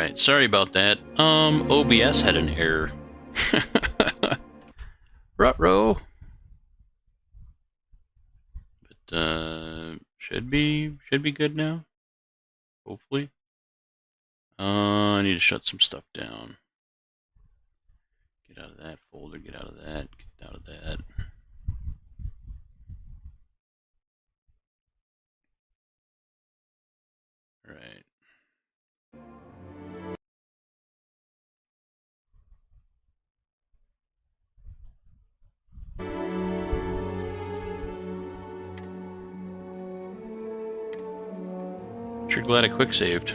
Alright, sorry about that. OBS had an error. Ruh-roh. But, should be good now. Hopefully. I need to shut some stuff down. Get out of that folder, get out of that, get out of that. Alright. Sure glad I quick saved.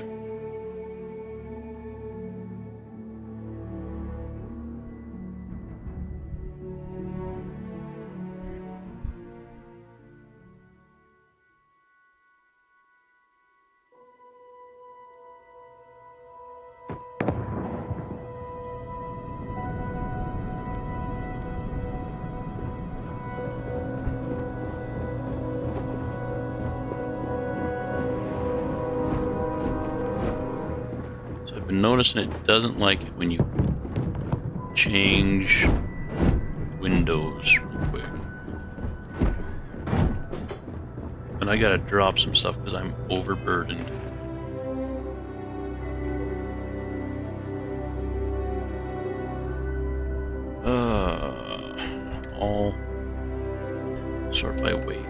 Noticing it doesn't like it when you change windows real quick. And I gotta drop some stuff because I'm overburdened. All sort by weight.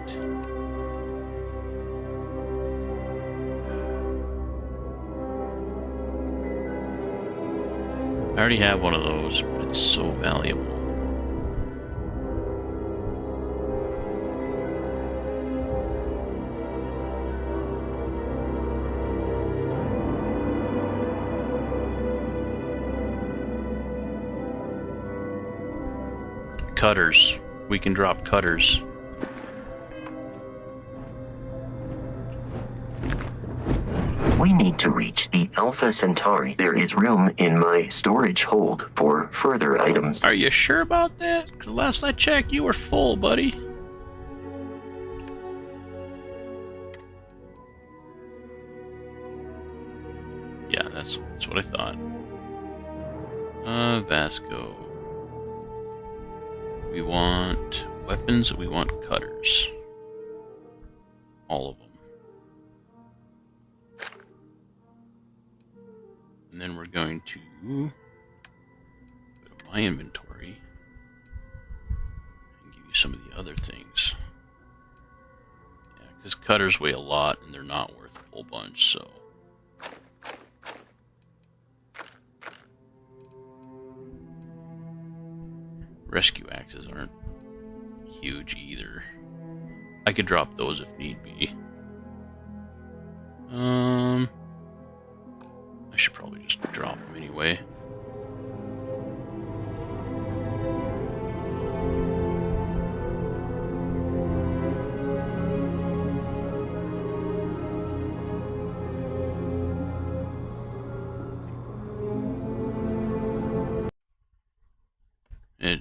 I already have one of those, but it's so valuable. Cutters. We can drop cutters. We need to reach the Alpha Centauri. There is room in my storage hold for further items. Are you sure about that? 'Cause last I checked, you were full, buddy. Yeah, that's what I thought. Vasco. We want weapons, we want cutters. All of them. And then we're going to go to my inventory and give you some of the other things. Yeah, because cutters weigh a lot and they're not worth a whole bunch, so. Rescue axes aren't huge either. I could drop those if need be. I should probably just drop them anyway.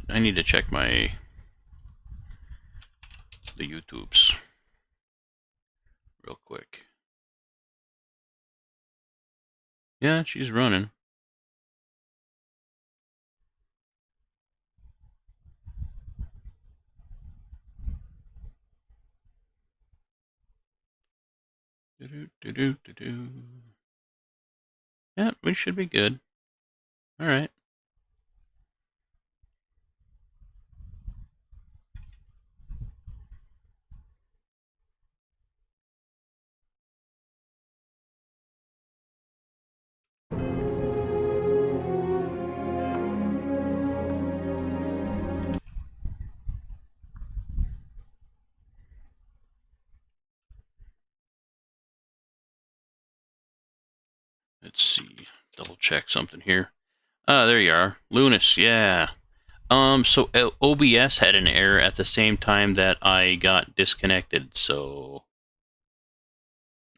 I need to check the YouTubes real quick. Yeah, she's running. Yeah, we should be good. Alright. Let's see. Double check something here. Ah, there you are. Lunas, yeah. So OBS had an error at the same time that I got disconnected, so...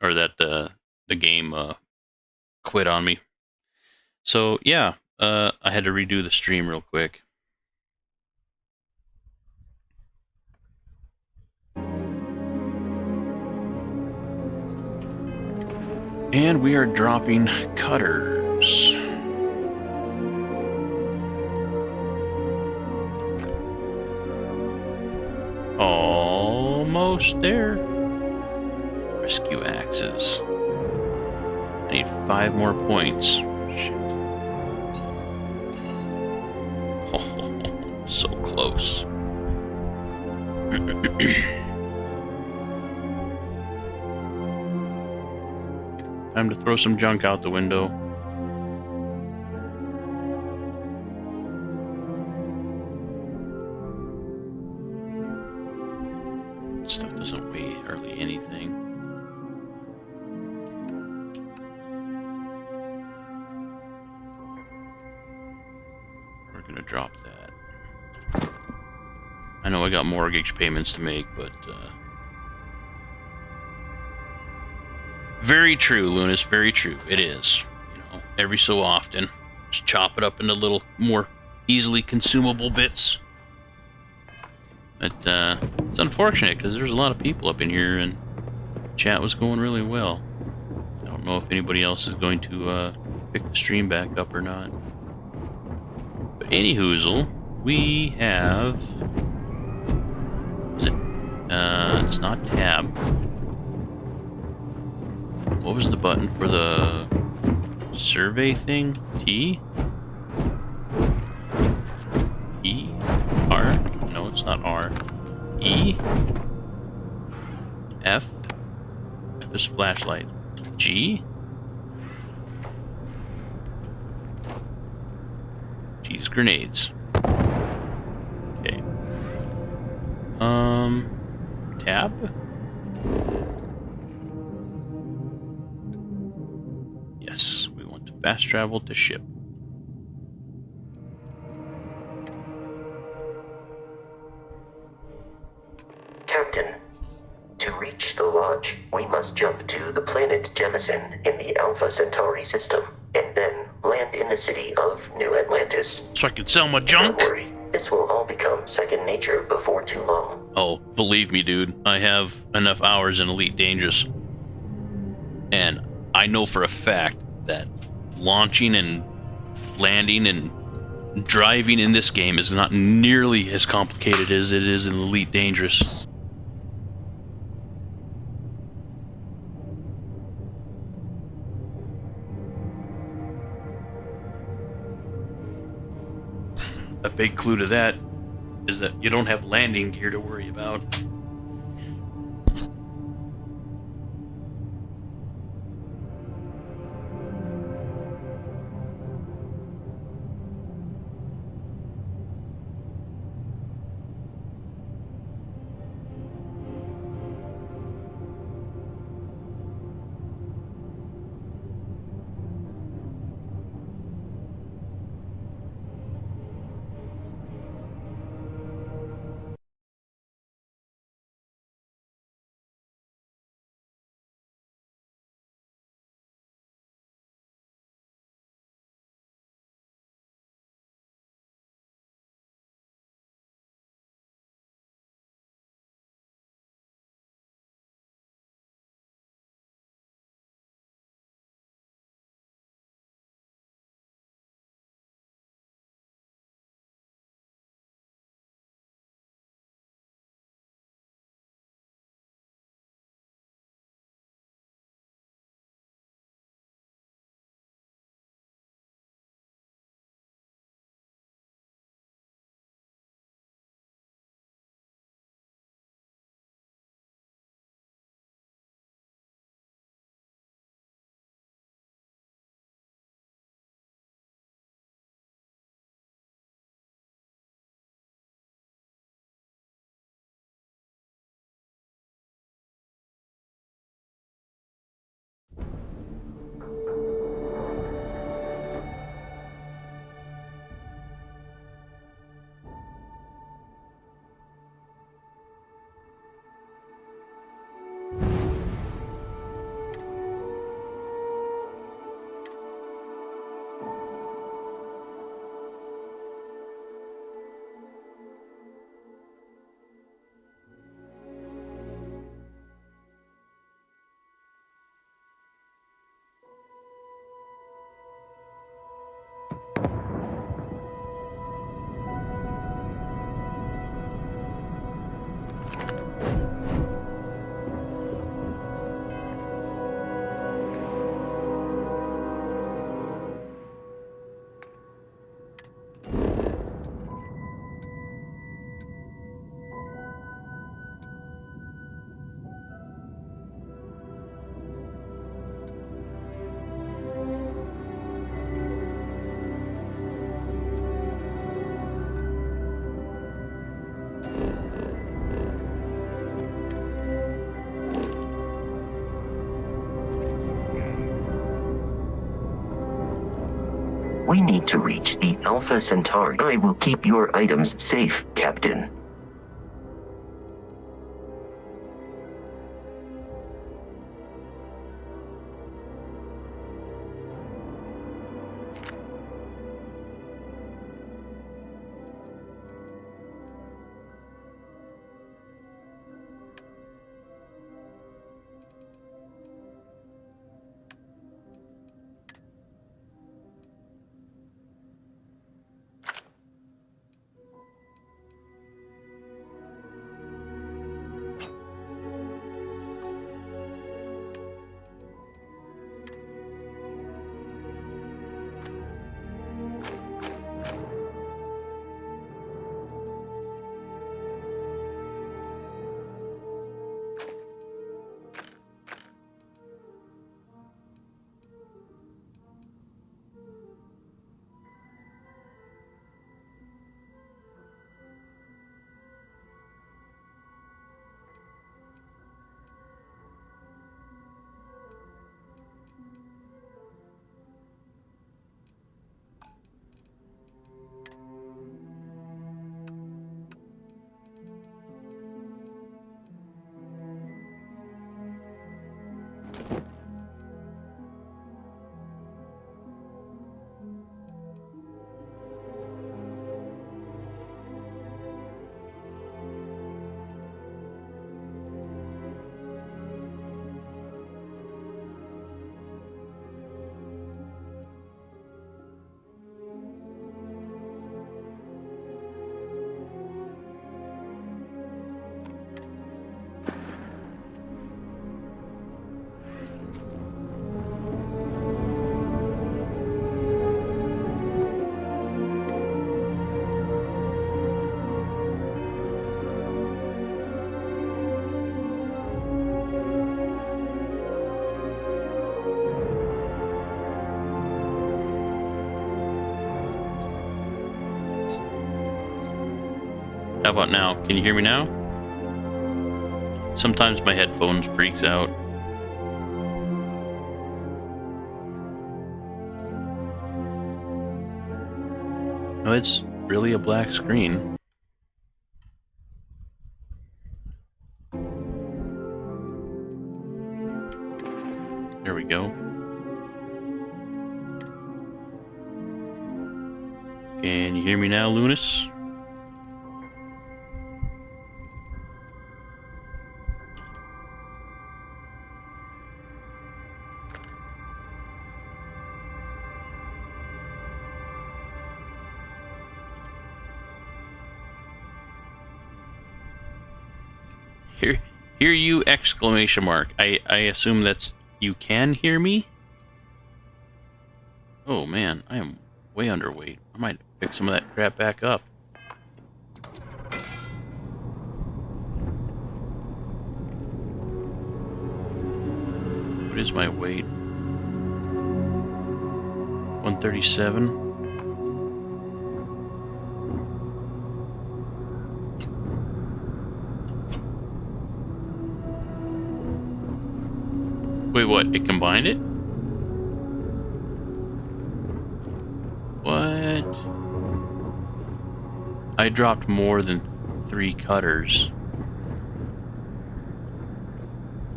Or that the game quit on me. So, yeah. I had to redo the stream real quick. And we are dropping cutters. close. Almost there. Rescue axes. I need 5 more points. Shit. Oh, so close. Time to throw some junk out the window. Stuff doesn't weigh hardly anything. We're gonna drop that. I know I got mortgage payments to make, but very true, Lunas, very true. It is. You know, every so often, just chop it up into little more easily consumable bits. But it's unfortunate because there's a lot of people up in here and chat was going really well. I don't know if anybody else is going to pick the stream back up or not. But anyhoozle, we have... Is it? It's not tab. What was the button for the survey thing? T? E? R? No, it's not R. E? F? F is flashlight. G? G is grenades. Okay. Tab? Yes, we want to fast travel to ship. Captain, to reach the lodge, we must jump to the planet Jemison in the Alpha Centauri system, and then land in the city of New Atlantis. So I can sell my junk? Don't worry, this will all become second nature before too long. Oh, believe me, dude, I have enough hours in Elite Dangerous. And I know for a fact that launching and landing and driving in this game is not nearly as complicated as it is in Elite Dangerous. A big clue to that is that you don't have landing gear to worry about. We need to reach the Alpha Centauri. I will keep your items safe, Captain. How about now? Can you hear me now? Sometimes my headphones freaks out. No, it's really a black screen. There we go. Can you hear me now, Lunas? Hear you! Exclamation mark. I assume that's you can hear me? Oh man, I am way underweight. I might pick some of that crap back up. What is my weight? 137. Wait, what? It combined it? What? I dropped more than 3 cutters.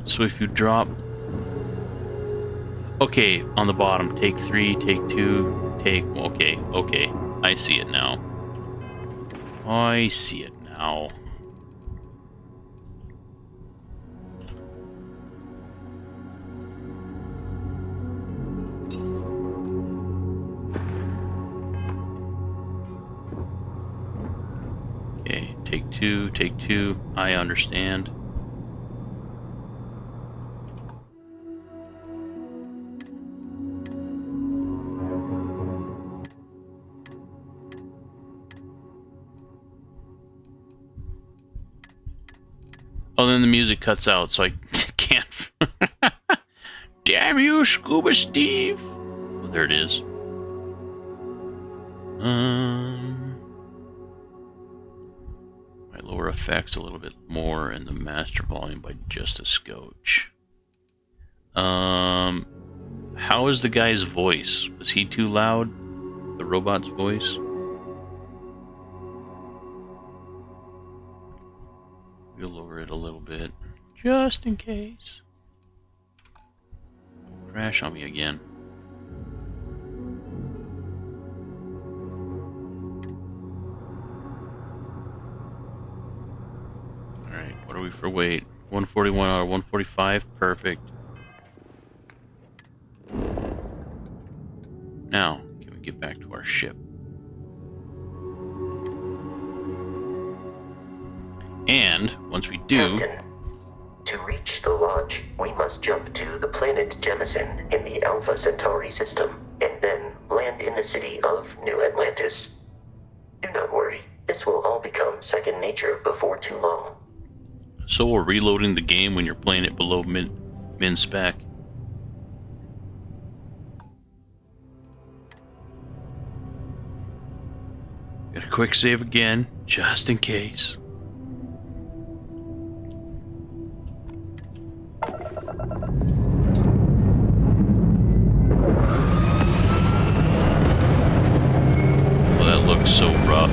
So if you drop... Okay, on the bottom, take 3, take 2, take... Okay, okay. I see it now. I see it now. Take two. I understand. Oh, then the music cuts out, so I can't. Damn you, Scuba Steve! Oh, there it is. Might lower effects a little bit more and the master volume by just a scotch. How is the guy's voice? Was he too loud? the robot's voice. We'll lower it a little bit, just in case. Don't crash on me again. Alright, what are we for weight? 141 out of 145, perfect. Now, can we get back to our ship? And, once we do... Captain, to reach the lodge, we must jump to the planet Jemison in the Alpha Centauri system, and then land in the city of New Atlantis. Do not worry, this will all become second nature before too long. So we're reloading the game when you're playing it below min spec. Got a quick save again, just in case. Well, that looks so rough.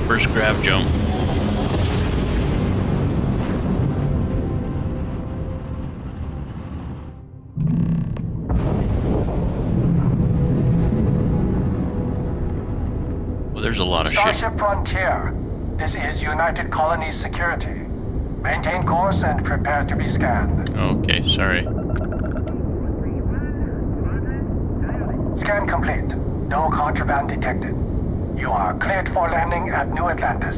First grab jump. Well, there's a lot of shit. Starship Frontier. This is United Colonies Security. Maintain course and prepare to be scanned. Okay, sorry. Scan complete. No contraband detected. You are cleared for landing at New Atlantis.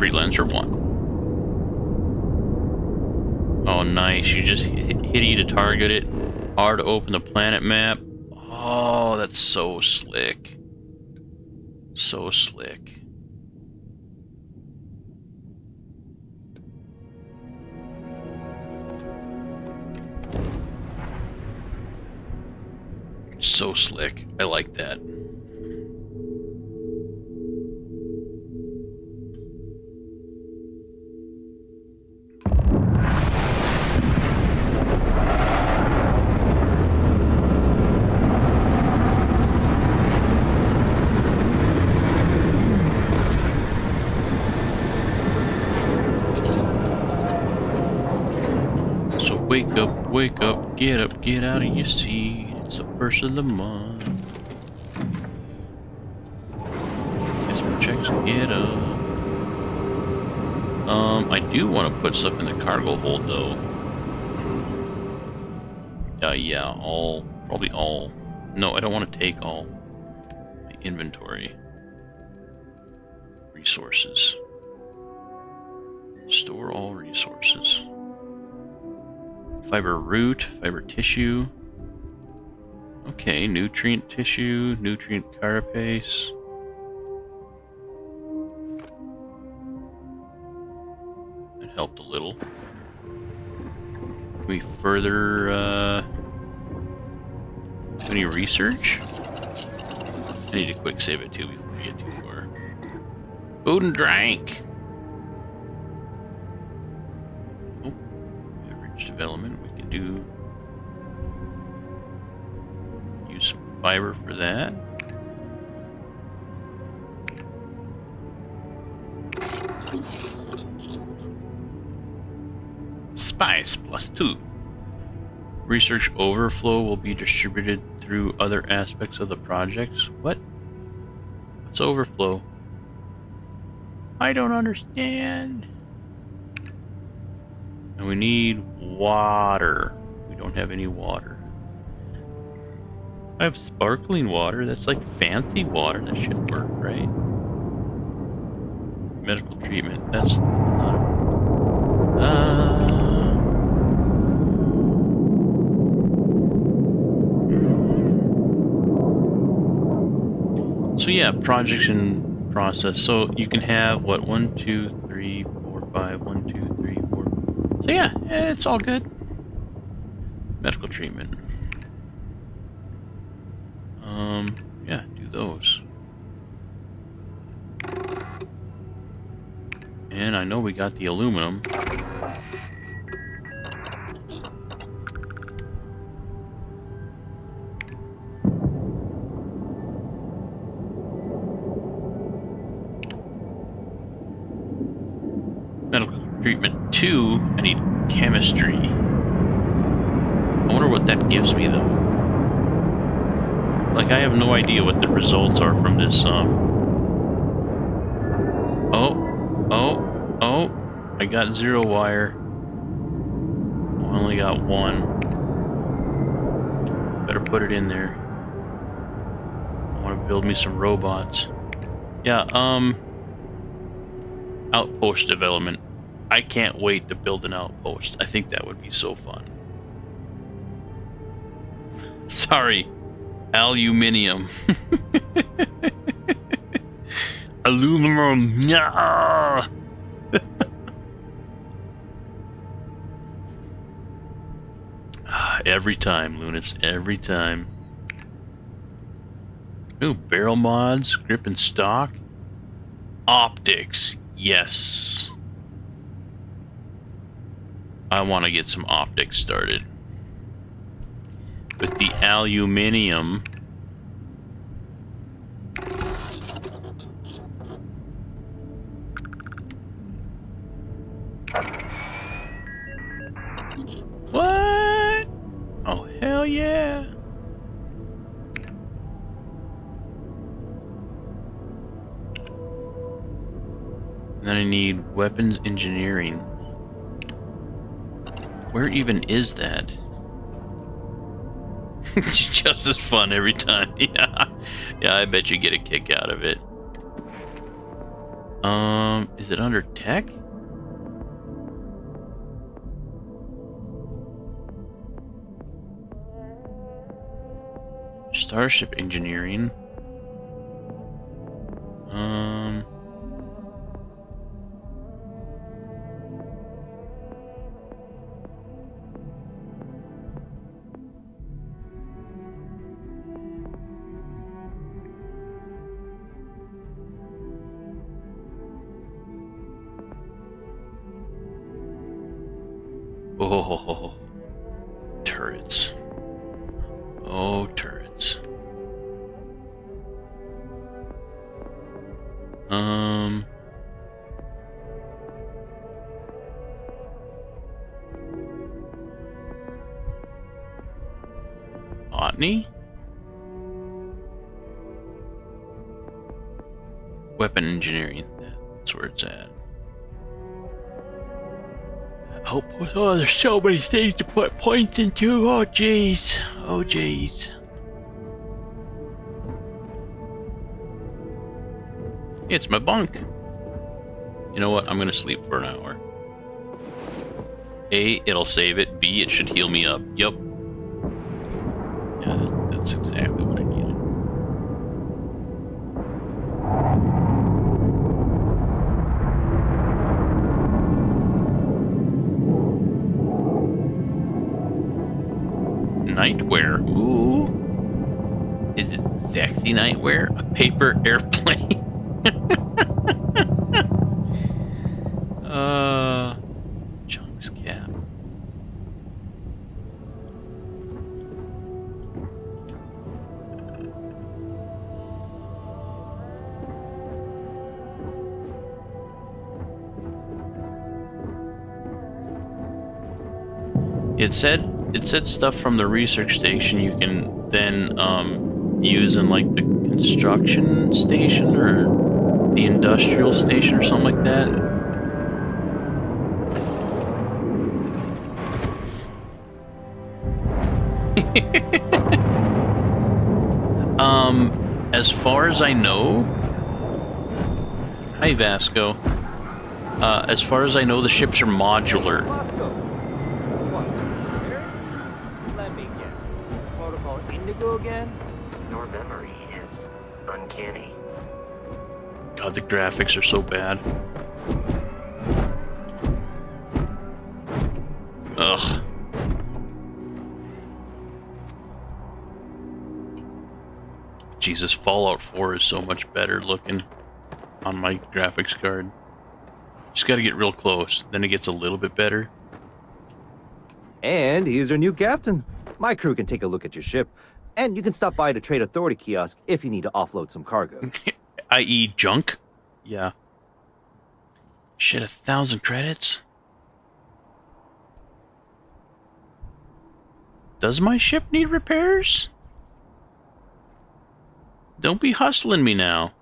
Freelancer 1. Oh, nice. You just hit E to target it. R to open the planet map. Oh, that's so slick. So slick. So slick. I like that. Wake up, get out of your seat. It's the first of the month. Get some checks and get up. I do want to put stuff in the cargo hold though. Yeah, probably all. No, I don't want to take all. My inventory. Resources. Store all resources. Fiber root, fiber tissue. Okay, nutrient tissue, nutrient carapace. That helped a little. Can we further, any research? I need to quick save it too before we get too far. Food and drink! Development, we can use some fiber for that. Spice +2. Research overflow will be distributed through other aspects of the projects. What? What's overflow? I don't understand. And we need water. We don't have any water. I have sparkling water. That's like fancy water. That should work, right? medical treatment. That's not. So yeah, projects in process. So you can have what 1, 2, 3, 4, 5. 1, 2, 3, 4. So yeah, it's all good. Medical treatment. Yeah, do those. And I know we got the aluminum. Medical treatment 2, I need chemistry. I wonder what that gives me though. Like, I have no idea what the results are from this, Oh, I got 0 wire. I only got 1. Better put it in there. I want to build me some robots. Yeah, outpost development. I can't wait to build an outpost. I think that would be so fun. Sorry. Aluminium. Aluminum. Yeah. Every time, Lunas. Every time. Ooh, barrel mods, grip and stock. Optics. Yes. I want to get some optics started. With the aluminium. What? Oh, hell yeah. And then I need weapons engineering. Where even is that? It's just as fun every time. Yeah, I bet you get a kick out of it. Is it under tech? Starship engineering. Oh, turrets. Oh, turrets. Botany? Weapon engineering, that's where it's at. Oh, there's so many things to put points into. Oh, jeez. Oh, jeez. It's my bunk. You know what? I'm gonna sleep for an hour. A, it'll save it. B, it should heal me up. Yup. Yeah, that's exactly what I needed. Nightwear. Ooh. Is it sexy nightwear? A paper airplane. Chunks cap. It said stuff from the research station you can then use in like the construction station or the industrial station or something like that. As far as I know, Hi, Vasco. As far as I know, the ships are modular. Vasco, what? Here? Let me guess. Protocol Indigo again? Your memory is uncanny. God, the graphics are so bad. Ugh. Jesus, Fallout 4 is so much better looking on my graphics card. Just gotta get real close, then it gets a little bit better. And here's your new captain. My crew can take a look at your ship, and you can stop by the Trade Authority kiosk if you need to offload some cargo. I.e. junk? Yeah. Shit, 1,000 credits? Does my ship need repairs? Don't be hustling me now.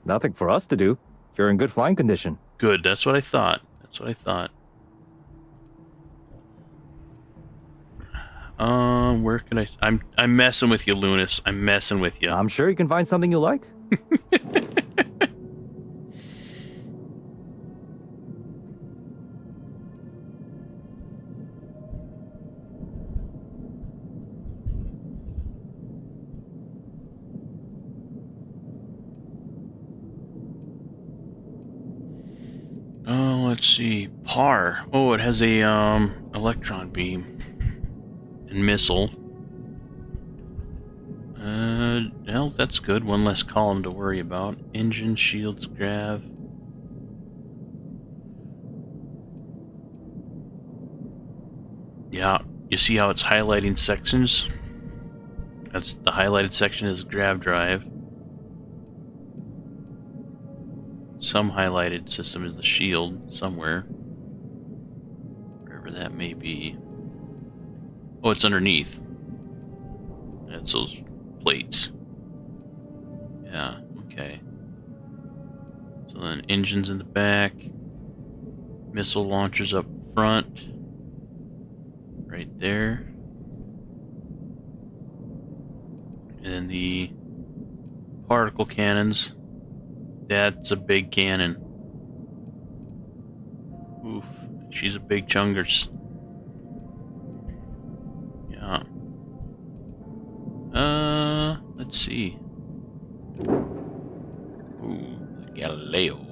Nothing for us to do. You're in good flying condition. Good, that's what I thought. That's what I thought. Where can I'm messing with you, Lunas. I'm messing with you. I'm sure you can find something you like. Oh, let's see. PAR. Oh, it has a electron beam and missile. Well, that's good. One less column to worry about. Engine, shields, grav. Yeah, you see how it's highlighting sections? That's the highlighted section is grav drive. Some highlighted system is the shield somewhere. Wherever that may be. Oh, it's underneath. That's those plates. Yeah, okay. So then engines in the back. Missile launchers up front. Right there. And then the particle cannons. That's a big cannon. Oof, she's a big chungers. Yeah. Let's see. Ooh, the Galileo.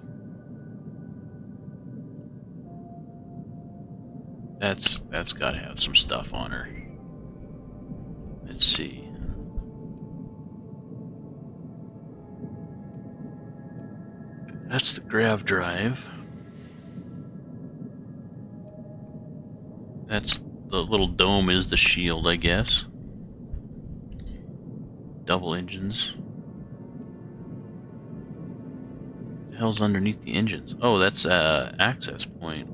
That's gotta have some stuff on her. Let's see. That's the grav drive. That's the little dome is the shield, I guess. Double engines. What the hell's underneath the engines? Oh, that's access point.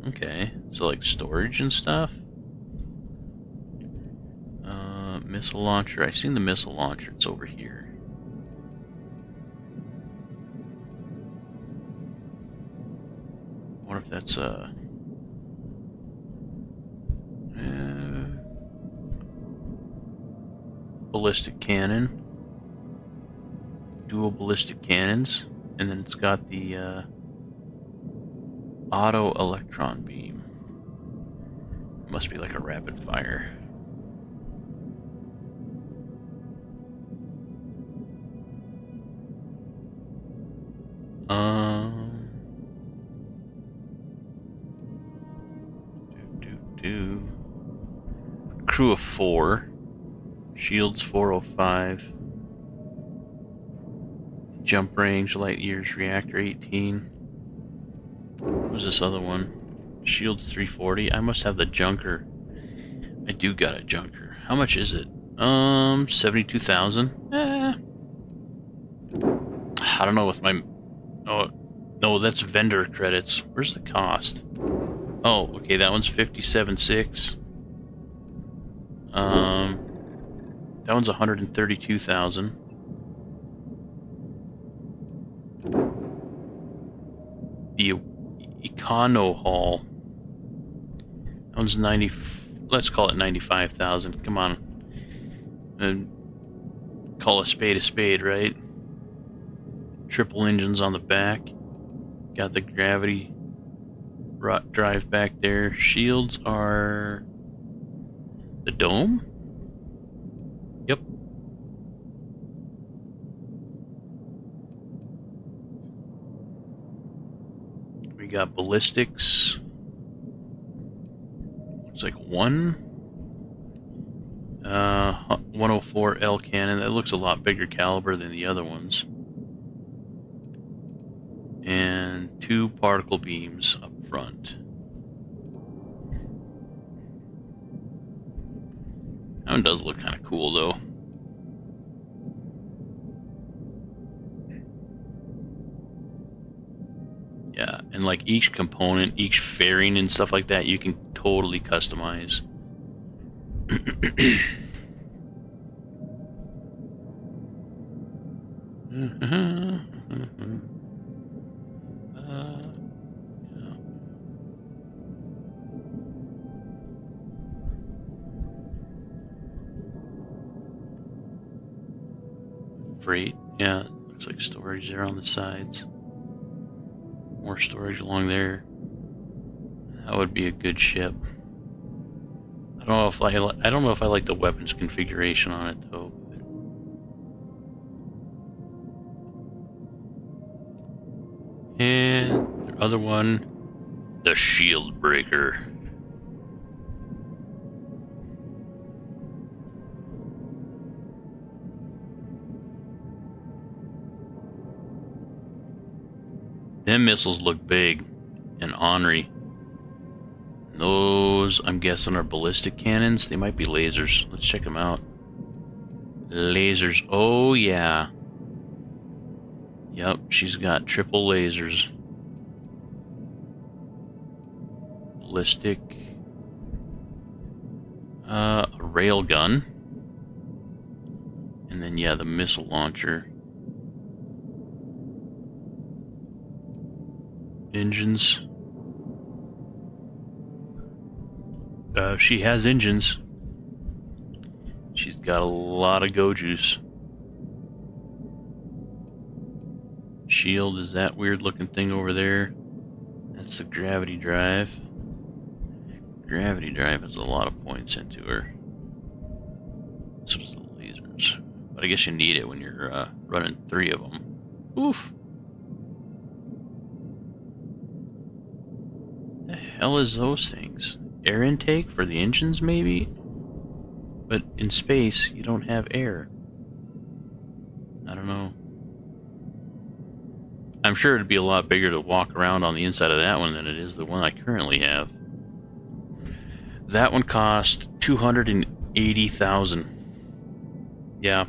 Okay, so like storage and stuff. Missile launcher. I seen the missile launcher. It's over here. I wonder if that's ballistic cannon, dual ballistic cannons, and then it's got the auto electron beam. It must be like a rapid fire. Crew of 4. Shields 405. Jump range, light years, reactor 18. What was this other one? Shields 340. I must have the junker. I do got a junker. How much is it? 72,000. I don't know with my. Oh no, that's vendor credits. Where's the cost? Oh, okay, that one's 57.6. That one's 132,000. The Econo Hall. That one's 90. Let's call it 95,000. Come on, and call a spade, right? triple engines on the back. Got the gravity drive back there. Shields are the dome? Yep. We got ballistics. Looks like one. 104L cannon. That looks a lot bigger caliber than the other ones. And 2 particle beams up front. That one does look kind of cool though. Yeah, and like each component, each fairing and stuff like that, you can totally customize. Yeah. Freight, yeah, looks like storage there on the sides. More storage along there. That would be a good ship. I don't know if I like the weapons configuration on it though. And the other one, the shield breaker. Them missiles look big and ornery. Those, I'm guessing, are ballistic cannons. They might be lasers. Let's check them out. Lasers. Oh, yeah. Yep, she's got triple lasers. Ballistic. A rail gun. And then, yeah, the missile launcher. Engines. She has engines. She's got a lot of go juice. Shield is that weird looking thing over there. That's the gravity drive. Gravity drive has a lot of points into her. This was the lasers. But I guess you need it when you're running 3 of them. Oof. The hell is those things? Air intake for the engines, maybe? But in space, you don't have air. I don't know. I'm sure it'd be a lot bigger to walk around on the inside of that one than it is the one I currently have. That one cost $280,000. Yeah.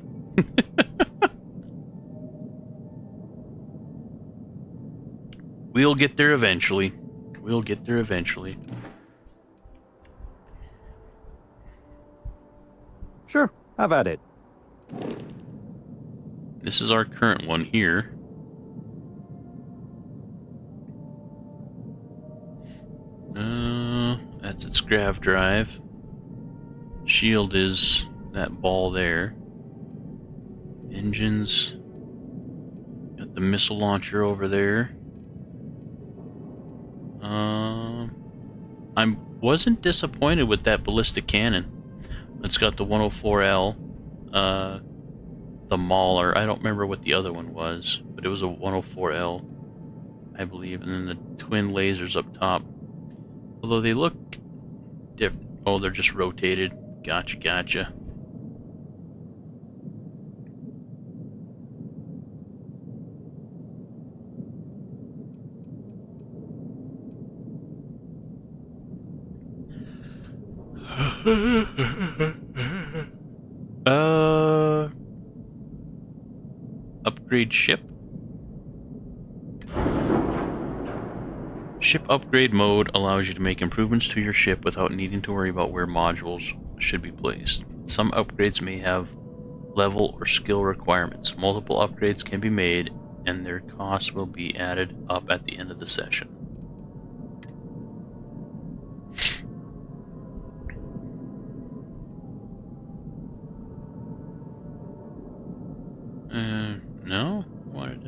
We'll get there eventually. We'll get there eventually. Sure, have at it. This is our current one here. That's its grav drive. Shield is that ball there. Engines. Got the missile launcher over there. I wasn't disappointed with that ballistic cannon. It's got the 104L, the Mauler. I don't remember what the other one was, but it was a 104L, I believe, and then the twin lasers up top. Although they look different. Oh, they're just rotated. Gotcha, gotcha. Upgrade ship. Ship upgrade mode allows you to make improvements to your ship without needing to worry about where modules should be placed. Some upgrades may have level or skill requirements. Multiple upgrades can be made, and their costs will be added up at the end of the session. No? Wanted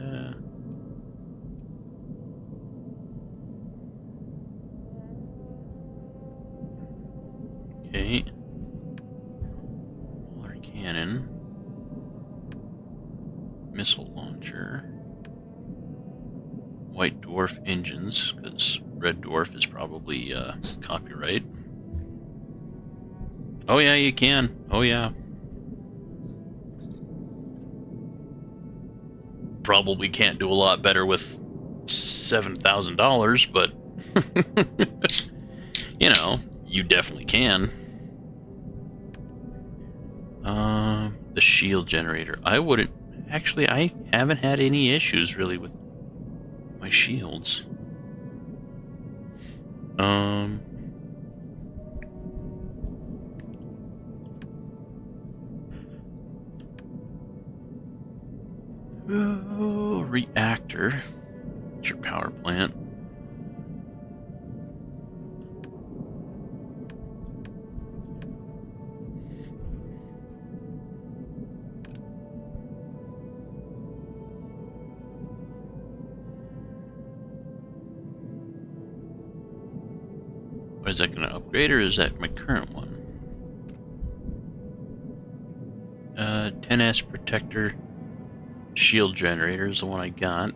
Missile launcher. White dwarf engines, because red dwarf is probably copyright. Oh yeah, you can. Oh yeah. Probably can't do a lot better with $7,000, but you know, you definitely can. The shield generator. I wouldn't actually. I haven't had any issues really with my shields. Oh, reactor. It's your power plant. Is that going to upgrade, or is that my current one? 10S protector shield generator is the one I got.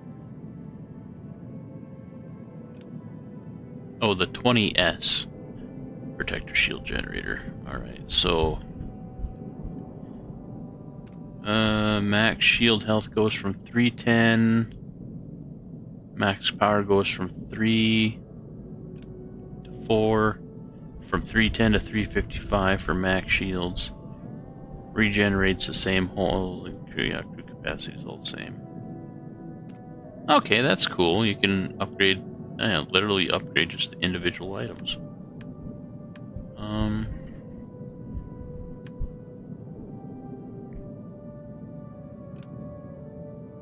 Oh, the 20S protector shield generator. Alright, so max shield health goes from 310. Max power goes from 3 to 4. From 310 to 355 for max shields. Regenerates the same whole reactor capacity is all the same. Okay, that's cool. You can upgrade, literally upgrade just the individual items.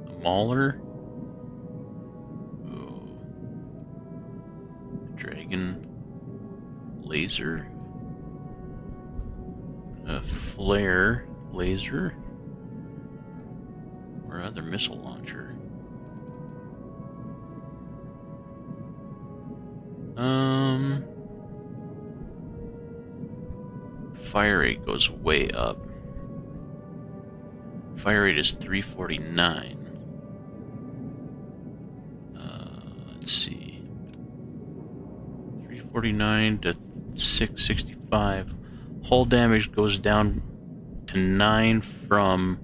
The Mauler. Oh. Dragon. Laser. A flare laser. Or other missile launcher. Fire rate goes way up. Fire rate is 349. Let's see. 349 to 665. Hull damage goes down to 9 from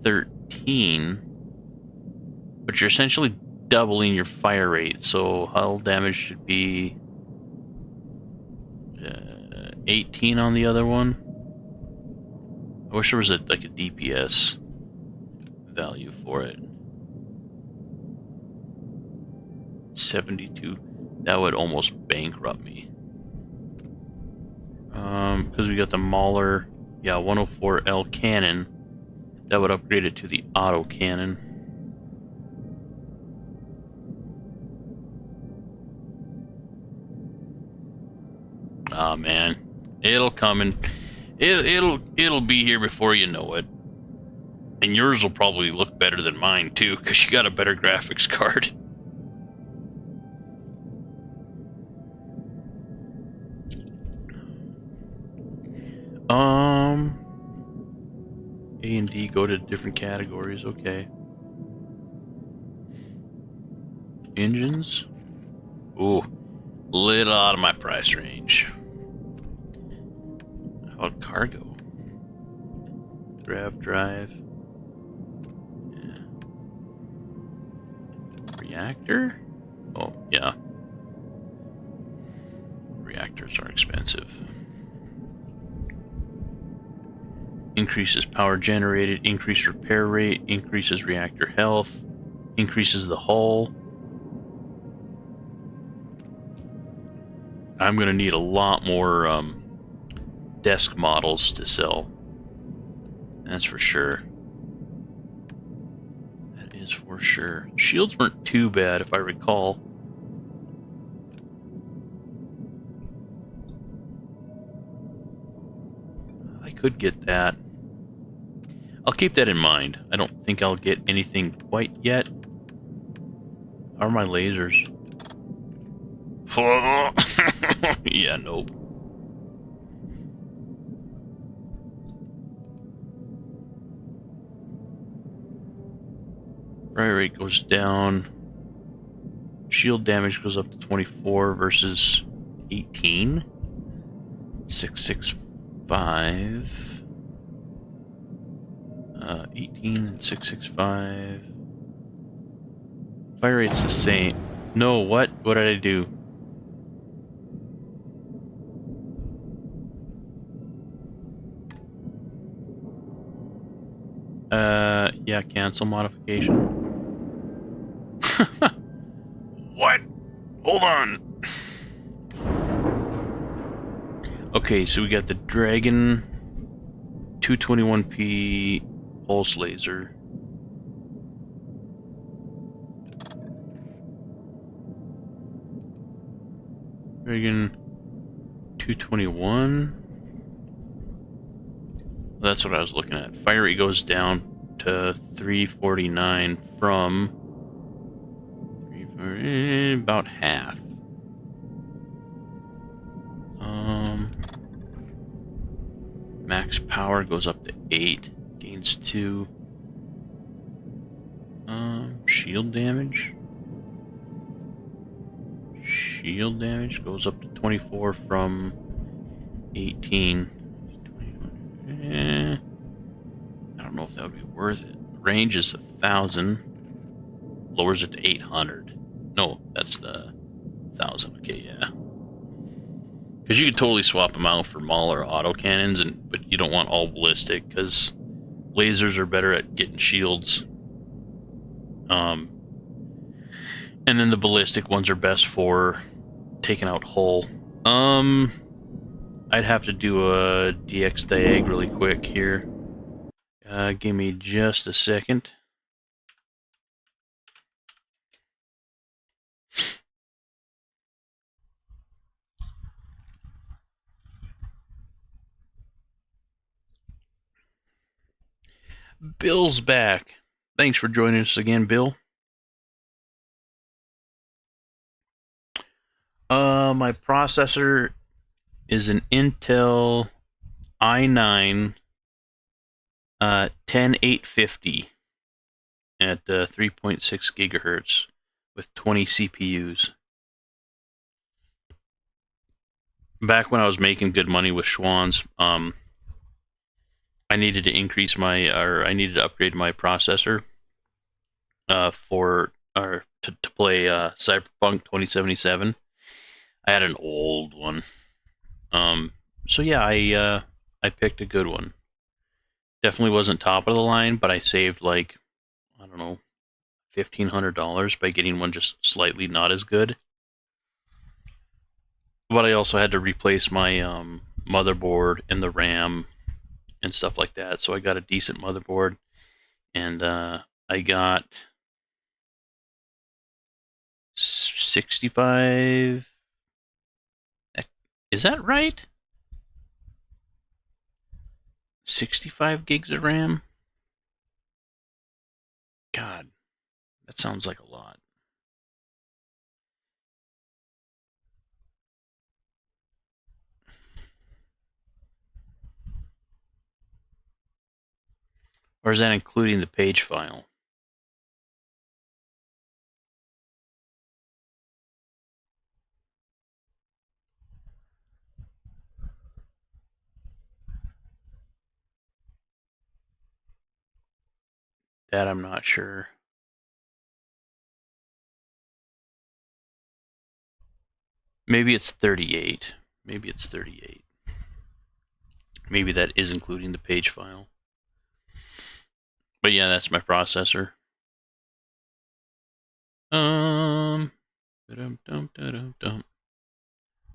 13. But you're essentially doubling your fire rate, so hull damage should be 18 on the other one. I wish there was like a DPS value for it. 72. That would almost bankrupt me. Because we got the Mauler, 104L cannon. That would upgrade it to the auto cannon. Ah, man, it'll come and it'll be here before you know it. And yours will probably look better than mine too, because you got a better graphics card. A and D go to different categories. Okay. Engines. Ooh, little out of my price range. How about cargo? Grav drive. Yeah. Reactor? Oh, yeah. Reactors are expensive. Increases power generated, increased repair rate, increases reactor health, increases the hull. I'm going to need a lot more desk models to sell. That's for sure. That is for sure. Shields weren't too bad, if I recall. I could get that. I'll keep that in mind. I don't think I'll get anything quite yet. How are my lasers? Yeah, nope. Fire rate goes down. Shield damage goes up to 24 versus 18. 665. 18 and 665. Fire rate's the same. No, what? What did I do? Yeah, cancel modification. What? Hold on. Okay, so we got the Dragon 221p pulse laser. Dragon 221. That's what I was looking at. Fire rate goes down to 349 from about half. Max power goes up to 8, gains 2. Shield damage. Shield damage goes up to 24 from 18. I don't know if that would be worth it. Range is 1,000. Lowers it to 800. No, that's the 1,000. Okay, yeah. Because you could totally swap them out for Maul or autocannons, but you don't want all ballistic because lasers are better at getting shields. And then the ballistic ones are best for taking out hull. I'd have to do a DX diag really quick here. Give me just a second. Bill's back. Thanks for joining us again, Bill. My processor is an Intel i9 10850 at 3.6 gigahertz with 20 CPUs. Back when I was making good money with Schwann's, I needed to I needed to upgrade my processor to play Cyberpunk 2077. I had an old one. So yeah, I picked a good one. Definitely wasn't top of the line, but I saved like, I don't know, $1,500 by getting one just slightly not as good. But I also had to replace my motherboard and the RAM and stuff like that. So I got a decent motherboard, and I got 65. Is that right? 65 gigs of RAM? God, that sounds like a lot. Or is that including the page file? That I'm not sure. Maybe it's 38. Maybe it's 38. Maybe that is including the page file. But yeah, that's my processor.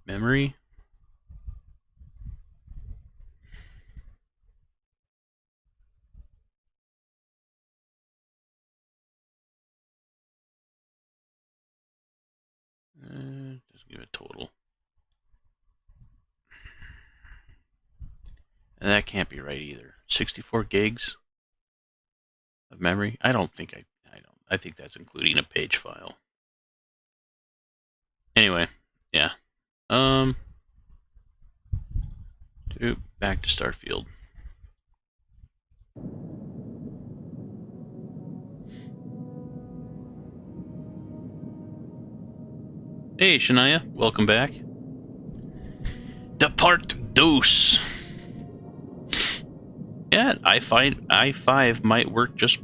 Memory. Just give it a total. And that can't be right either. 64 gigs of memory? I don't. I think that's including a page file. Anyway, yeah. Back to Starfield. Hey, Shania, welcome back. Depart Deuce. Yeah, I find i5 might work just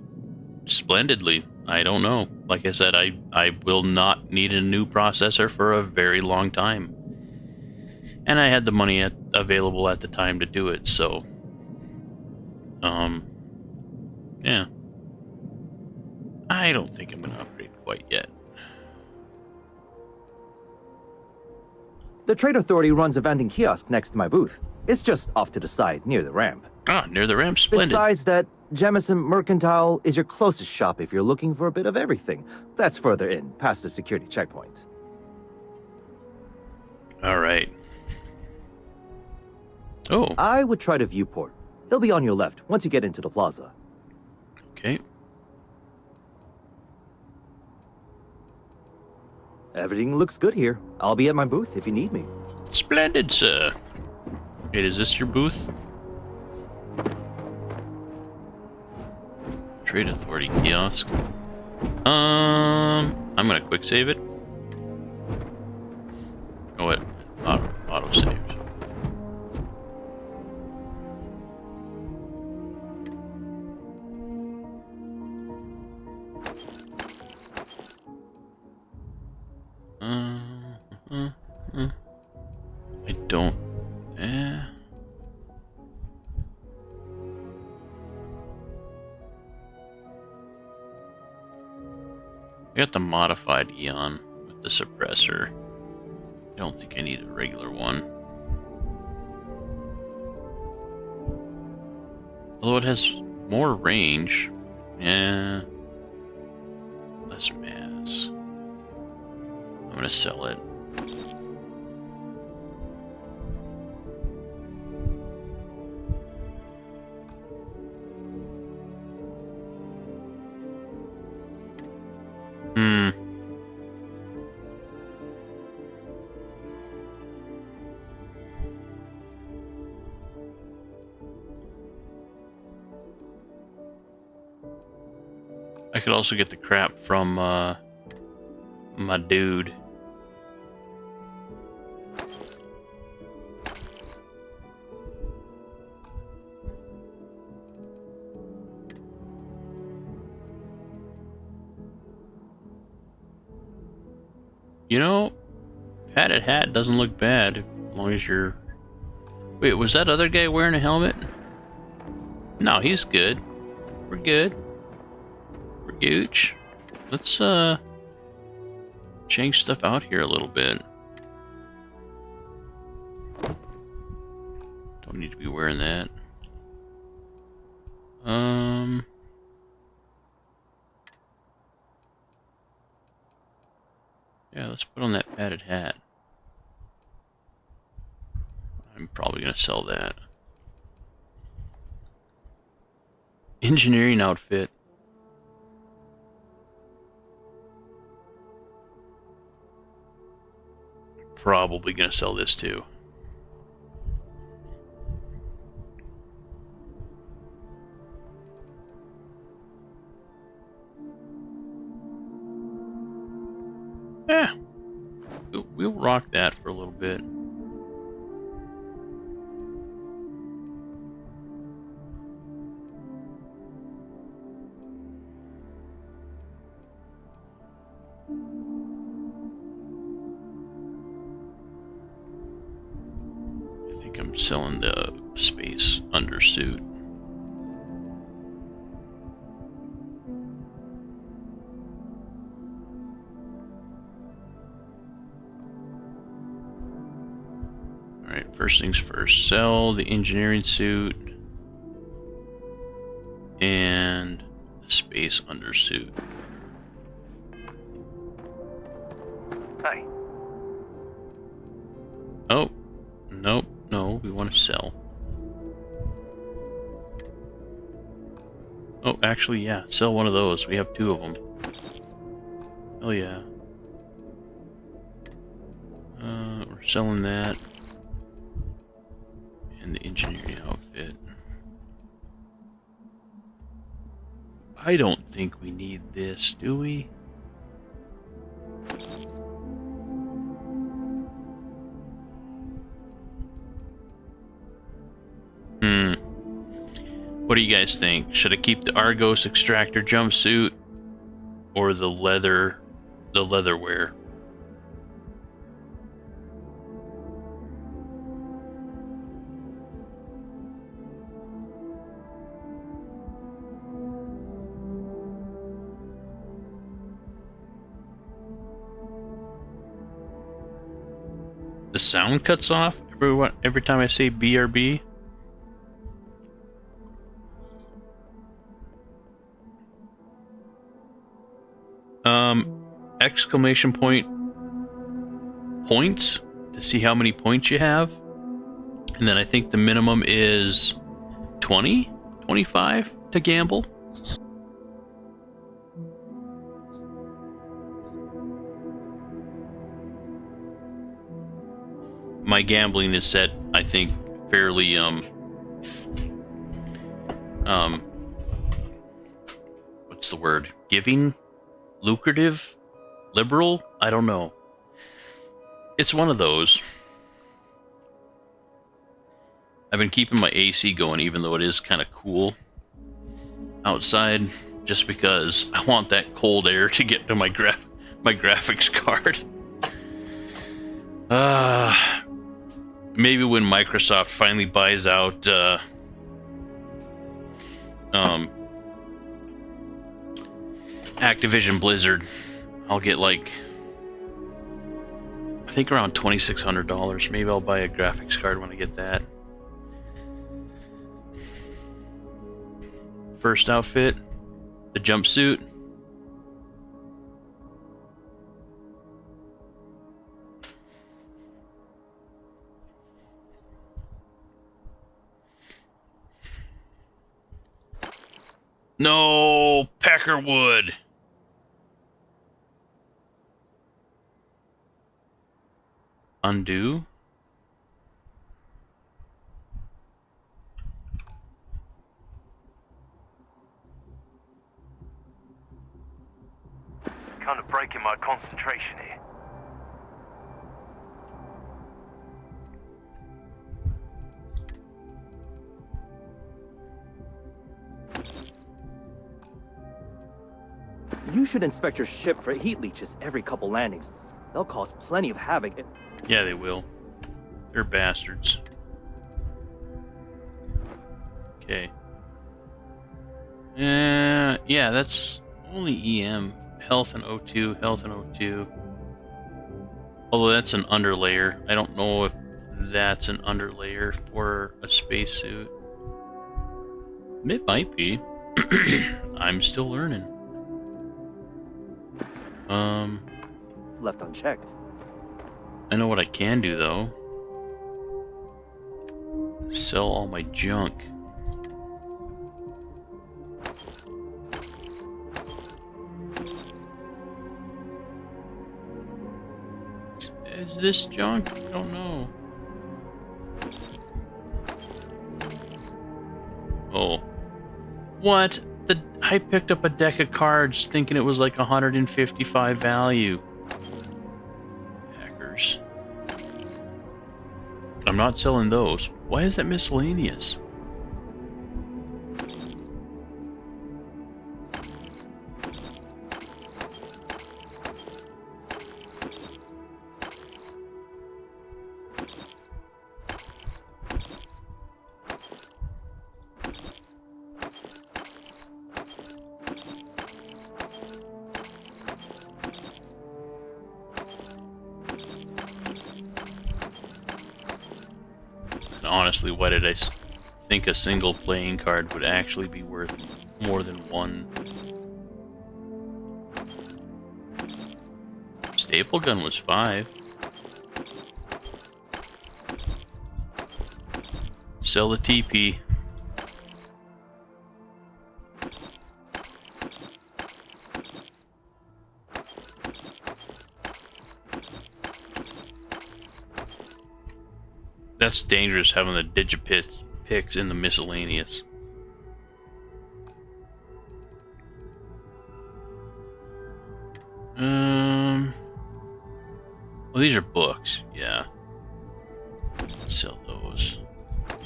splendidly. I don't know. Like I said, I will not need a new processor for a very long time. And I had the money available at the time to do it, so yeah. I don't think I'm gonna upgrade quite yet. The Trade Authority runs a vending kiosk next to my booth. It's just off to the side, near the ramp. Ah, near the ramp, splendid. Besides that, Jemison Mercantile is your closest shop if you're looking for a bit of everything. That's further in, past the security checkpoint. Alright. Oh, I would try the viewport. It'll be on your left, once you get into the plaza. okay. Everything looks good here. I'll be at my booth if you need me. Splendid, sir. Wait, is this your booth? Trade Authority kiosk. I'm gonna quick save it. Oh wait, auto saved. I don't. I got the modified Eon with the suppressor. I don't think I need a regular one. Although it has more range. Yeah. Less mass. I'm gonna sell it. I could also get the crap from my dude. You know, padded hat doesn't look bad as long as you're... Wait, was that other guy wearing a helmet? No, he's good. We're good. We're gooch. Let's change stuff out here a little bit. Don't need to be wearing that. Yeah, let's put on that padded hat. I'm probably gonna sell that. Engineering outfit. Probably gonna sell this too. Yeah, we'll rock that for a little bit. I think I'm selling the space undersuit. Alright, first things first, sell the engineering suit and the space undersuit. Hi. Oh, nope, no, we want to sell. Oh, actually, yeah, sell one of those. We have two of them. Oh yeah. We're selling that. And the engineering outfit. I don't think we need this, do we? What do you guys think? Should I keep the Argos extractor jumpsuit or the leatherware? The sound cuts off every time I say BRB. Exclamation point points to see how many points you have. And then I think the minimum is 20, 25 to gamble. My gambling is set, I think, fairly what's the word? Giving? Lucrative? Liberal? I don't know. It's one of those. I've been keeping my AC going even though it is kind of cool outside, just because I want that cold air to get to my graphics card. Maybe when Microsoft finally buys out Activision Blizzard, I'll get like, I think around $2,600. Maybe I'll buy a graphics card when I get that. First outfit, the jumpsuit. No, Peckerwood. Undo. Kind of breaking my concentration here. You should inspect your ship for heat leeches every couple landings. They'll cause plenty of havoc. Yeah, they will. They're bastards. Okay. Yeah, that's only EM. Health and O2, health and O2. Although that's an underlayer. I don't know if that's an underlayer for a spacesuit. It might be. I'm still learning. Left unchecked. I know what I can do though. Sell all my junk. Is this junk? I don't know. Oh. What? I picked up a deck of cards thinking it was like 155 value. Hackers. I'm not selling those. Why is that miscellaneous? Honestly, why did I think a single playing card would actually be worth more than one? Staple gun was 5. Sell the TP. That's dangerous having the digipits picks in the miscellaneous. Well, these are books, yeah. Sell those.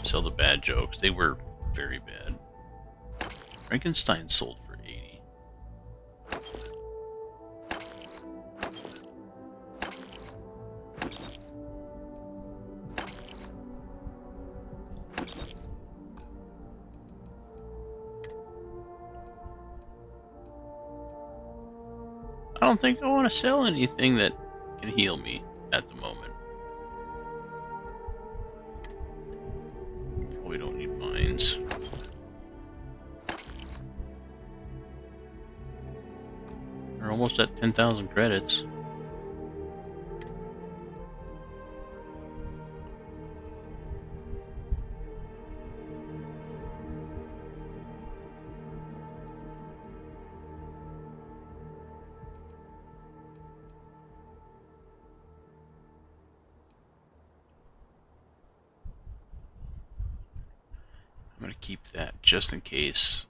Sell the bad jokes. They were very bad. Frankenstein sold for 80. I don't think I want to sell anything that can heal me at the moment. We don't need mines. We're almost at 10,000 credits. I'm going to keep that just in case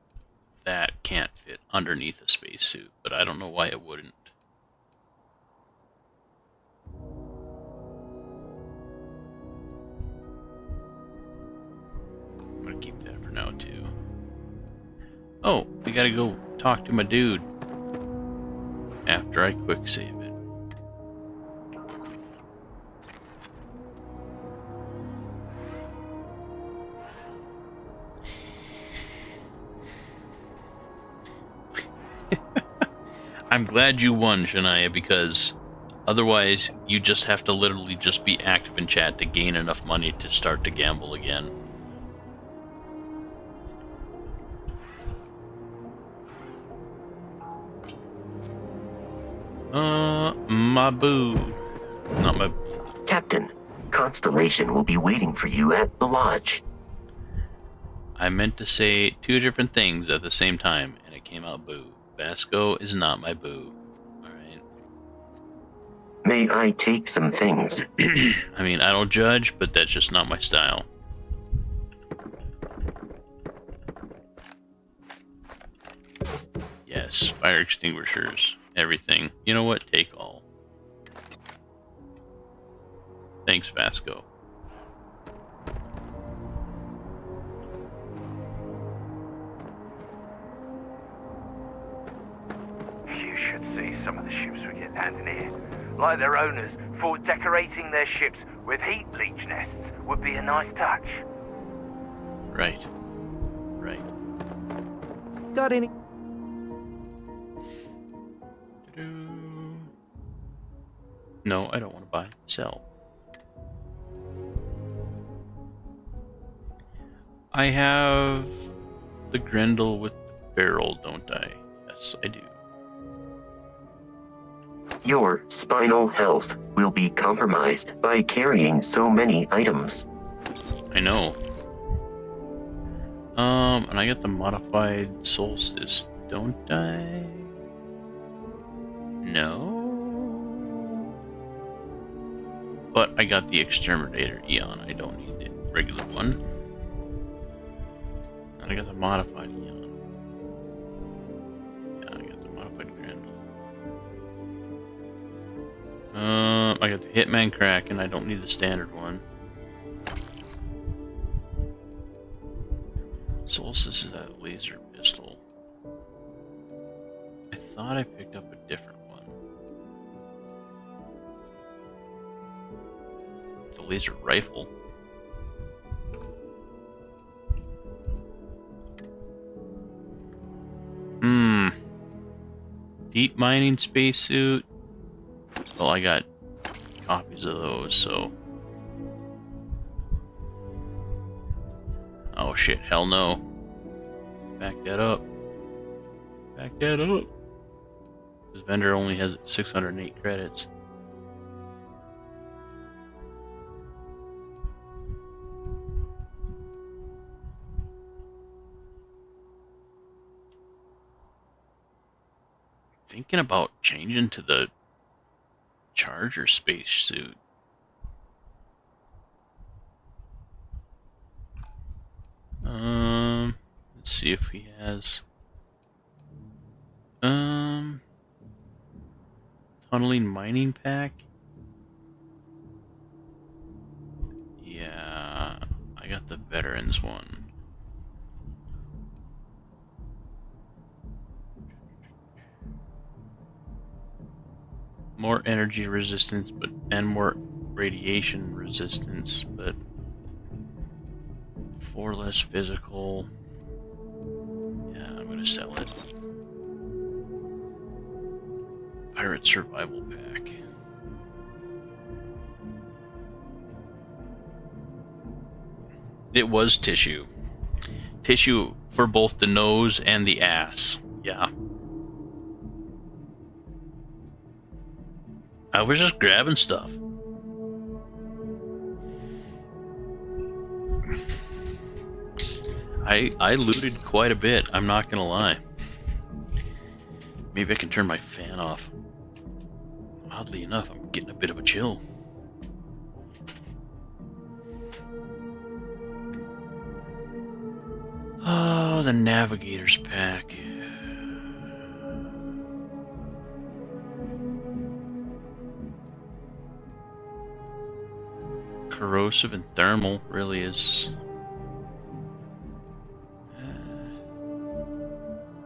that can't fit underneath a spacesuit, but I don't know why it wouldn't. I'm going to keep that for now too. Oh, we got to go talk to my dude after I quick save it. I'm glad you won, Shania, because otherwise you just have to literally just be active in chat to gain enough money to start to gamble again. My boo. Not my... Captain, Constellation will be waiting for you at the lodge. I meant to say two different things at the same time, and it came out boo. Vasco is not my boo. Alright. May I take some things? I mean, I don't judge, but that's just not my style. Yes, fire extinguishers. Everything. You know what? Take all. Thanks, Vasco. You should see some of the ships we get landing here. Like their owners thought decorating their ships with heat leech nests would be a nice touch. Right. Right. Got any? No, I don't want to buy. Sell. I have the Grendel with the barrel, don't I? Yes, I do. Your spinal health will be compromised by carrying so many items. I know. And I got the modified solstice, don't I? No. But I got the exterminator Eon. I don't need the regular one. And I got the modified Eon. Yeah, I got the modified Grendel. I got the Hitman Kraken. I don't need the standard one. Solstice is that laser pistol. I thought I picked up a different one. The laser rifle. Deep mining spacesuit. Well, I got copies of those, so. Oh shit, hell no. Back that up. Back that up. This vendor only has 608 credits. Thinking about changing to the Charger spacesuit. Let's see if he has tunneling mining pack. Yeah, I got the veterans one. more energy resistance, and more radiation resistance, but 4 less physical. Yeah, I'm gonna sell it. Pirate Survival Pack. It was tissue. Tissue for both the nose and the ass. Yeah. I was just grabbing stuff. I looted quite a bit, I'm not gonna lie. Maybe I can turn my fan off. Oddly enough, I'm getting a bit of a chill. Oh, the Navigator's Pack. Corrosive and thermal really is...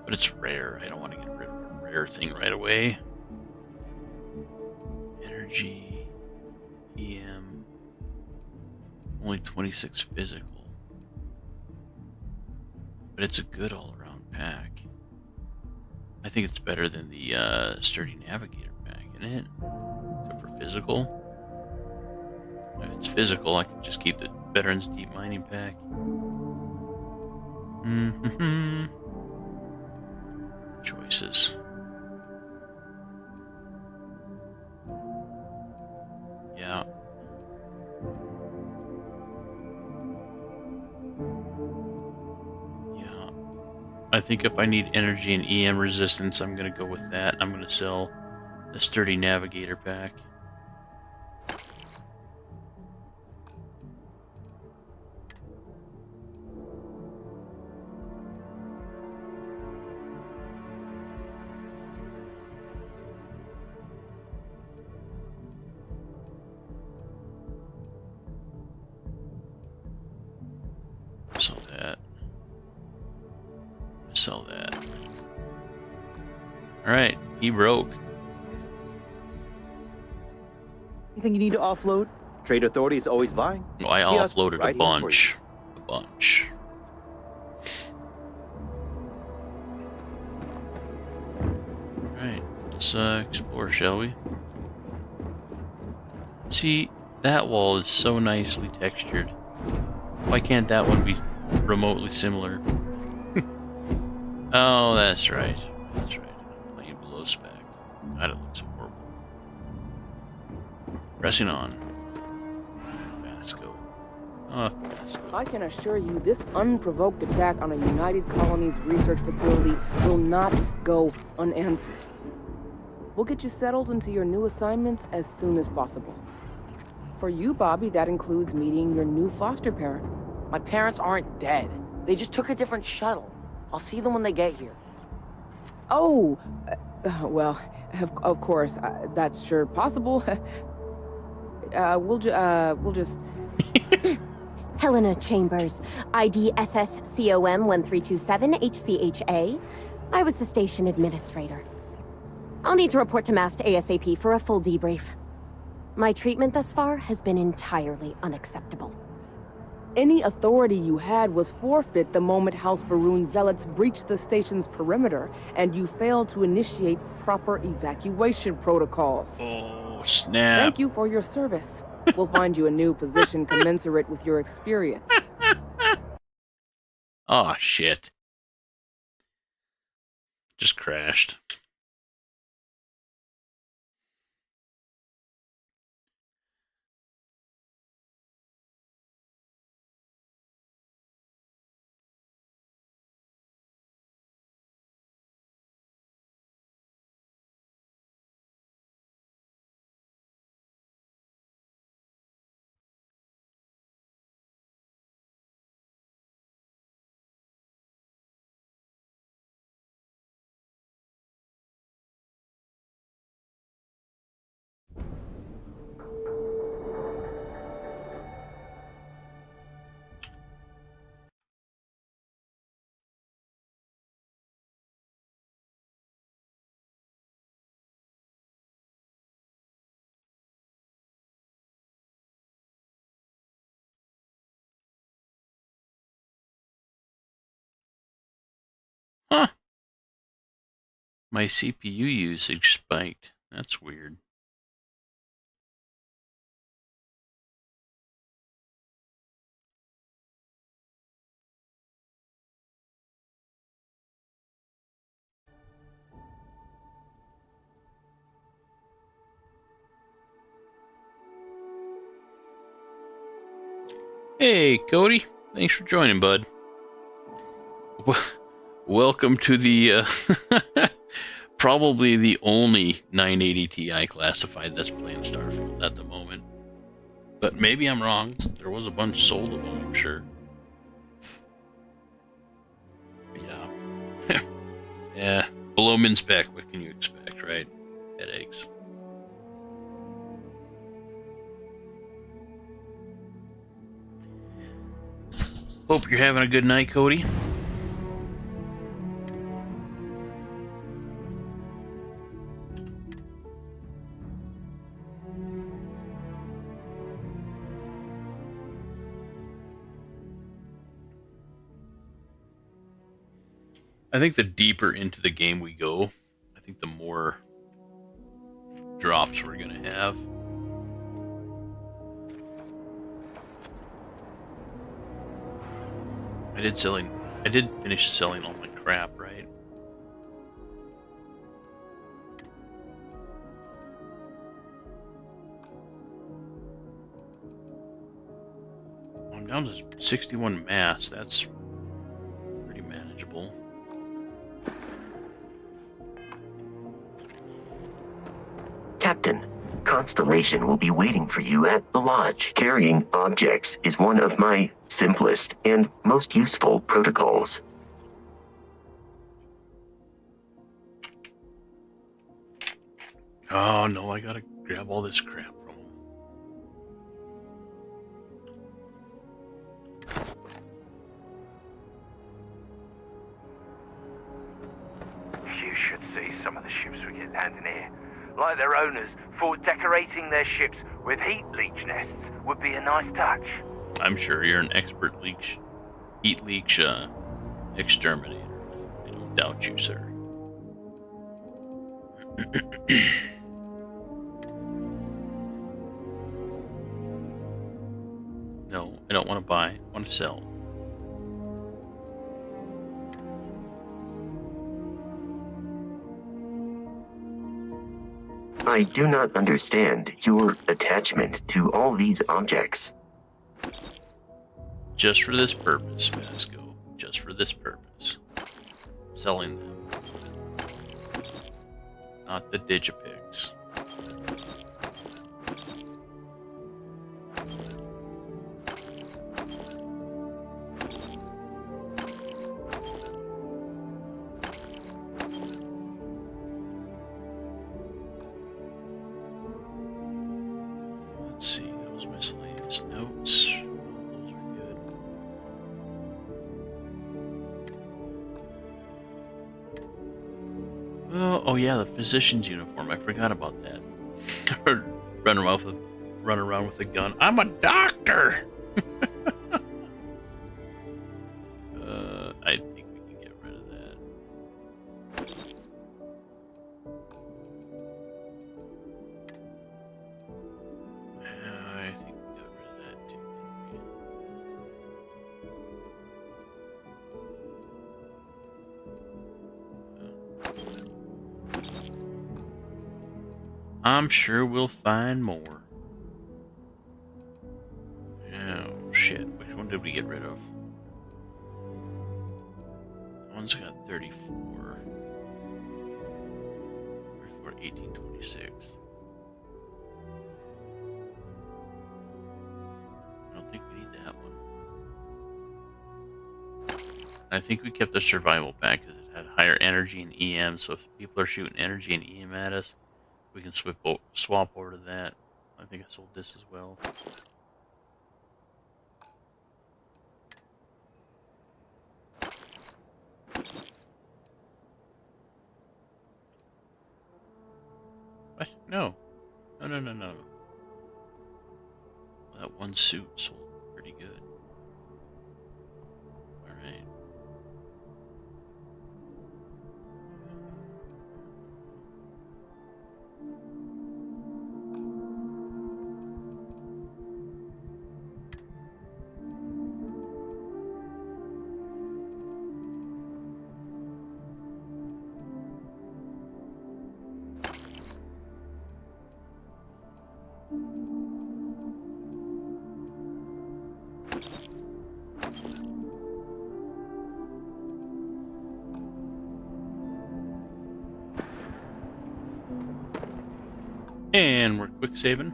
but it's rare. I don't want to get rid of a rare thing right away. Energy, EM, only 26 physical. But it's a good all-around pack. I think it's better than the Sturdy Navigator pack, isn't it? Except for physical. If it's physical, I can just keep the Veterans Deep Mining pack. Choices. Yeah. Yeah. I think if I need energy and EM resistance, I'm gonna go with that. I'm gonna sell the Sturdy Navigator pack. Sell that. Sell that. Alright, he broke. Anything you need to offload? Trade Authority is always buying. Well, I Kiosk offloaded right a here for bunch. A bunch. Alright, let's explore, shall we? See, that wall is so nicely textured. Why can't that one be remotely similar? Oh, that's right. That's right. I'm playing below spec. God, it looks horrible. Pressing on. Fast go. Oh, fast go. I can assure you this unprovoked attack on a United Colonies research facility will not go unanswered. We'll get you settled into your new assignments as soon as possible. For you, Bobby, that includes meeting your new foster parent. My parents aren't dead. They just took a different shuttle. I'll see them when they get here. Oh, well, of course, that's sure possible. We'll just... Helena Chambers, ID SSCOM 1327 HCHA. I was the station administrator. I'll need to report to Mast ASAP for a full debrief. My treatment thus far has been entirely unacceptable. Any authority you had was forfeit the moment House Varun zealots breached the station's perimeter, and you failed to initiate proper evacuation protocols. Oh, snap. Thank you for your service. We'll find you a new position commensurate with your experience. Oh, shit. Just crashed. My CPU usage spiked. That's weird. Hey, Cody. Thanks for joining, bud. Welcome to the probably the only 980 Ti classified that's playing Starfield at the moment. But maybe I'm wrong. There was a bunch sold of them, I'm sure. Yeah. Yeah. Below min spec, what can you expect, right? Headaches. Hope you're having a good night, Cody. I think the deeper into the game we go, I think the more drops we're gonna have. I did finish selling all my crap, right? I'm down to 61 mass. That's pretty manageable. Captain, Constellation will be waiting for you at the lodge. Carrying objects is one of my simplest and most useful protocols. Oh no, I gotta grab all this crap from him. You should see some of the ships we get landing here. Like their owners thought decorating their ships with heat leech nests would be a nice touch. I'm sure you're an expert heat leech exterminator. I don't doubt you, sir. No, I don't want to buy. I want to sell. I do not understand your attachment to all these objects. Just for this purpose, Vasco. Just for this purpose. Selling them. Not the Digipics. Let's see, those miscellaneous notes. Those are good. Oh yeah, the physician's uniform. I forgot about that. Run around with a gun. I'm a doctor. I think we can get rid of that. I think we got rid of that too. I'm sure we'll find more. Oh shit, which one did we get rid of? That one's got 34. 1826. I don't think we need that one. I think we kept the survival pack because it had higher energy and EM, so if people are shooting energy and EM at us, we can swap over to that. I think I sold this as well. What? No. No. That one suit sold pretty good. Alright. And we're quick saving.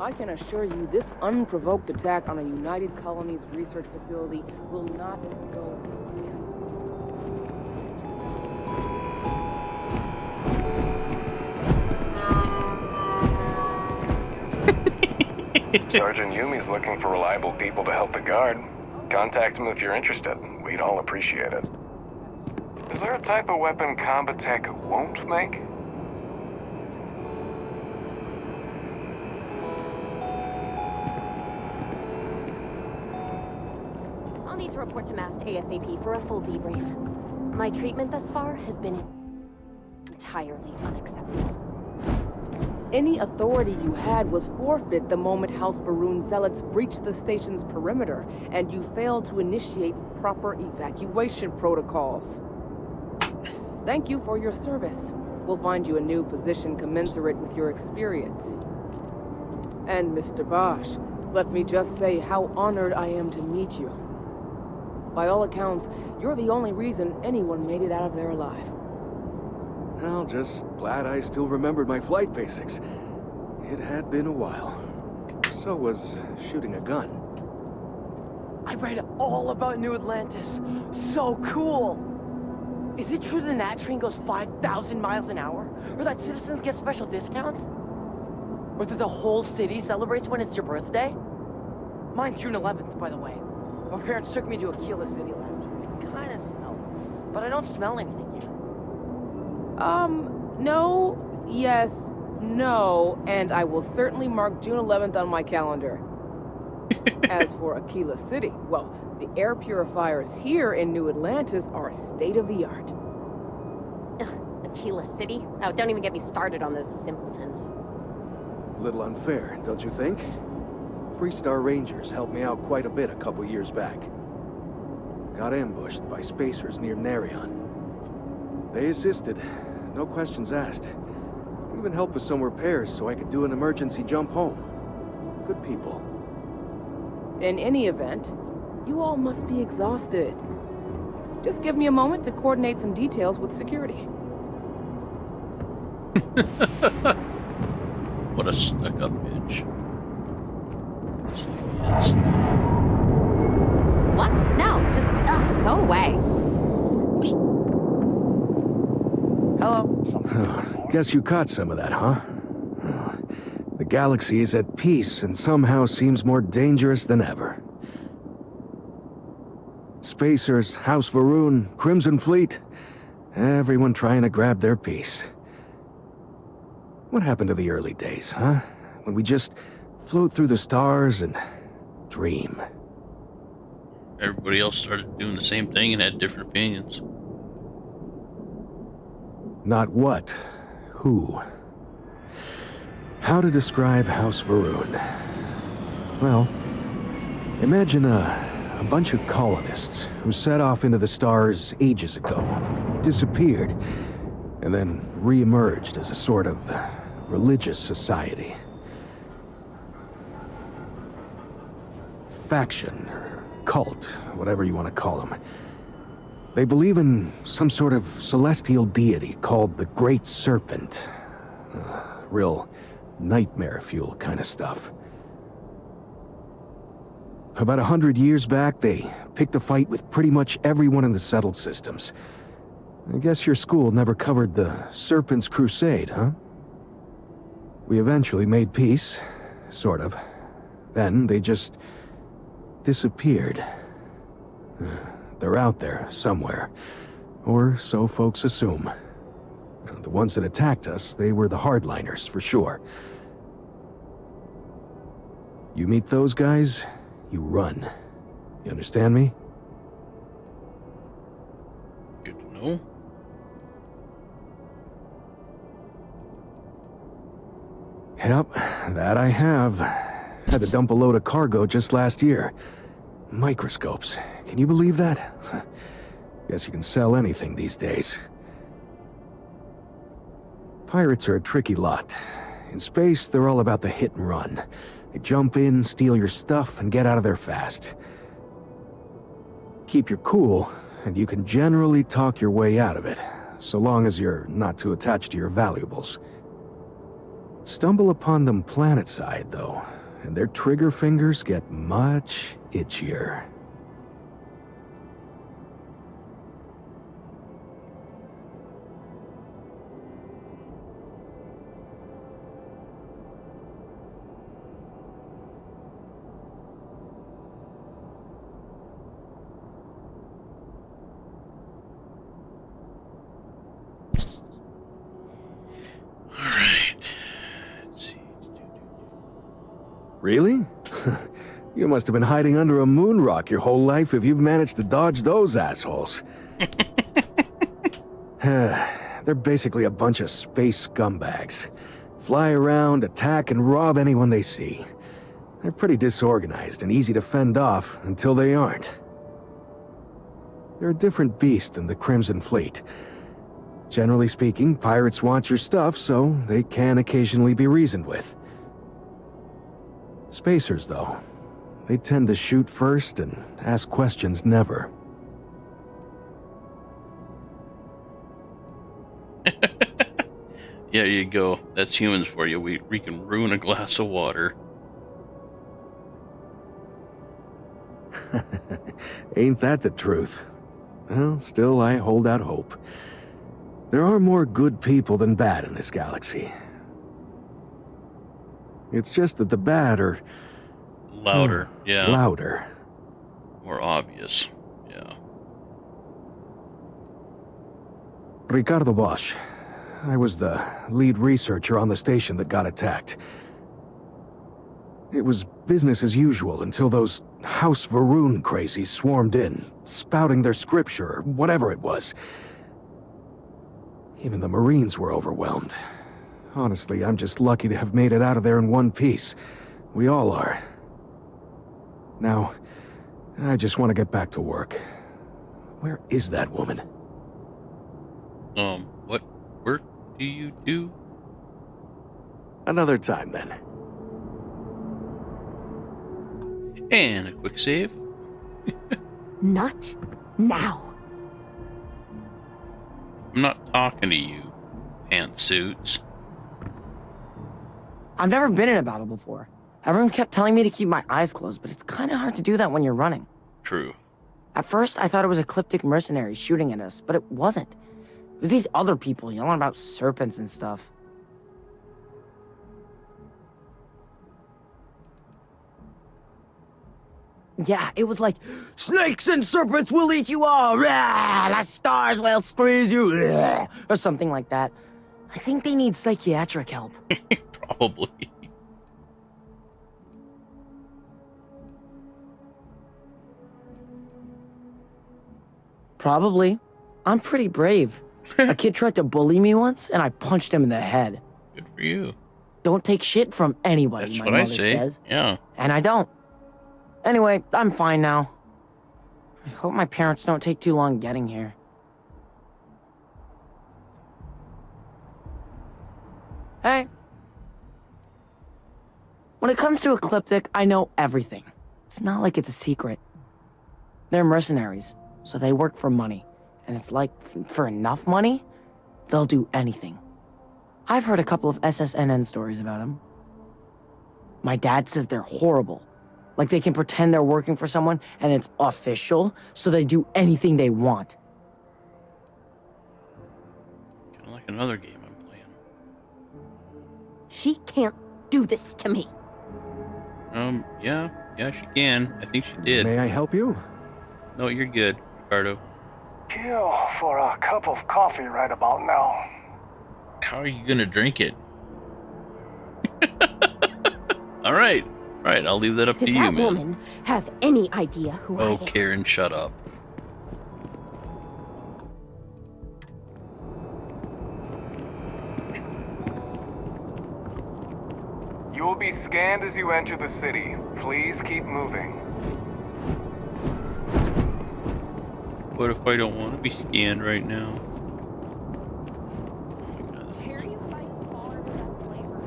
I can assure you this unprovoked attack on a United Colonies research facility will not go unanswered. Sergeant Yumi's looking for reliable people to help the guard. Contact him if you're interested. We'd all appreciate it. Is there a type of weapon combat tech won't make? I'll need to report to MAST ASAP for a full debrief. My treatment thus far has been entirely unacceptable. Any authority you had was forfeit the moment House Varun zealots breached the station's perimeter, and you failed to initiate proper evacuation protocols. Thank you for your service. We'll find you a new position commensurate with your experience. And Mr. Bosch, let me just say how honored I am to meet you. By all accounts, you're the only reason anyone made it out of there alive. Well, just glad I still remembered my flight basics. It had been a while. So was shooting a gun. I read all about New Atlantis. So cool! Is it true the Nat train goes 5,000 miles an hour? Or that citizens get special discounts? Or that the whole city celebrates when it's your birthday? Mine's June 11th, by the way. My parents took me to Aquila City last year. I kinda smell, but I don't smell anything here. No, yes, no, and I will certainly mark June 11th on my calendar. As for Aquila City, well, the air purifiers here in New Atlantis are state-of-the-art. Ugh, Aquila City? Oh, don't even get me started on those simpletons. A little unfair, don't you think? Freestar Rangers helped me out quite a bit a couple years back. Got ambushed by spacers near Narion. They assisted, no questions asked. Even helped with some repairs so I could do an emergency jump home. Good people. In any event, you all must be exhausted. Just give me a moment to coordinate some details with security. What a stuck-up bitch. Yes. What? No, just go away. Hello. Guess you caught some of that, huh? The galaxy is at peace and somehow seems more dangerous than ever. Spacers, House Varun, Crimson Fleet, everyone trying to grab their piece. What happened to the early days, huh? When we just float through the stars and dream. Everybody else started doing the same thing and had different opinions. Not what, who. How to describe House Varun? Well, imagine a bunch of colonists who set off into the stars ages ago, disappeared, and then re-emerged as a sort of religious society. Faction, or cult, whatever you want to call them. They believe in some sort of celestial deity called the Great Serpent. Real nightmare fuel kind of stuff. About 100 years back, they picked a fight with pretty much everyone in the settled systems. I guess your school never covered the Serpent's Crusade, huh? We eventually made peace, sort of. Then they just disappeared. They're out there, somewhere. Or so folks assume. The ones that attacked us, they were the hardliners, for sure. You meet those guys, you run. You understand me? Good to know. Yep, that I have. Had to dump a load of cargo just last year. Microscopes. Can you believe that? Guess you can sell anything these days. Pirates are a tricky lot. In space, they're all about the hit and run. They jump in, steal your stuff, and get out of there fast. keep your cool, and you can generally talk your way out of it, so long as you're not too attached to your valuables. Stumble upon them planetside, though, and their trigger fingers get much itchier. Really? You must have been hiding under a moon rock your whole life if you've managed to dodge those assholes. They're basically a bunch of space scumbags. Fly around, attack, and rob anyone they see. They're pretty disorganized and easy to fend off until they aren't. They're a different beast than the Crimson Fleet. Generally speaking, pirates want your stuff, so they can occasionally be reasoned with. Spacers, though, they tend to shoot first and ask questions never. Yeah, there you go. That's humans for you. We can ruin a glass of water. Ain't that the truth? Well, still, I hold out hope. There are more good people than bad in this galaxy. It's just that the bad are... Louder, yeah. Louder. More obvious, yeah. Ricardo Bosch. I was the lead researcher on the station that got attacked. It was business as usual until those House Varun crazies swarmed in, spouting their scripture or whatever it was. Even the Marines were overwhelmed. Honestly, I'm just lucky to have made it out of there in one piece. We all are. Now, I just want to get back to work. Where is that woman? What work do you do? Another time, then. And a quick save. Not now. I'm not talking to you, pantsuits. I've never been in a battle before. Everyone kept telling me to keep my eyes closed, but it's kind of hard to do that when you're running. True. At first, I thought it was ecliptic mercenaries shooting at us, but it wasn't. It was these other people yelling about serpents and stuff. Yeah, it was like, snakes and serpents will eat you all, rah, the stars will squeeze you, rah, or something like that. I think they need psychiatric help. Probably. Probably. I'm pretty brave. A kid tried to bully me once, and I punched him in the head. Good for you. Don't take shit from anybody, That's my what mother I say. says. Yeah. And I don't. Anyway, I'm fine now. I hope my parents don't take too long getting here. Hey. When it comes to Ecliptic, I know everything. It's not like it's a secret. They're mercenaries, so they work for money. And it's like, for enough money, they'll do anything. I've heard a couple of SSNN stories about them. My dad says they're horrible. Like they can pretend they're working for someone and it's official, so they do anything they want. Kind of like another game I'm playing. She can't do this to me. Yeah, she can. I think she did. May I help you? No, you're good, Ricardo. Kill for a cup of coffee right about now. How are you gonna drink it? All right, I'll leave that up Does to you, that man. woman have any idea who I Oh, am? Karen, shut up. You will be scanned as you enter the city. Please keep moving. What if I don't want to be scanned right now?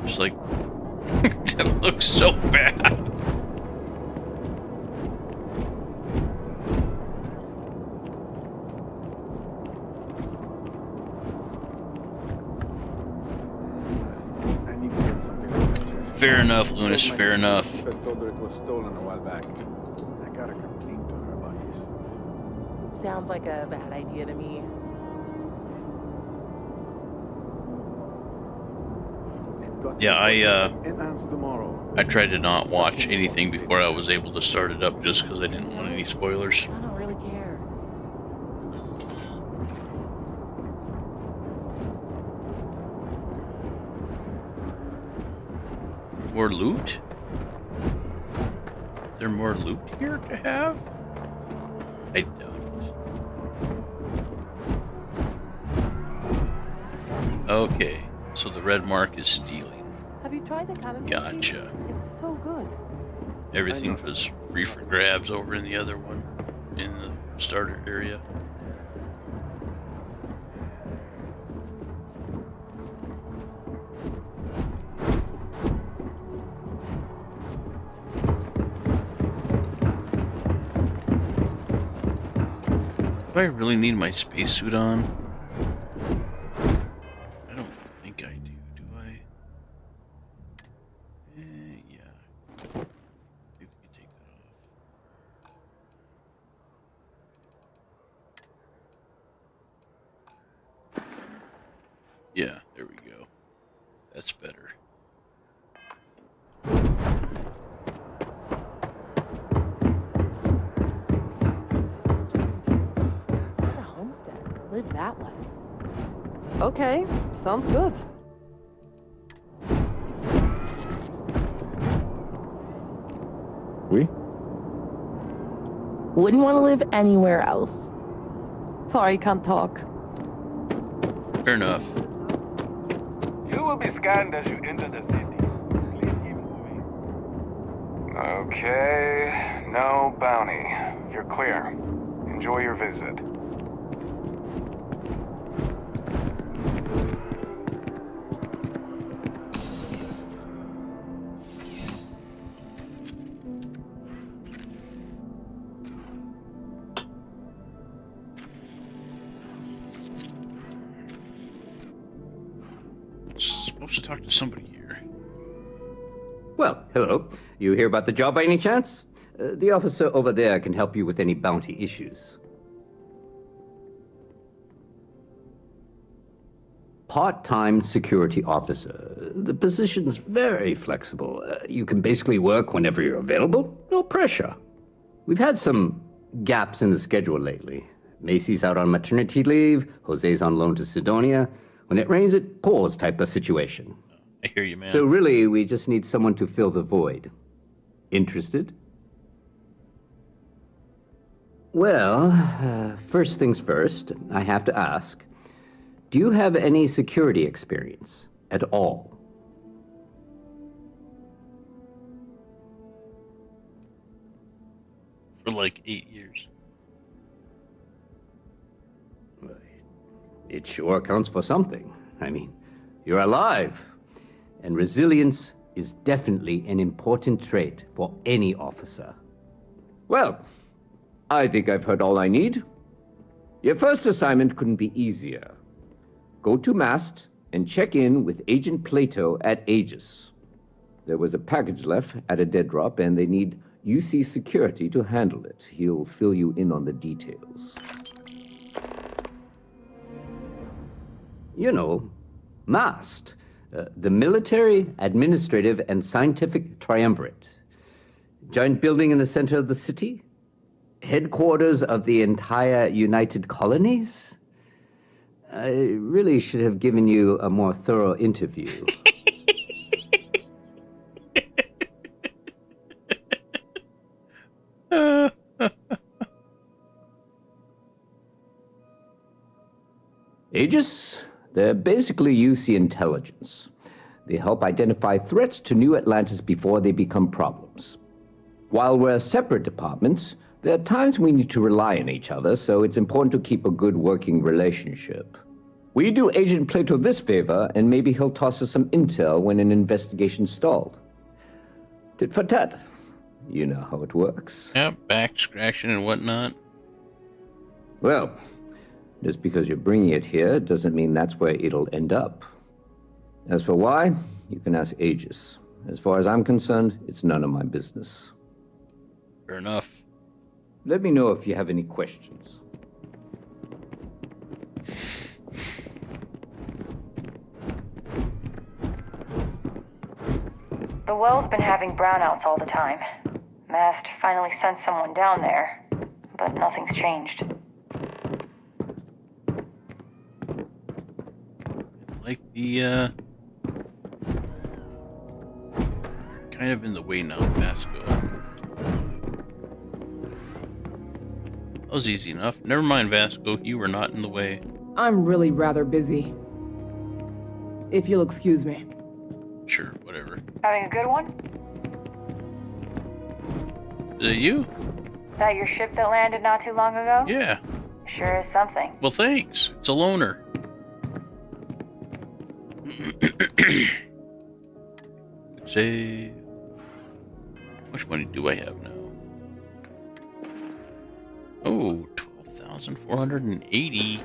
Just like, that looks so bad. Fair enough, Lunas, fair enough. I told her it was stolen a while back. I got a complaint on her buddies. Sounds like a bad idea to me. Yeah, enhance tomorrow. I tried to not watch anything before I was able to start it up just because I didn't want any spoilers. I don't really care. More loot? Is there more loot here to have? I doubt it. Okay, so the red mark is stealing. Have you tried the camouflage? Gotcha. It's so good. Everything was free for grabs over in the other one, in the starter area. Do I really need my spacesuit on? I don't think I do. Do I? Yeah. Maybe we can take that off. Yeah, there we go. That's better. Start a homestead. Live that life. Okay, sounds good. We? Wouldn't want to live anywhere else. Sorry, can't talk. Fair enough. You will be scanned as you enter the city. Please keep moving. Okay, no bounty. You're clear. Enjoy your visit. Supposed to talk to somebody here. Well, hello. You hear about the job by any chance? The officer over there can help you with any bounty issues. Part-time security officer. The position's very flexible. You can basically work whenever you're available. No pressure. We've had some gaps in the schedule lately. Macy's out on maternity leave. Jose's on loan to Sidonia. When it rains, it pours type of situation. I hear you, man. So really, we just need someone to fill the void. Interested? Well, first things first, I have to ask. Do you have any security experience at all? For like 8 years. It sure counts for something. I mean, you're alive. And resilience is definitely an important trait for any officer. Well, I think I've heard all I need. Your first assignment couldn't be easier. Go to Mast and check in with Agent Plato at Aegis. There was a package left at a dead drop, and they need UC security to handle it. He'll fill you in on the details. You know, MAST, the Military, Administrative, and Scientific Triumvirate. Giant building in the center of the city? Headquarters of the entire United Colonies? I really should have given you a more thorough interview. Aegis? They're basically UC intelligence. They help identify threats to New Atlantis before they become problems. While we're separate departments, there are times we need to rely on each other, so it's important to keep a good working relationship. We do Agent Plato this favor, and maybe he'll toss us some intel when an investigation stalled. Tit for tat. You know how it works. Yeah, back scratching and whatnot. Well, just because you're bringing it here doesn't mean that's where it'll end up. As for why, you can ask Aegis. As far as I'm concerned, it's none of my business. Fair enough. Let me know if you have any questions. The well's been having brownouts all the time. Mast finally sent someone down there, but nothing's changed. Like the, kind of in the way now, Vasco. That was easy enough. Never mind, Vasco. You were not in the way. I'm really rather busy. If you'll excuse me. Sure, whatever. Having a good one? Is it you? That your ship that landed not too long ago? Yeah. Sure is something. Well, thanks. It's a loner. Say, how much money do I have now? Oh, 12,480.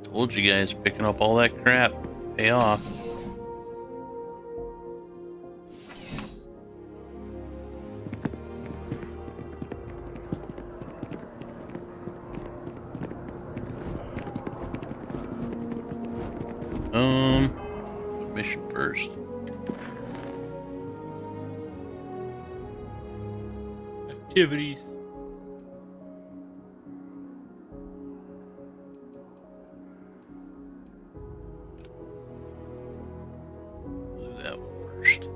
Told you guys, picking up all that crap. Pay off. Mission first. Activities. Do that one first.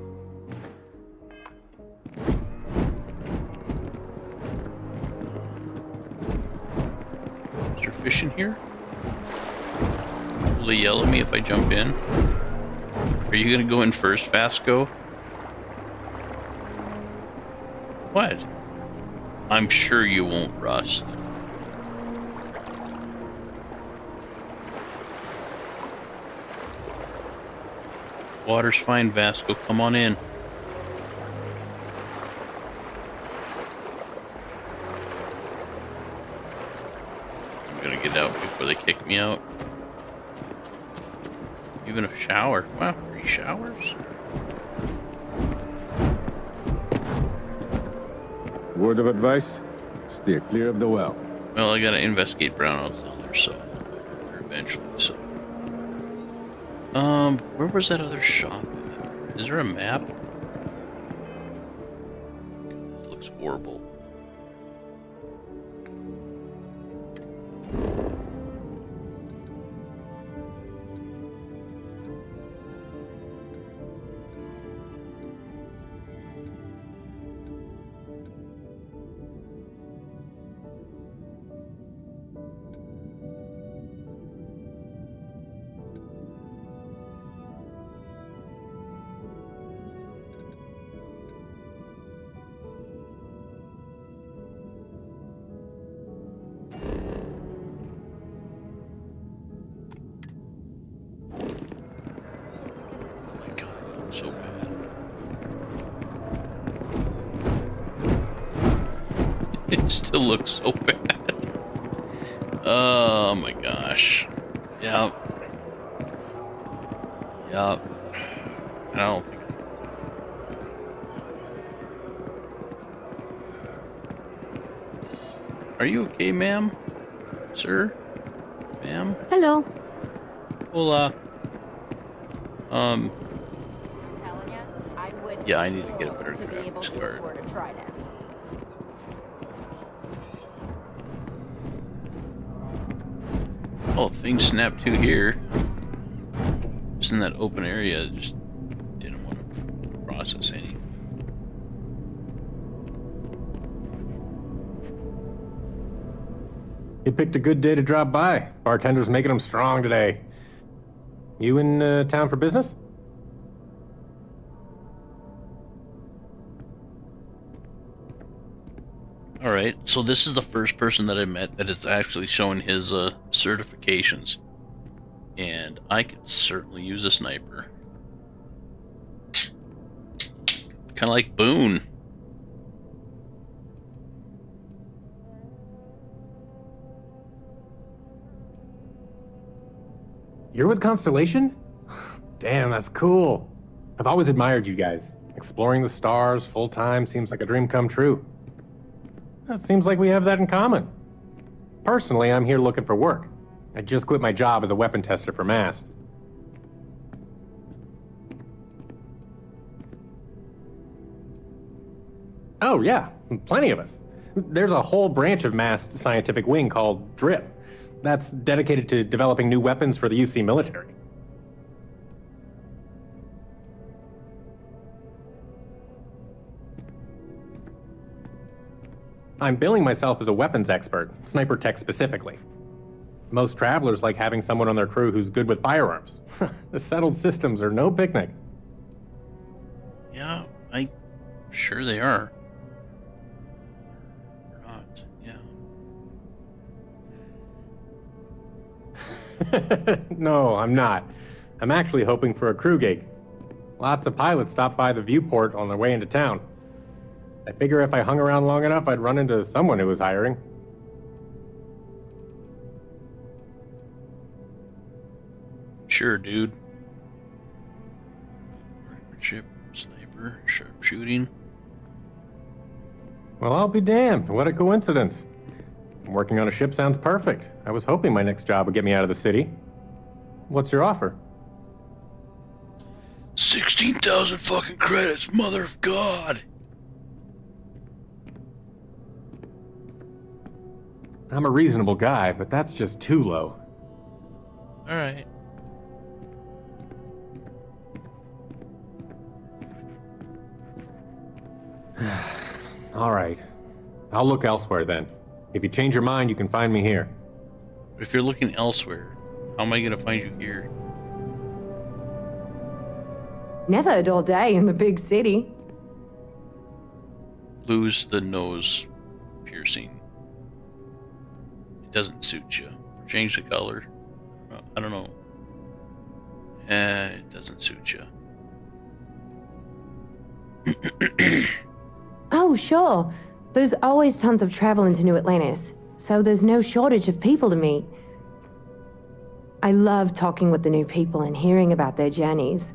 Is there fish in here? Will they yell at me if I jump in? Are you gonna go in first, Vasco? What? I'm sure you won't rust. Water's fine, Vasco. Come on in. I'm gonna get out before they kick me out. Even a shower. Wow, 3 showers? Word of advice? Steer clear of the well. Well, I gotta investigate brownouts down there, so I'll go there eventually, so. Where was that other shop at? Is there a map? This looks horrible. So bad. It still looks so bad. Oh my gosh. Yep. Yep. I don't think. Are you okay, ma'am? Sir? Ma'am? Hello. Hola. I would Yeah, I need to get a better to be able graphics to card. afford a trident. Oh, things snapped to here. Just in that open area, just didn't want to process anything. You picked a good day to drop by. Bartender's making them strong today. You in town for business? Alright, so this is the first person that I met that is actually showing his certifications. And I could certainly use a sniper. Kind of like Boone. You're with Constellation? Damn, that's cool. I've always admired you guys. Exploring the stars full-time seems like a dream come true. It seems like we have that in common. Personally, I'm here looking for work. I just quit my job as a weapon tester for MAST. Oh yeah, plenty of us. There's a whole branch of MAST scientific wing called DRIP. That's dedicated to developing new weapons for the UC military. I'm billing myself as a weapons expert, sniper tech specifically. Most travelers like having someone on their crew who's good with firearms. The settled systems are no picnic. Yeah, I'm sure they are. Or not, yeah. No, I'm not. I'm actually hoping for a crew gig. Lots of pilots stop by the viewport on their way into town. I figure if I hung around long enough, I'd run into someone who was hiring. Sure, dude. Ship, sniper, sharpshooting. Well, I'll be damned. What a coincidence. Working on a ship sounds perfect. I was hoping my next job would get me out of the city. What's your offer? 16,000 fucking credits, mother of God! I'm a reasonable guy, but that's just too low. Alright. Alright. I'll look elsewhere then. If you change your mind, you can find me here. If you're looking elsewhere, how am I gonna find you here? Never a dull day in the big city. Lose the nose piercing. It doesn't suit you. Change the color. I don't know. It doesn't suit you. Oh, sure. There's always tons of travel into New Atlantis, so there's no shortage of people to meet. I love talking with the new people and hearing about their journeys.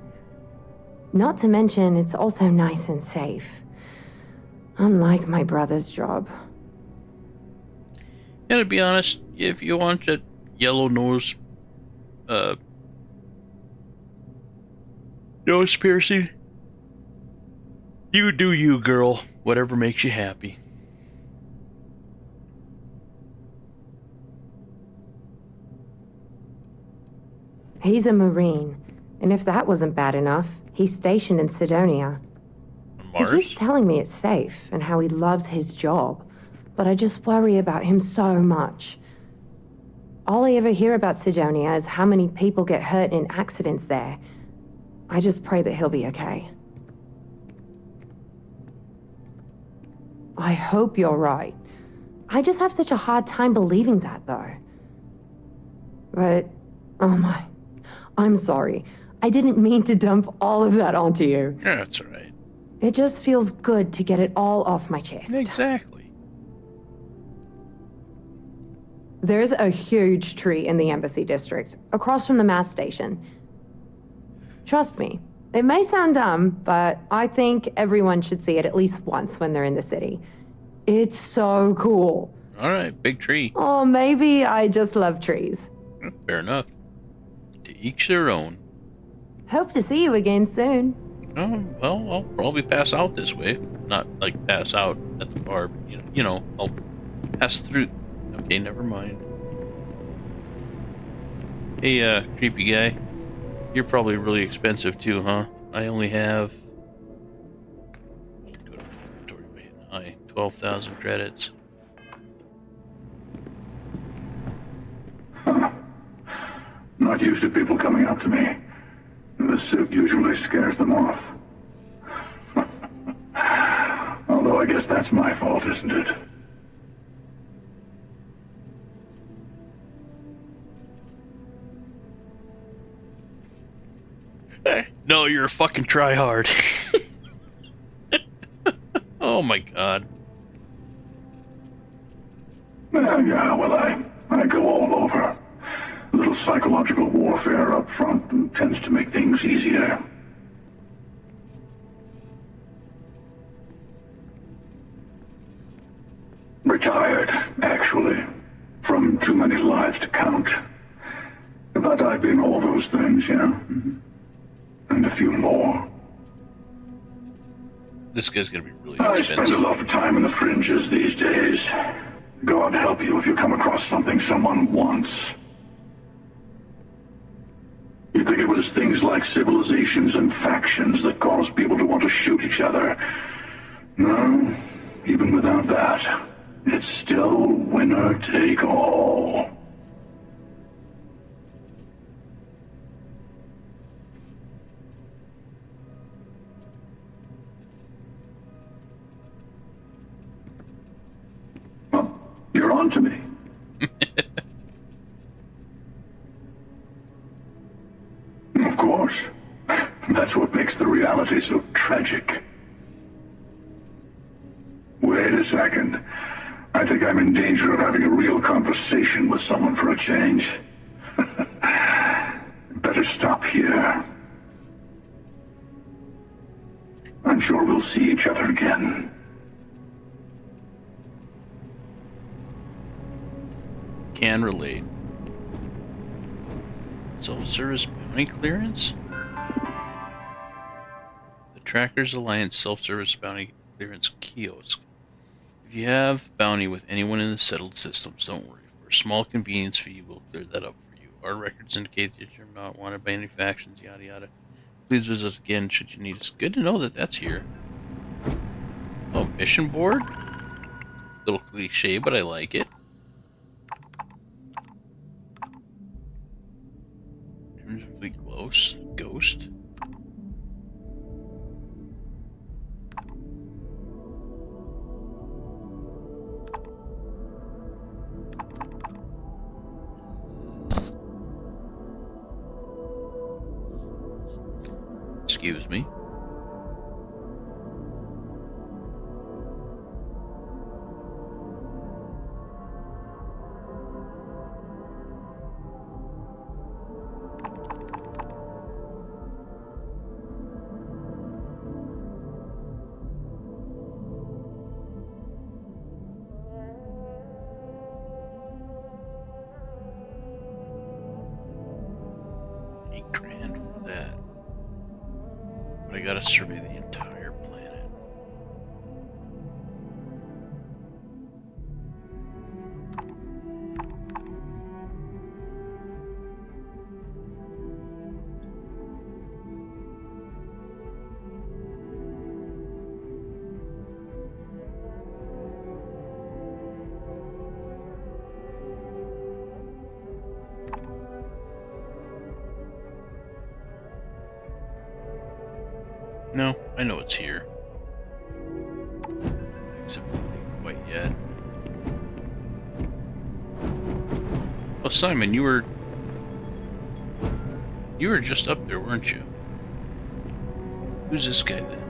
Not to mention, it's also nice and safe. Unlike my brother's job. And to be honest, if you want that yellow nose, nose piercing, you do you, girl. Whatever makes you happy. He's a Marine, and if that wasn't bad enough, he's stationed in Sidonia. Mars? He keeps telling me it's safe and how he loves his job, but I just worry about him so much. All I ever hear about Sidonia is how many people get hurt in accidents there. I just pray that he'll be okay. I hope you're right. I just have such a hard time believing that, though. But, oh my, I'm sorry. I didn't mean to dump all of that onto you. Yeah, that's alright. It just feels good to get it all off my chest. Exactly. There's a huge tree in the Embassy District, across from the MAST station. Trust me, it may sound dumb, but I think everyone should see it at least once when they're in the city. It's so cool. Alright, big tree. Oh, maybe I just love trees. Fair enough. To each their own. Hope to see you again soon. Oh, well, I'll probably pass out this way. Not like pass out at the bar, but, you know, I'll pass through. Okay, never mind. Hey, creepy guy. You're probably really expensive too, huh? I only have... Go to inventory by hitting I. 12,000 credits. Not used to people coming up to me. The suit usually scares them off. Although I guess that's my fault, isn't it? No, you're a fucking tryhard. Oh my god. Yeah, well, I go all over. A little psychological warfare up front tends to make things easier. retired, actually, from too many lives to count. But I've been all those things, yeah. And a few more. This guy's gonna be really I expensive. spend a lot of time in the fringes these days. God help you if you come across something someone wants. You'd think it was things like civilizations and factions that cause people to want to shoot each other. No, even without that, it's still winner take all. Well, you're on to me. Of course. That's what makes the reality so tragic. Wait a second. I think I'm in danger of having a real conversation with someone for a change. Better stop here. I'm sure we'll see each other again. Can relate. Self-service bounty clearance? The Trackers Alliance self-service bounty clearance kiosk. If you have bounty with anyone in the settled systems, don't worry. For a small convenience fee, we'll clear that up for you. Our records indicate that you're not wanted by any factions, yada yada. Please visit us again should you need us. Good to know that that's here. Oh, mission board? Little cliche, but I like it. Ghost. Excuse me. $8,000 for that. But I gotta survey the entire planet. No, I know it's here. Except nothing quite yet. Oh, Simon, you were just up there, weren't you? Who's this guy then?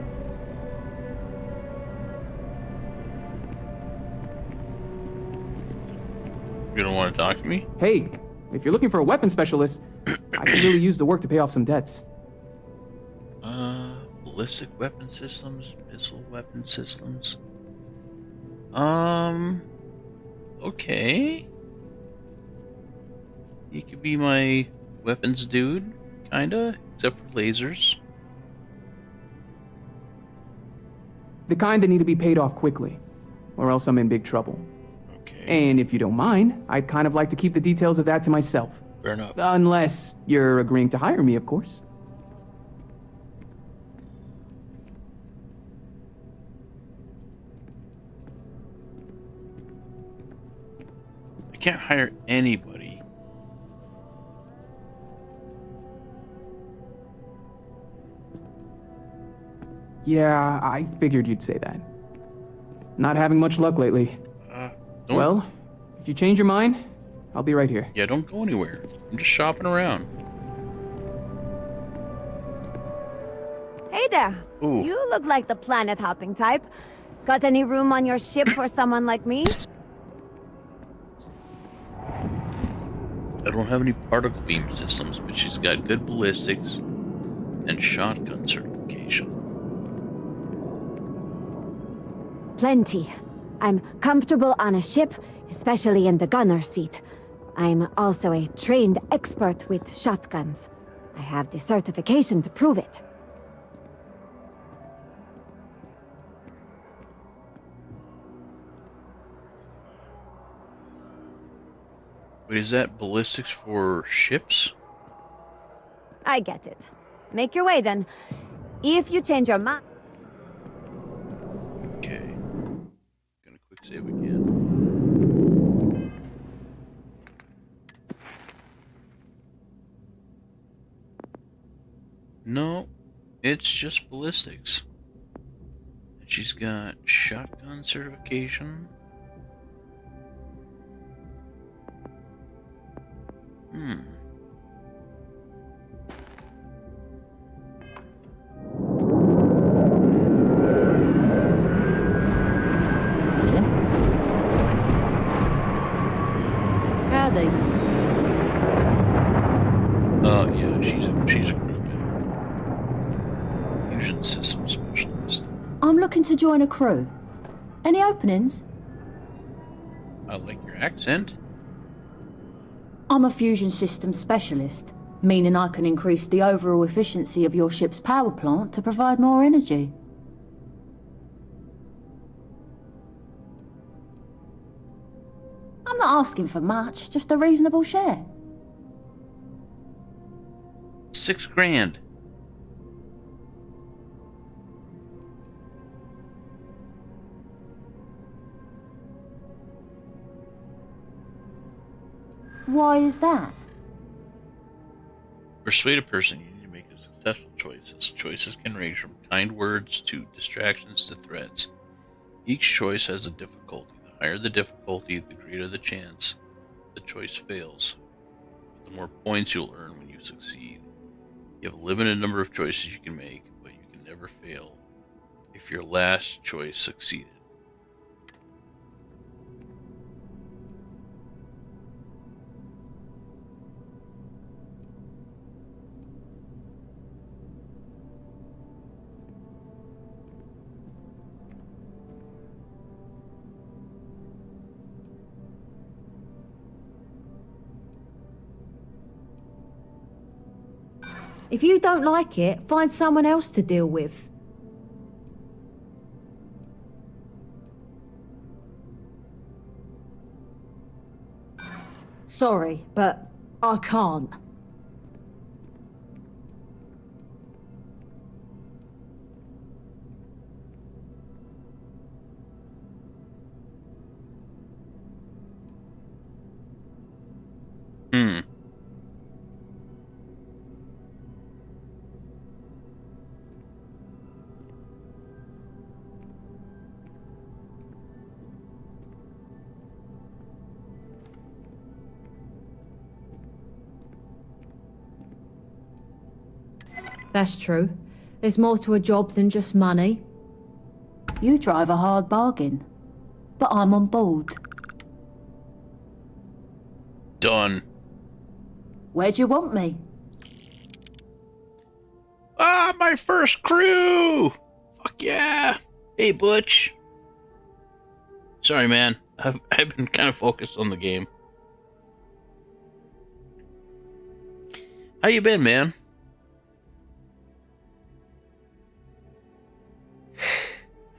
You don't want to talk to me? Hey, if you're looking for a weapon specialist, I could really use the work to pay off some debts. Ballistic weapon systems, missile weapon systems. Okay. You could be my weapons dude, kinda, except for lasers. The kind that need to be paid off quickly, or else I'm in big trouble. Okay. And if you don't mind, I'd kind of like to keep the details of that to myself. Fair enough. Unless you're agreeing to hire me, of course. I can't hire anybody. Yeah, I figured you'd say that. Not having much luck lately. Well, if you change your mind, I'll be right here. Yeah, don't go anywhere. I'm just shopping around. Hey there. Ooh. You look like the planet-hopping type. Got any room on your ship for someone like me? I don't have any particle beam systems, but she's got good ballistics and shotgun certification. Plenty. I'm comfortable on a ship, especially in the gunner seat. I'm also a trained expert with shotguns. I have the certification to prove it. Wait, is that ballistics for ships? I get it. Make your way then. If you change your mind... Okay. Gonna quick save again. No, it's just ballistics. And she's got shotgun certification. Howdy. Yeah, she's a crewman. Fusion system specialist. I'm looking to join a crew. Any openings? I like your accent. I'm a fusion system specialist, meaning I can increase the overall efficiency of your ship's power plant to provide more energy. I'm not asking for much, just a reasonable share. $6,000. Why is that? Persuade a person, you need to make a successful choices. Choices can range from kind words to distractions to threats. Each choice has a difficulty. The higher the difficulty, the greater the chance the choice fails. The more points you'll earn when you succeed. You have a limited number of choices you can make, but you can never fail if your last choice succeeded. If you don't like it, find someone else to deal with. Sorry, but I can't. That's true. There's more to a job than just money. You drive a hard bargain, but I'm on board. Done. Where do you want me? Ah, my first crew! Fuck yeah! Hey, Butch. Sorry, man. I've been kind of focused on the game. How you been, man?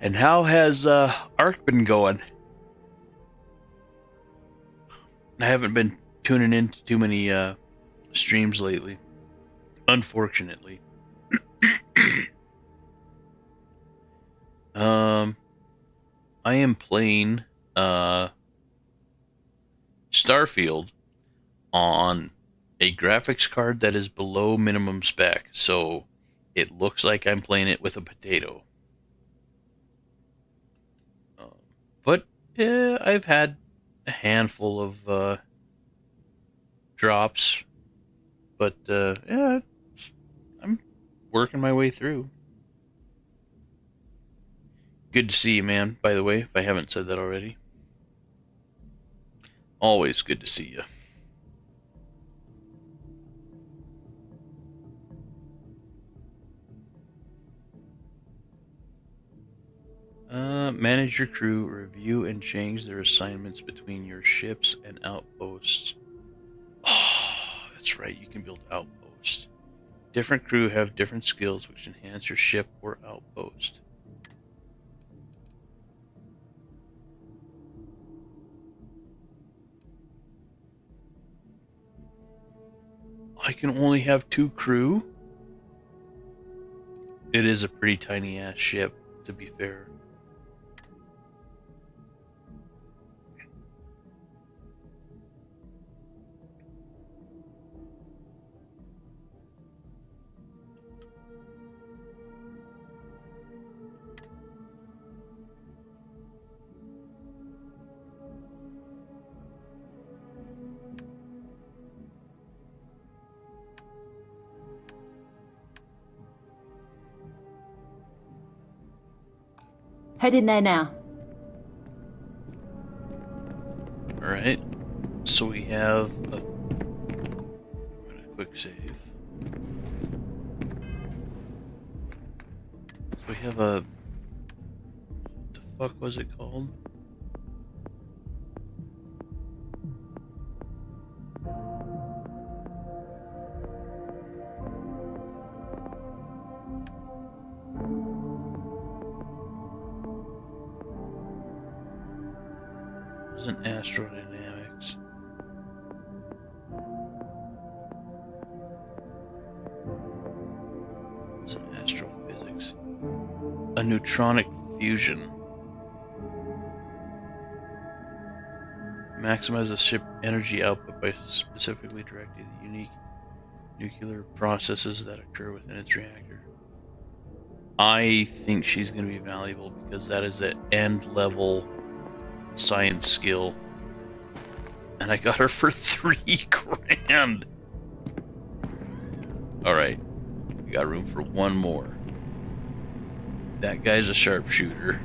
And how has Ark been going? I haven't been tuning into too many streams lately, unfortunately. I am playing Starfield on a graphics card that is below minimum spec, so it looks like I'm playing it with a potato. But I've had a handful of drops, but yeah, I'm working my way through. Good to see you, man, by the way, if I haven't said that already. Always good to see you. Manage your crew, review and change their assignments between your ships and outposts. Oh, that's right, you can build outposts. Different crew have different skills which enhance your ship or outpost. I can only have 2 crew? It is a pretty tiny ass ship, to be fair. Head in there now. Alright, so we have a quick save. So we have a, what the fuck was it called? Wasn't astrodynamics. It's an astrophysics. A neutronic fusion. Maximize the ship energy output by specifically directing the unique nuclear processes that occur within its reactor. I think she's going to be valuable because that is an end level science skill, and I got her for 3 grand. Alright, we got room for 1 more. That guy's a sharpshooter.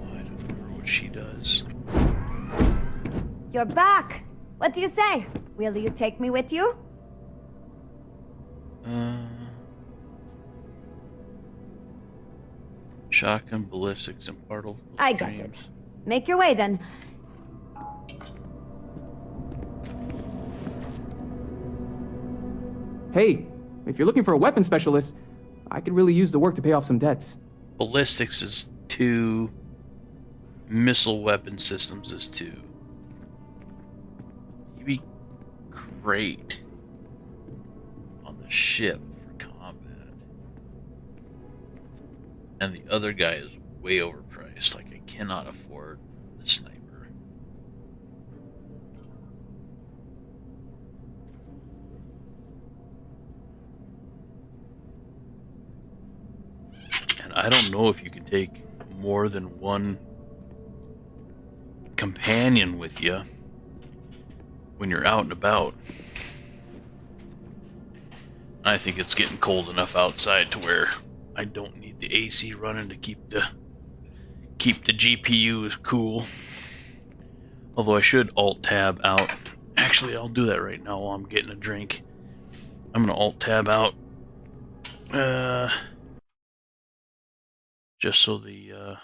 I don't remember what she does. You're back! What do you say? Will you take me with you? Shotgun, ballistics, and particle I got it. Make your way then. Hey, if you're looking for a weapon specialist, I could really use the work to pay off some debts. Ballistics is 2. Missile weapon systems is 2. You'd be great on the ship for combat. And the other guy is way overpriced. Like, I cannot afford the sniper. And I don't know if you can take more than 1 companion with you when you're out and about. I think it's getting cold enough outside to where I don't need the AC running to keep the GPU cool. Although I should alt tab out. Actually, I'll do that right now while I'm getting a drink. I'm gonna alt tab out. Just so the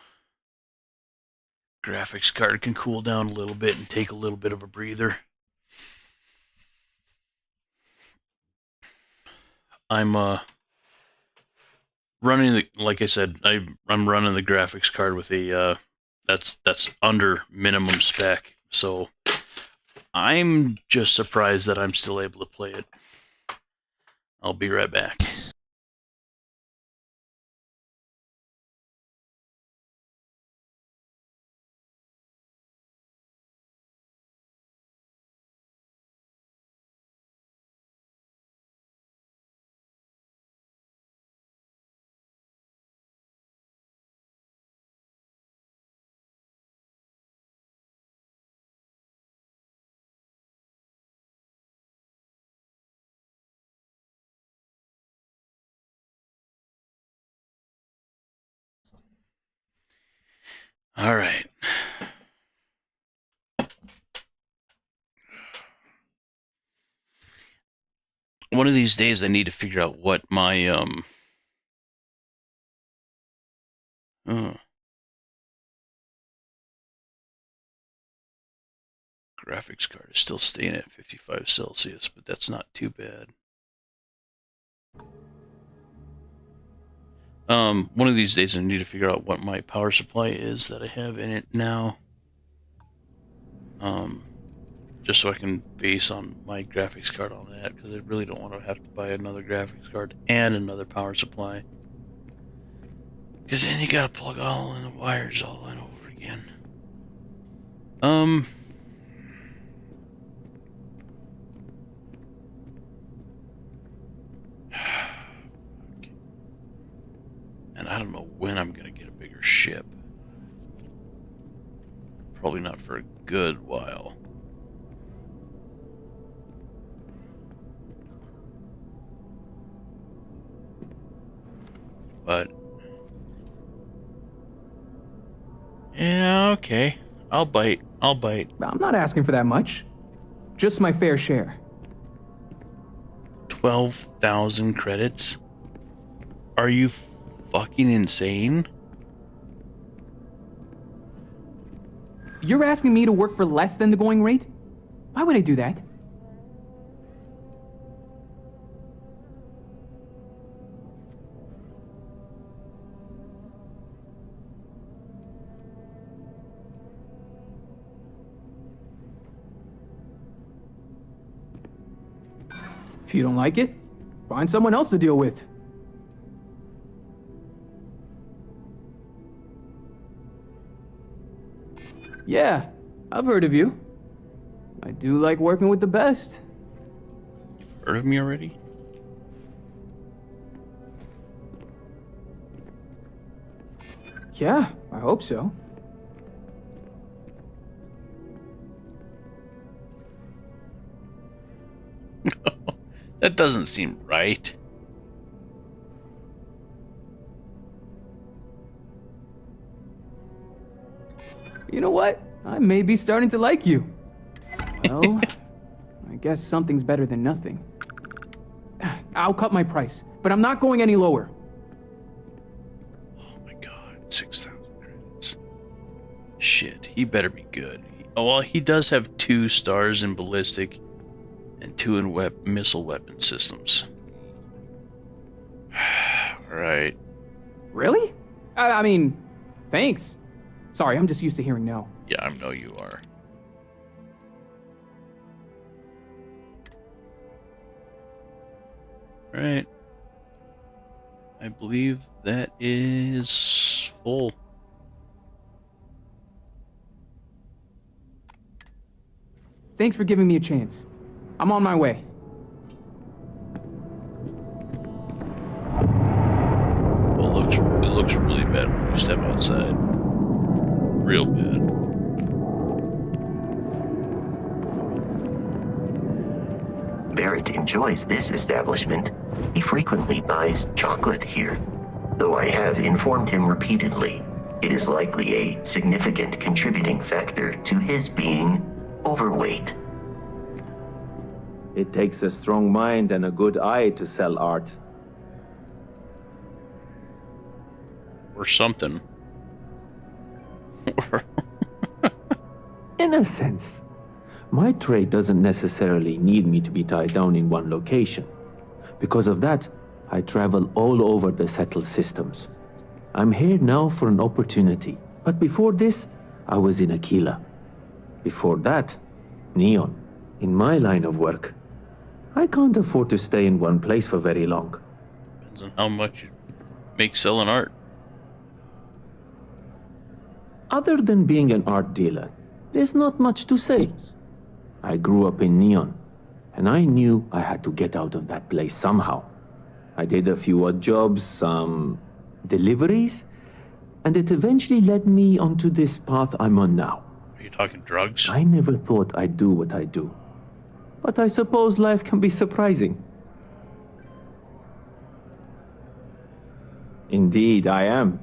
graphics card can cool down a little bit and take a little bit of a breather. I'm running the, like I said, I'm running the graphics card with a that's under minimum spec, so I'm just surprised that I'm still able to play it. I'll be right back. All right. One of these days I need to figure out what my graphics card is still staying at 55 Celsius, but that's not too bad. One of these days I need to figure out what my power supply is that I have in it now. Just so I can base on my graphics card on that, because I really don't want to have to buy another graphics card and another power supply. Because then you gotta plug all in the wires all in over again. And I don't know when I'm gonna get a bigger ship. Probably not for a good while. But yeah, okay. I'll bite. I'm not asking for that much. Just my fair share. 12,000 credits? Are you fucking insane? You're asking me to work for less than the going rate? Why would I do that? If you don't like it, find someone else to deal with. Yeah, I've heard of you. I do like working with the best. You've heard of me already? Yeah, I hope so. That doesn't seem right. You know what? I may be starting to like you. Well, I guess something's better than nothing. I'll cut my price, but I'm not going any lower. Oh my god, 6,000 credits. Shit, he better be good. Oh, well, he does have 2 stars in ballistic and 2 in missile weapon systems. Right. Really? I mean, thanks. Sorry, I'm just used to hearing no. Yeah, I know you are. Right. I believe that is full. Thanks for giving me a chance. I'm on my way. Well, it looks really bad when you step outside. Real bad. Barrett enjoys this establishment. He frequently buys chocolate here. Though I have informed him repeatedly, it is likely a significant contributing factor to his being overweight. It takes a strong mind and a good eye to sell art. Or something. In a sense. My trade doesn't necessarily need me to be tied down in one location. Because of that, I travel all over the settled systems. I'm here now for an opportunity. But before this, I was in Aquila. Before that, Neon. In my line of work, I can't afford to stay in one place for very long. Depends on how much you make selling art. Other than being an art dealer, there's not much to say. I grew up in Neon, and I knew I had to get out of that place somehow. I did a few odd jobs, some deliveries, and it eventually led me onto this path I'm on now. Are you talking drugs? I never thought I'd do what I do. But I suppose life can be surprising. Indeed, I am.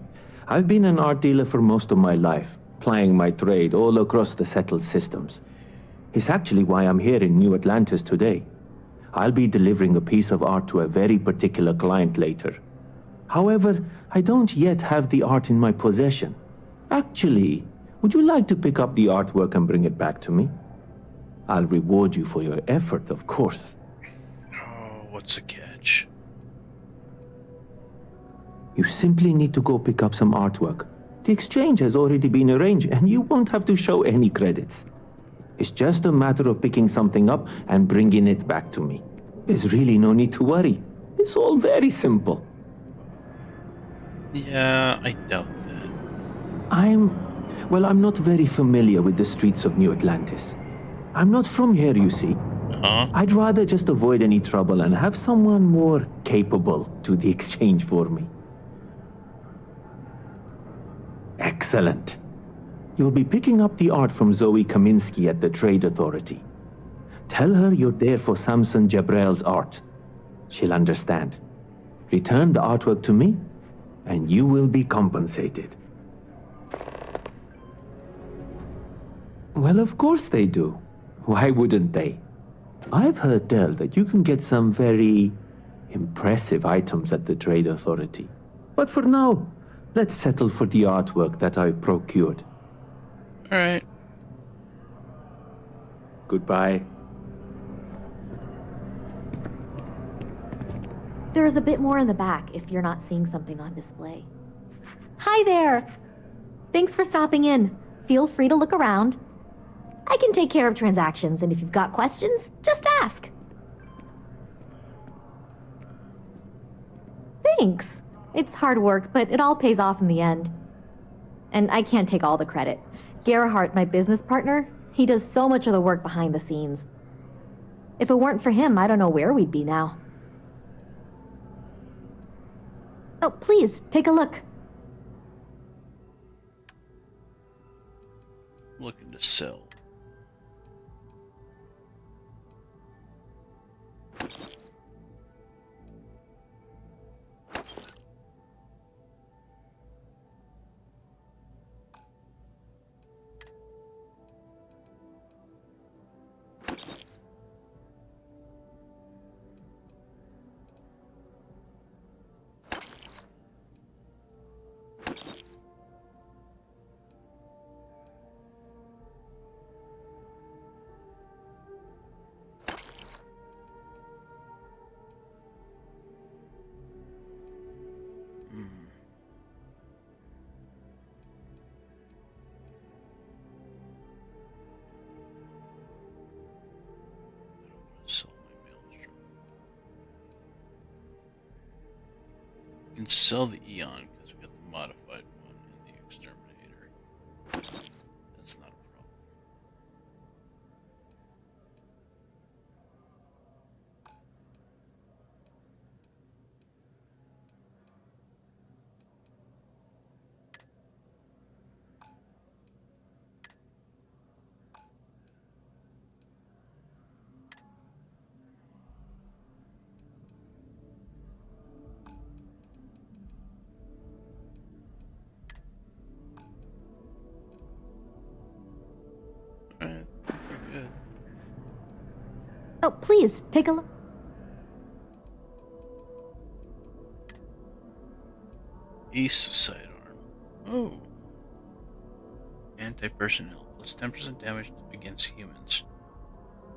I've been an art dealer for most of my life, plying my trade all across the settled systems. It's actually why I'm here in New Atlantis today. I'll be delivering a piece of art to a very particular client later. However, I don't yet have the art in my possession. Actually, would you like to pick up the artwork and bring it back to me? I'll reward you for your effort, of course. Oh, what's the catch? You simply need to go pick up some artwork. The exchange has already been arranged, and you won't have to show any credits. It's just a matter of picking something up and bringing it back to me. There's really no need to worry. It's all very simple. Yeah, I doubt that. I'm not very familiar with the streets of New Atlantis. I'm not from here, you see. I'd rather just avoid any trouble and have someone more capable do the exchange for me. Excellent. You'll be picking up the art from Zoe Kaminsky at the Trade Authority. Tell her you're there for Samson Jabrel's art. She'll understand. Return the artwork to me, and you will be compensated. Well, of course they do. Why wouldn't they? I've heard tell that you can get some very impressive items at the Trade Authority. But for now, let's settle for the artwork that I've procured. All right. Goodbye. There's a bit more in the back if you're not seeing something on display. Hi there! Thanks for stopping in. Feel free to look around. I can take care of transactions, and if you've got questions, just ask. Thanks. It's hard work, but it all pays off in the end. And I can't take all the credit. Gerhardt, my business partner, he does so much of the work behind the scenes. If it weren't for him, I don't know where we'd be now. Oh, please, take a look. Looking to sell. You can sell the Eon because we got the modified one and the Exterminator. That's not a problem. Good. Oh, please, take a look. East sidearm. Oh. Anti-personnel. Plus 10% damage against humans.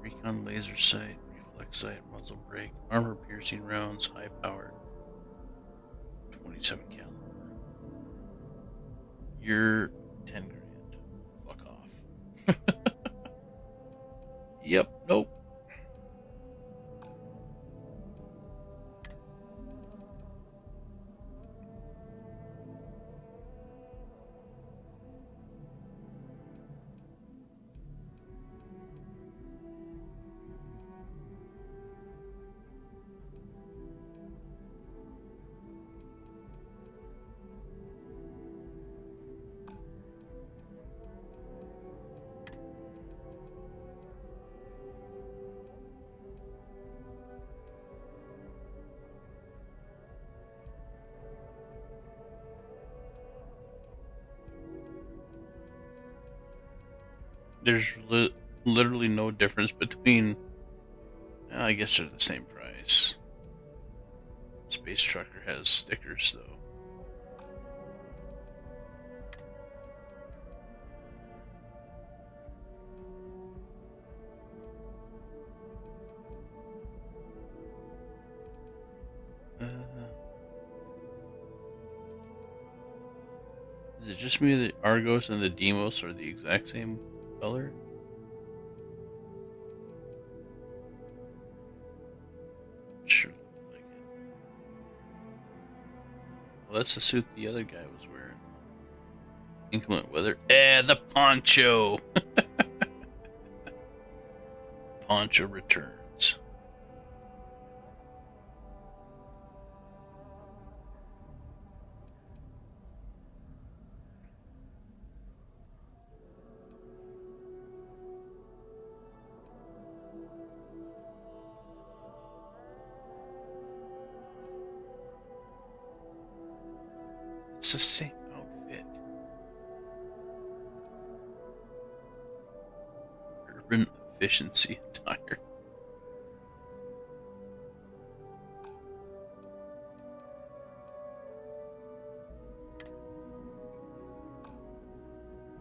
Recon laser sight. Reflex sight. Muzzle brake. Armor piercing rounds. High powered. 27 caliber. You're 10 grand. Fuck off. Yep. Nope. There's literally no difference between... I guess they're the same price. Space Trucker has stickers though. Is it just me that Argos and the Demos are the exact same color? Sure look like it. Well, that's the suit the other guy was wearing. Inclement weather. The poncho! Poncho returns. It's the same outfit. Urban efficiency attire.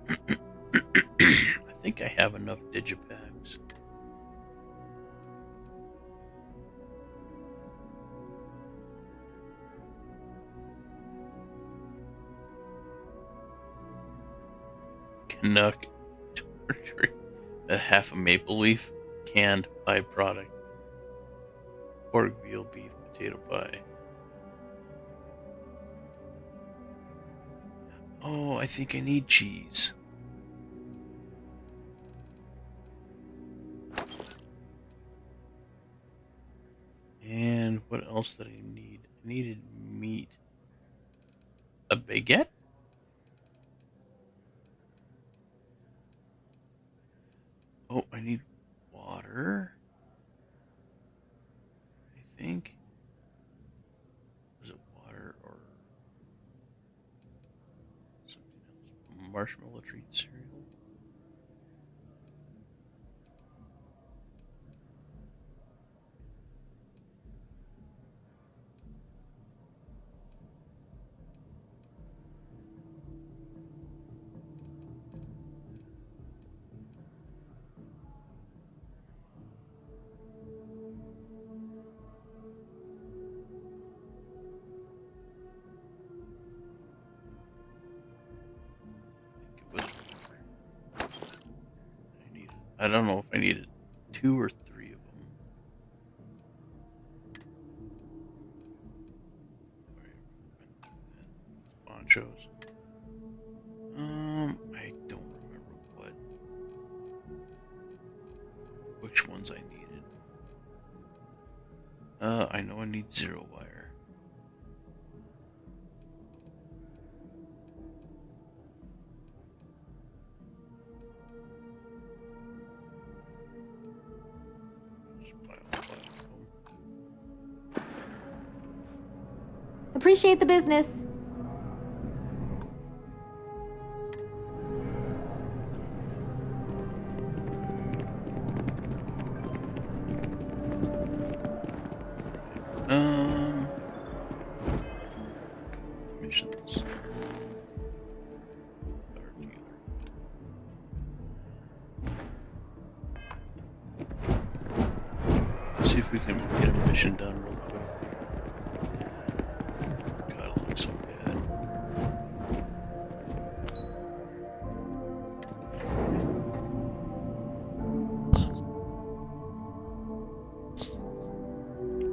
I think I have enough digipacks. Canuck torture, a half a maple leaf, canned byproduct, pork, veal, beef, potato pie. Oh, I think I need cheese. And what else did I need? I needed meat. A baguette? Oh, I need water. I think. Was it water or something else? Marshmallow treat cereal. I don't know if I needed 2 or 3 of them. Ponchos. I don't remember which ones I needed. I know I need 0 wire. Appreciate the business. Missions. See if we can get a mission done real quick. God, it looks so bad.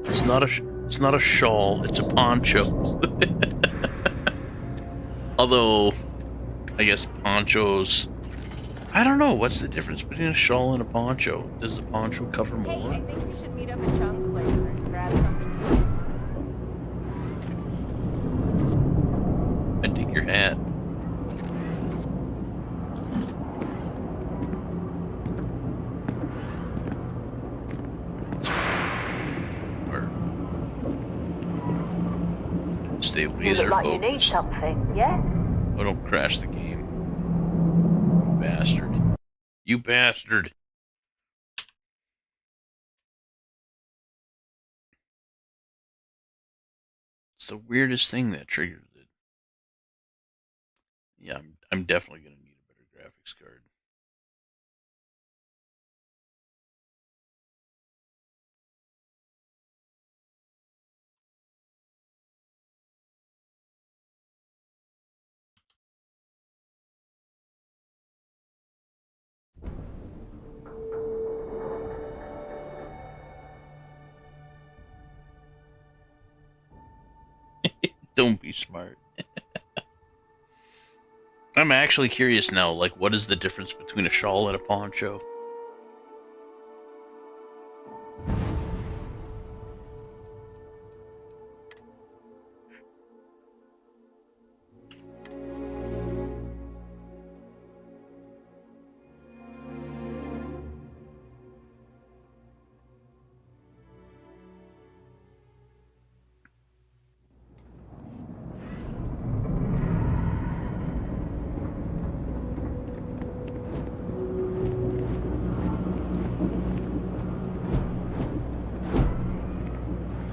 It's not a shawl, it's a poncho. Although, I guess ponchos. I don't know, what's the difference between a shawl and a poncho? Does the poncho cover more? Hey, I think we should meet up at Chunks later and grab something to eat. I dig your hat. Stay laser like you need focused. something, yeah? Oh, don't crash the game. You bastard. You bastard. It's the weirdest thing that triggered it. Yeah, I'm definitely gonna need a better graphics card. Don't be smart. I'm actually curious now, like, what is the difference between a shawl and a poncho?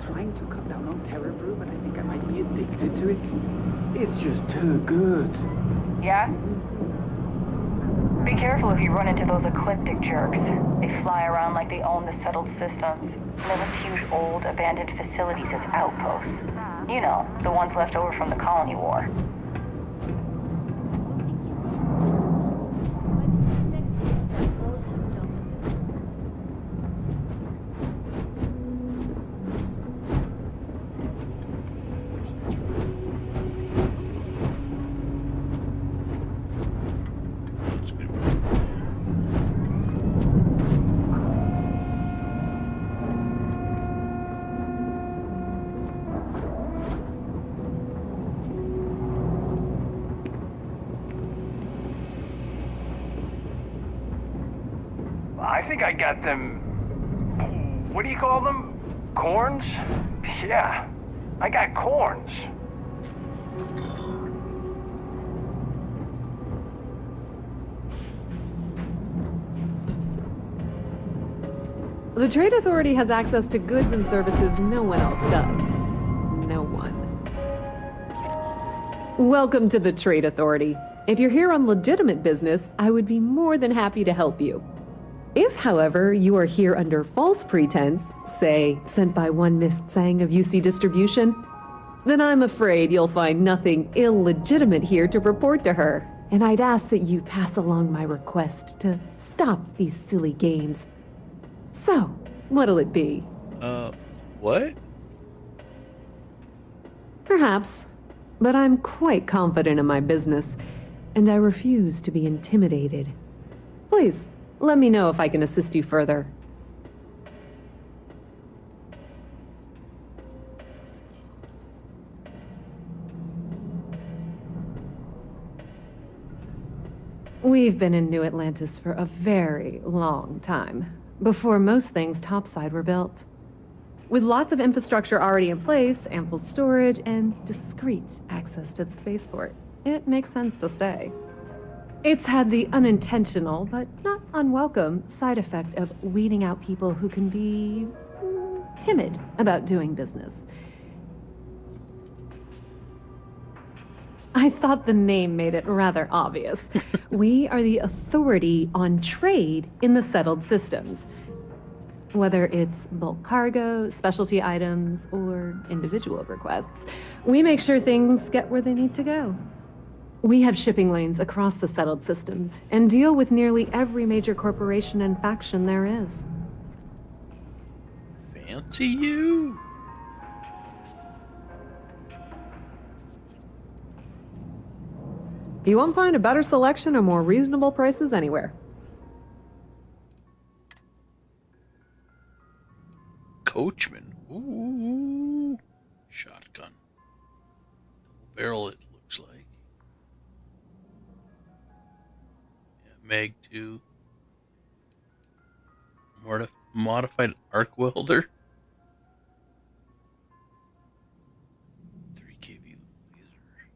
Trying to cut down on terror brew, but I think I might be addicted to it. It's just too good. Yeah? Be careful if you run into those ecliptic jerks. They fly around like they own the settled systems. And they like to use old, abandoned facilities as outposts. You know, the ones left over from the colony war. I think I got them... What do you call them? Corns? Yeah, I got corns. The Trade Authority has access to goods and services no one else does. No one. Welcome to the Trade Authority. If you're here on legitimate business, I would be more than happy to help you. If, however, you are here under false pretense, say, sent by one Miss Tsang of UC Distribution, then I'm afraid you'll find nothing illegitimate here to report to her. And I'd ask that you pass along my request to stop these silly games. So, what'll it be? What? Perhaps, but I'm quite confident in my business, and I refuse to be intimidated. Please, let me know if I can assist you further. We've been in New Atlantis for a very long time, before most things topside were built. With lots of infrastructure already in place, ample storage, and discreet access to the spaceport, it makes sense to stay. It's had the unintentional, but not unwelcome, side effect of weeding out people who can be timid about doing business. I thought the name made it rather obvious. We are the authority on trade in the settled systems. Whether it's bulk cargo, specialty items, or individual requests, we make sure things get where they need to go. We have shipping lanes across the settled systems and deal with nearly every major corporation and faction there is. Fancy you? You won't find a better selection or more reasonable prices anywhere. Coachman. Ooh. Shotgun. Double barrel it looks like. Yeah, Mag 2. Modified arc welder. 3 kV laser.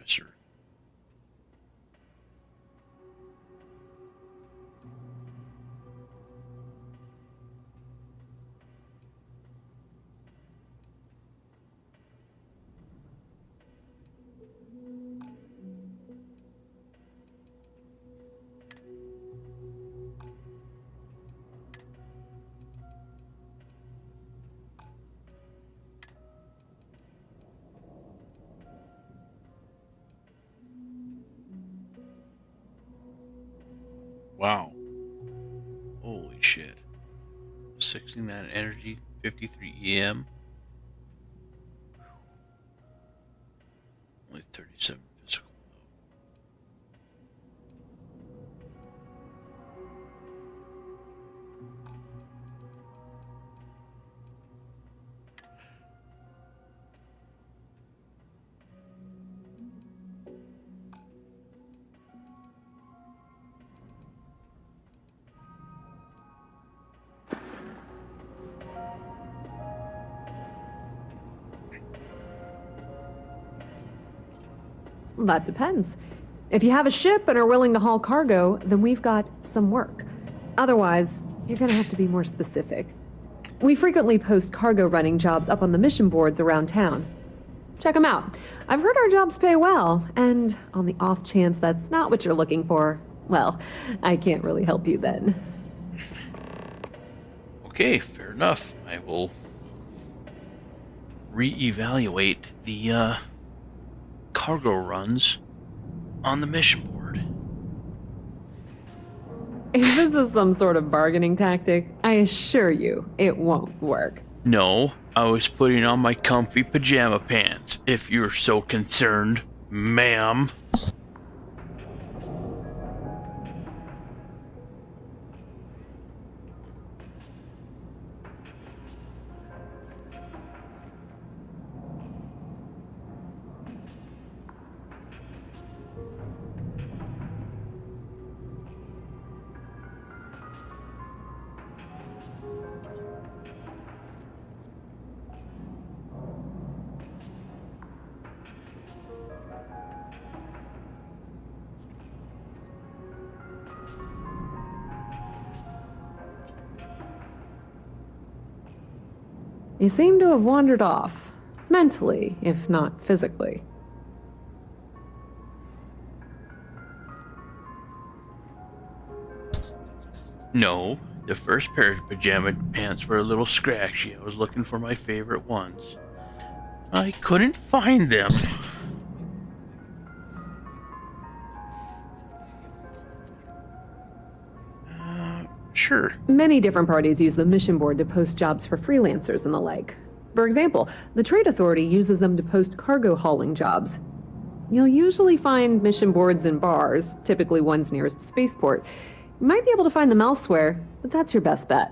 servicer. Wow. Holy shit. 69 energy, 53 EM. Only 37 physical. That depends. If you have a ship and are willing to haul cargo, then we've got some work. Otherwise, you're gonna have to be more specific. We frequently post cargo running jobs up on the mission boards around town. Check them out. I've heard our jobs pay well, and on the off chance that's not what you're looking for, well, I can't really help you then. Okay, fair enough. I will reevaluate the cargo runs on the mission board. If this is some sort of bargaining tactic, I assure you it won't work. No, I was putting on my comfy pajama pants, if you're so concerned, ma'am. You seem to have wandered off. Mentally, if not physically. No, the first pair of pajama pants were a little scratchy. I was looking for my favorite ones. I couldn't find them. Sure. Many different parties use the mission board to post jobs for freelancers and the like. For example, the Trade Authority uses them to post cargo hauling jobs. You'll usually find mission boards in bars, typically ones nearest spaceport. You might be able to find them elsewhere, but that's your best bet.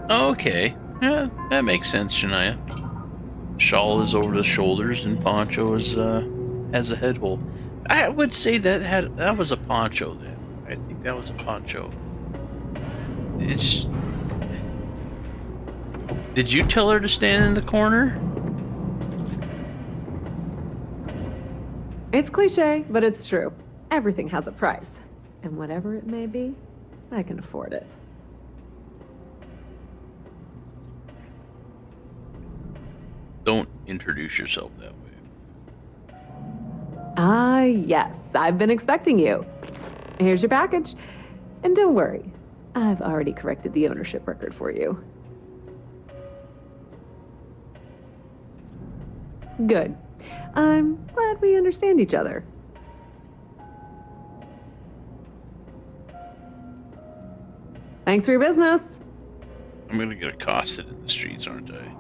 Okay. Yeah, that makes sense, Shania. Shawl is over the shoulders and poncho is has a head hole. I would say that was a poncho then. I think that was a poncho. Did you tell her to stand in the corner? It's cliche, but it's true. Everything has a price. And whatever it may be, I can afford it. Don't introduce yourself that way. Ah, yes, I've been expecting you. Here's your package. And don't worry, I've already corrected the ownership record for you. Good. I'm glad we understand each other. Thanks for your business. I'm gonna get accosted in the streets, aren't I?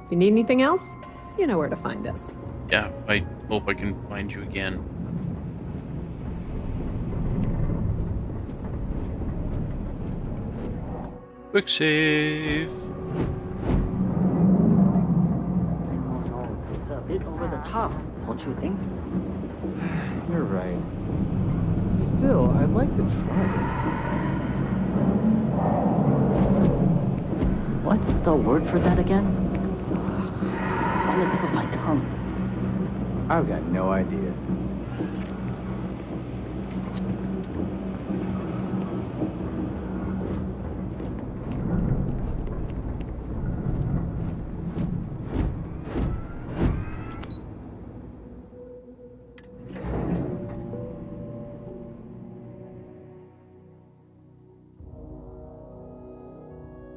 If you need anything else, you know where to find us. Yeah, I hope I can find you again. Quick save. It's a bit over the top, don't you think? You're right. Still, I'd like to try it. What's the word for that again? It's on the tip of my tongue. I've got no idea.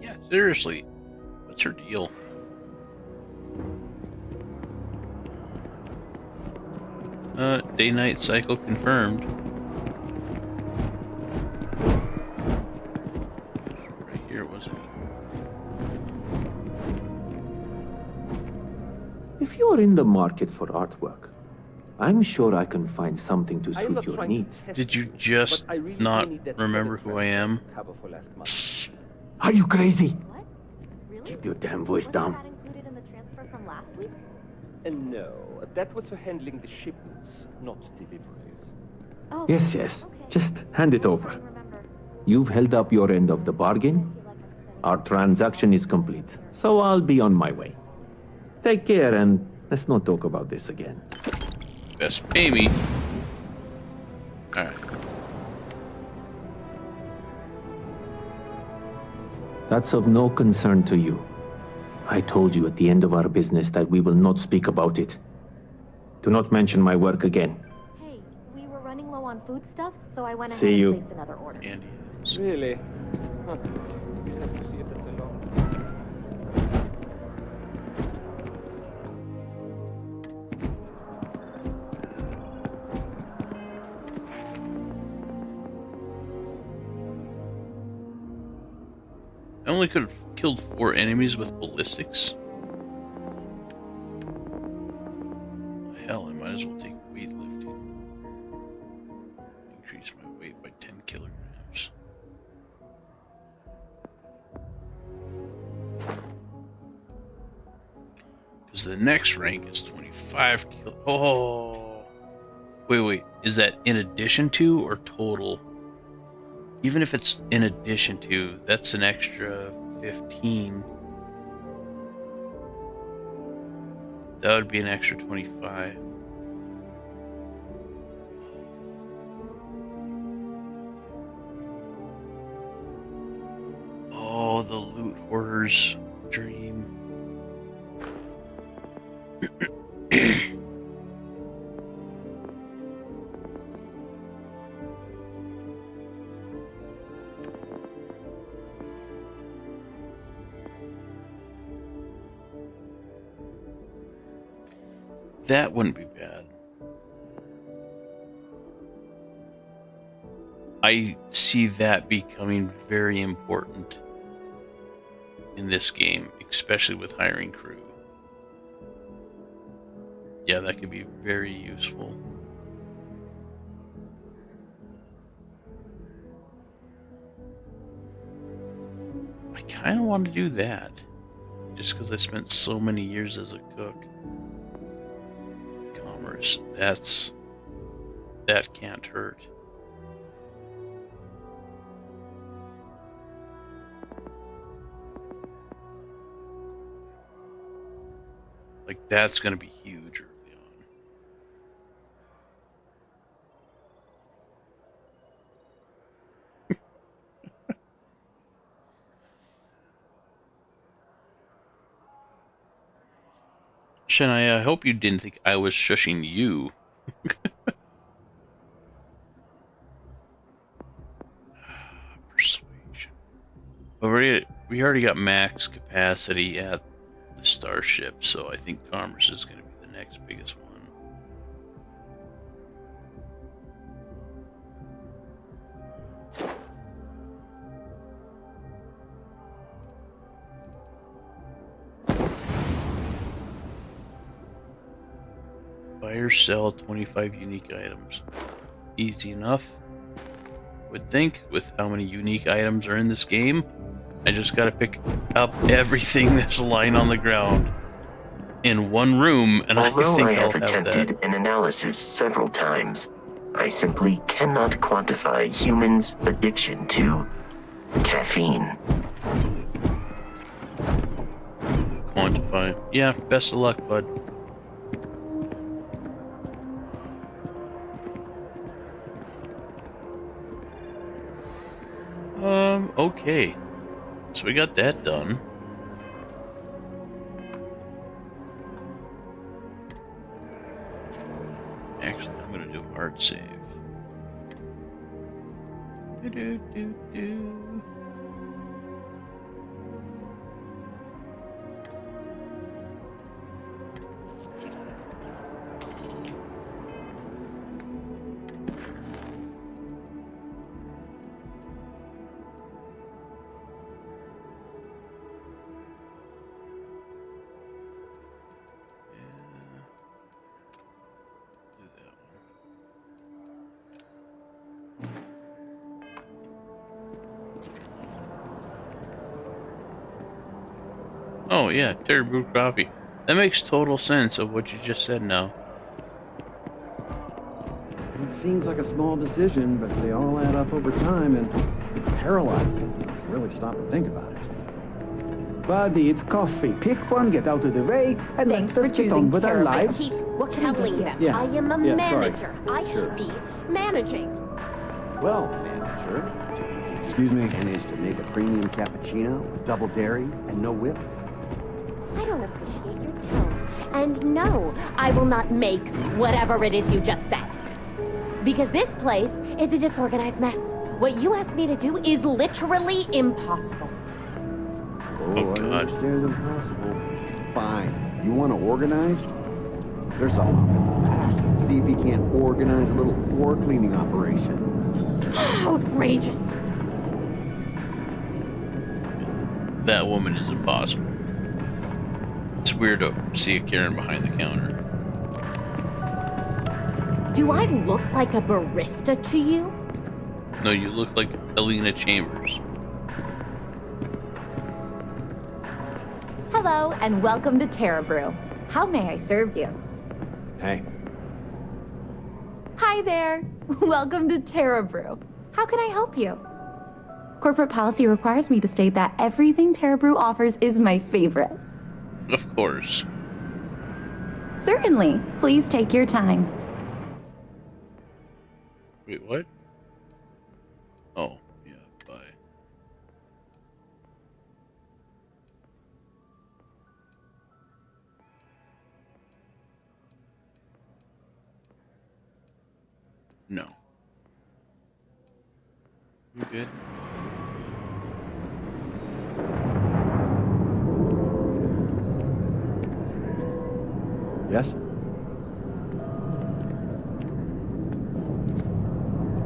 Yeah, seriously. What's her deal? Day-night cycle confirmed. Right here, wasn't it? If you're in the market for artwork, I'm sure I can find something to suit your needs. Did you just not remember who I am? Shh! Are you crazy? Keep your damn voice down. Included in the transfer from last week? No, that was for handling the shipments, not deliveries. Oh, Yes, yes. Just hand it over. You've held up your end of the bargain. Our transaction is complete, so I'll be on my way. Take care and let's not talk about this again. Best pay me. Alright. That's of no concern to you. I told you at the end of our business that we will not speak about it. Do not mention my work again. Hey, we were running low on foodstuffs, so I went ahead See you. and placed another order. Really? Huh. We'll have to see if that's allowed. I only could have killed 4 enemies with ballistics. Hell, I might as well take weightlifting. Increase my weight by 10 kilograms. Because the next rank is 25 kilo. Oh! Wait. Is that in addition to or total? Even if it's in addition to, that's an extra 15. That would be an extra 25. Oh, the loot hoarder's dream. That wouldn't be bad. I see that becoming very important in this game, especially with hiring crew. Yeah, that could be very useful. I kind of want to do that, just because I spent so many years as a cook. That can't hurt. Like, that's gonna be huge early on. Shania, I hope you didn't think I was shushing you. Persuasion. But we already got max capacity at the starship, so I think commerce is going to be the next biggest one. Buy or sell 25 unique items. Easy enough, would think, with how many unique items are in this game. I just gotta pick up everything that's lying on the ground in one room, and Although I think I I'll have have that. attempted an analysis several times, I simply cannot quantify humans' addiction to caffeine. quantify. Yeah, best of luck, bud. Okay. So we got that done. Actually, I'm gonna do hard save. Do. Oh yeah, Terry Brew Coffee. That makes total sense of what you just said now. It seems like a small decision, but they all add up over time, and it's paralyzing if you really stop and think about it. Buddy, it's coffee. Pick one, get out of the way, and Thanks let's for get on choosing with our Terra. lives. What can I tell you? Yeah. I am a Yeah, sorry. manager. I Sure. should be managing. Well, manager, excuse me, managed to make a premium cappuccino with double dairy and no whip. I don't appreciate your tone. And no, I will not make whatever it is you just said. Because this place is a disorganized mess. What you asked me to do is literally impossible. Oh, I understand impossible. Fine. You want to organize? There's something up. See if you can't organize a little floor cleaning operation. Outrageous. That woman is impossible. It's weird to see a Karen behind the counter. Do I look like a barista to you? No, you look like Alina Chambers. Hello, and welcome to Terra Brew. How may I serve you? Hey. Hi there. Welcome to Terra Brew. How can I help you? Corporate policy requires me to state that everything Terra Brew offers is my favorite. Of course. Certainly. Please take your time. Wait, what? Oh, yeah, bye. No. You good? Yes?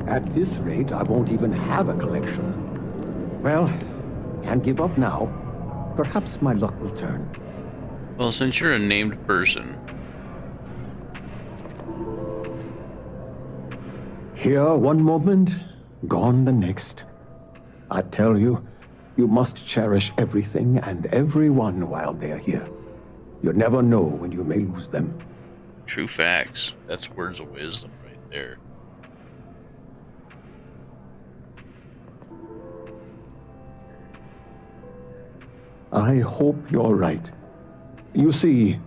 At this rate, I won't even have a collection. Well, can't give up now. Perhaps my luck will turn. Well, since you're a named person. Here one moment, gone the next. I tell you, you must cherish everything and everyone while they're here. You never know when you may lose them. True facts. That's words of wisdom right there. I hope you're right. You see,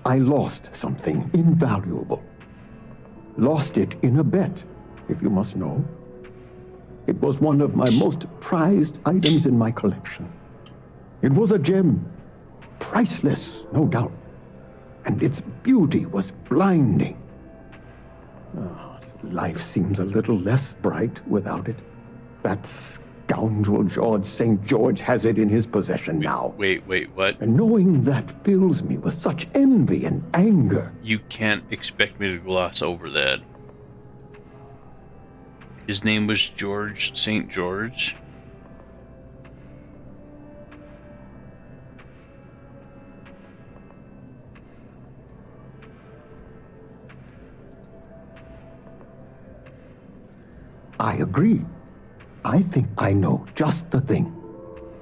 I lost something invaluable. Lost it in a bet, if you must know. It was one of my most prized items in my collection. It was a gem, priceless, no doubt, and its beauty was blinding. Oh, life seems a little less bright without it. That scoundrel George St. George has it in his possession now. Wait, what? And knowing that fills me with such envy and anger. You can't expect me to gloss over that. His name was George St. George? I agree. I think I know just the thing.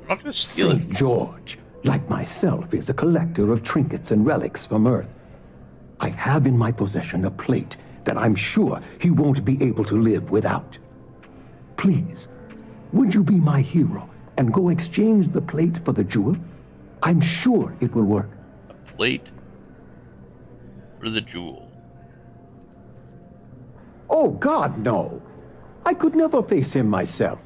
I'm not gonna steal it. St. George, like myself, is a collector of trinkets and relics from Earth. I have in my possession a plate that I'm sure he won't be able to live without. Please, would you be my hero and go exchange the plate for the jewel? I'm sure it will work. A plate for the jewel. Oh, God, no. I could never face him myself.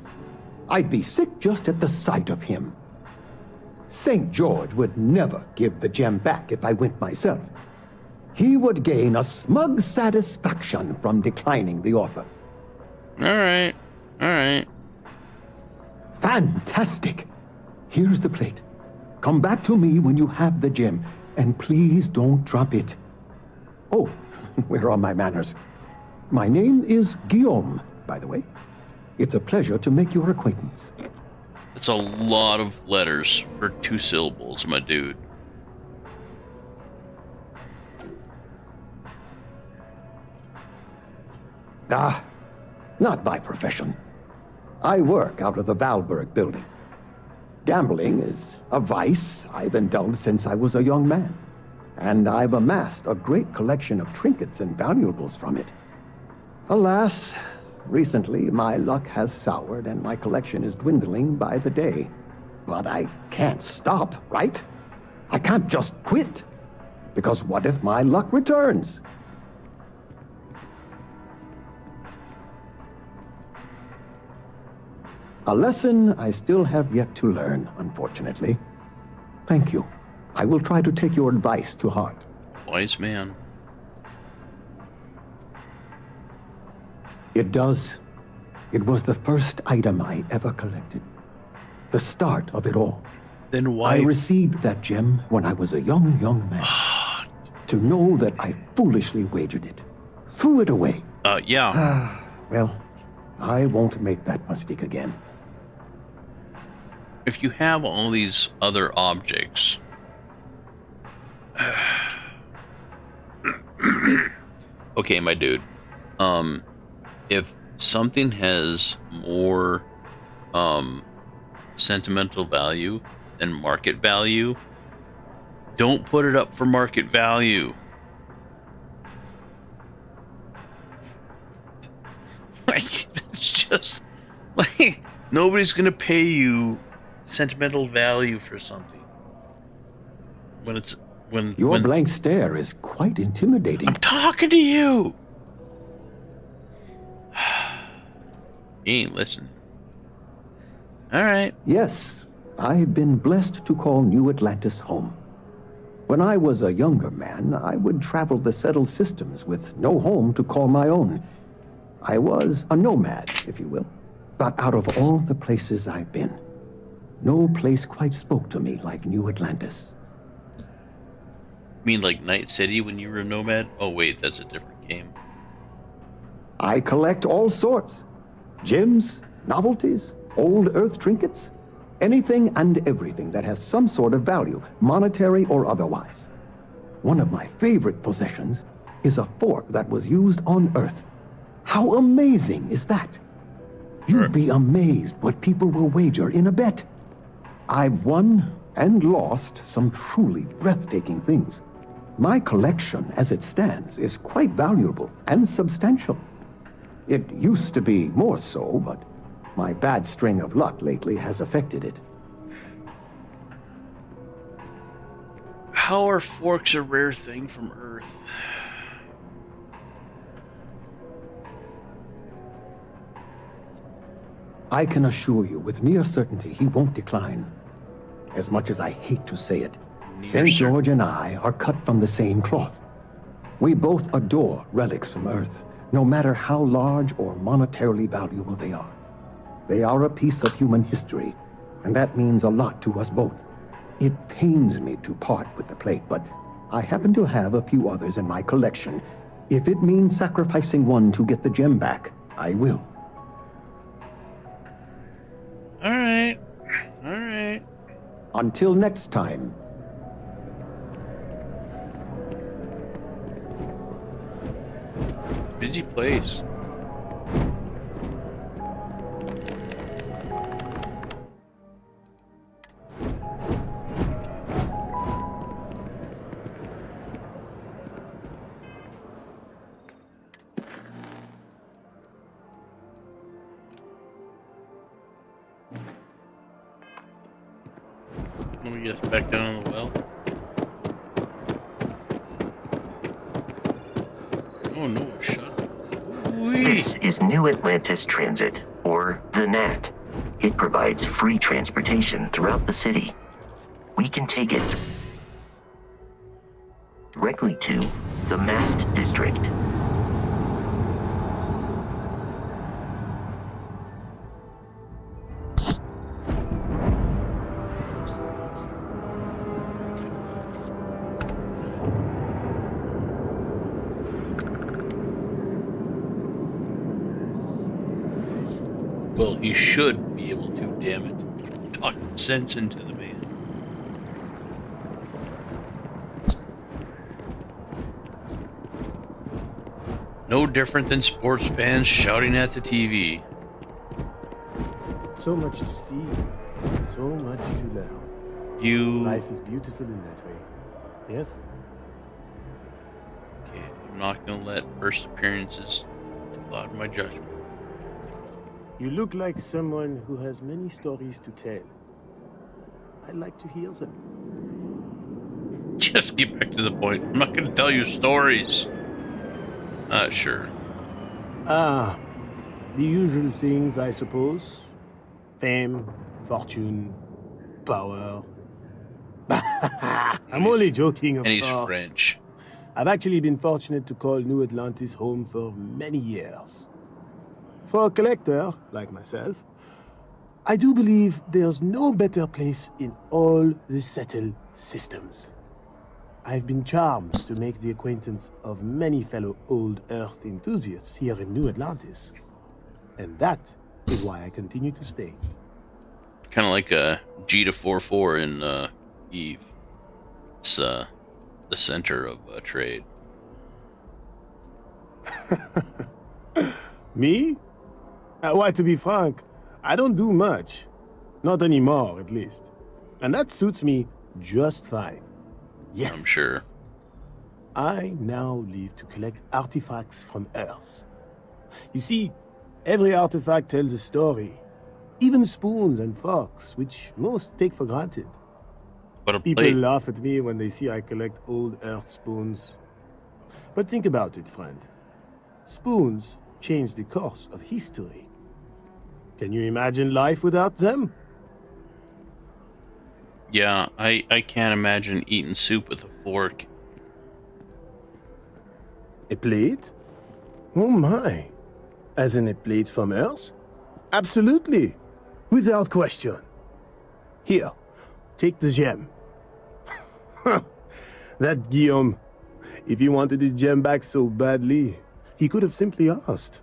I'd be sick just at the sight of him. St. George would never give the gem back if I went myself. He would gain a smug satisfaction from declining the offer. All right. All right. Fantastic. Here's the plate. Come back to me when you have the gem, and please don't drop it. Oh, where are my manners? My name is Guillaume, by the way. It's a pleasure to make your acquaintance. That's a lot of letters for 2 syllables, my dude. Ah, not by profession. I work out of the Valberg building. Gambling is a vice I've indulged since I was a young man, and I've amassed a great collection of trinkets and valuables from it. Alas, recently my luck has soured and my collection is dwindling by the day. But I can't stop, right? I can't just quit. Because what if my luck returns? A lesson I still have yet to learn, unfortunately. Thank you. I will try to take your advice to heart. Wise man. It does. It was the first item I ever collected. The start of it all. Then why? I received that gem when I was a young man. To know that I foolishly wagered it. Threw it away. Yeah. Well, I won't make that mistake again. If you have all these other objects, okay, my dude, if something has more sentimental value than market value, don't put it up for market value. Like, it's just like nobody's gonna pay you sentimental value for something when your blank stare is quite intimidating. I'm talking to you. You ain't listening. All right. Yes, I've been blessed to call New Atlantis home. When I was a younger man, I would travel the settled systems with no home to call my own. I was a nomad, if you will. But out of all the places I've been, no place quite spoke to me like New Atlantis. You mean like Night City when you were a nomad? Oh wait, that's a different game. I collect all sorts. Gems, novelties, old Earth trinkets, anything and everything that has some sort of value, monetary or otherwise. One of my favorite possessions is a fork that was used on Earth. How amazing is that? You'd be amazed what people will wager in a bet. I've won and lost some truly breathtaking things. My collection, as it stands, is quite valuable and substantial. It used to be more so, but my bad string of luck lately has affected it. How are forks a rare thing from Earth? I can assure you with near certainty he won't decline. As much as I hate to say it, St. George and I are cut from the same cloth. We both adore relics from Earth, no matter how large or monetarily valuable they are. They are a piece of human history, and that means a lot to us both. It pains me to part with the plate, but I happen to have a few others in my collection. If it means sacrificing one to get the gem back, I will. All right. All right. Until next time. Busy place. Can we get us back down on the well? Oh no, shut up. This is New Atlantis Transit, or the NAT. It provides free transportation throughout the city. We can take it directly to the Mast District. Well, he should be able to, damn it. Talk sense into the man. No different than sports fans shouting at the TV. So much to see, so much to learn. Life is beautiful in that way. Yes? Okay, I'm not gonna let first appearances cloud my judgment. You look like someone who has many stories to tell. I'd like to hear them. Just get back to the point. I'm not gonna tell you stories. Sure. The usual things, I suppose. Fame, fortune, power. I'm only joking, of and he's course. French. I've actually been fortunate to call New Atlantis home for many years. For a collector, like myself, I do believe there's no better place in all the settled systems. I've been charmed to make the acquaintance of many fellow old Earth enthusiasts here in New Atlantis. And that is why I continue to stay. Kind of like a G to 4-4 in Eve. It's the center of trade. Me? Why, to be frank, I don't do much. Not anymore, at least. And that suits me just fine. Yes. I'm sure. I now live to collect artifacts from Earth. You see, every artifact tells a story. Even spoons and forks, which most take for granted. But People laugh at me when they see I collect old Earth spoons. But think about it, friend. Spoons change the course of history. Can you imagine life without them? Yeah, I can't imagine eating soup with a fork. A plate? Oh my. As in a plate from Earth? Absolutely. Without question. Here, take the gem. That Guillaume. If he wanted his gem back so badly, he could have simply asked.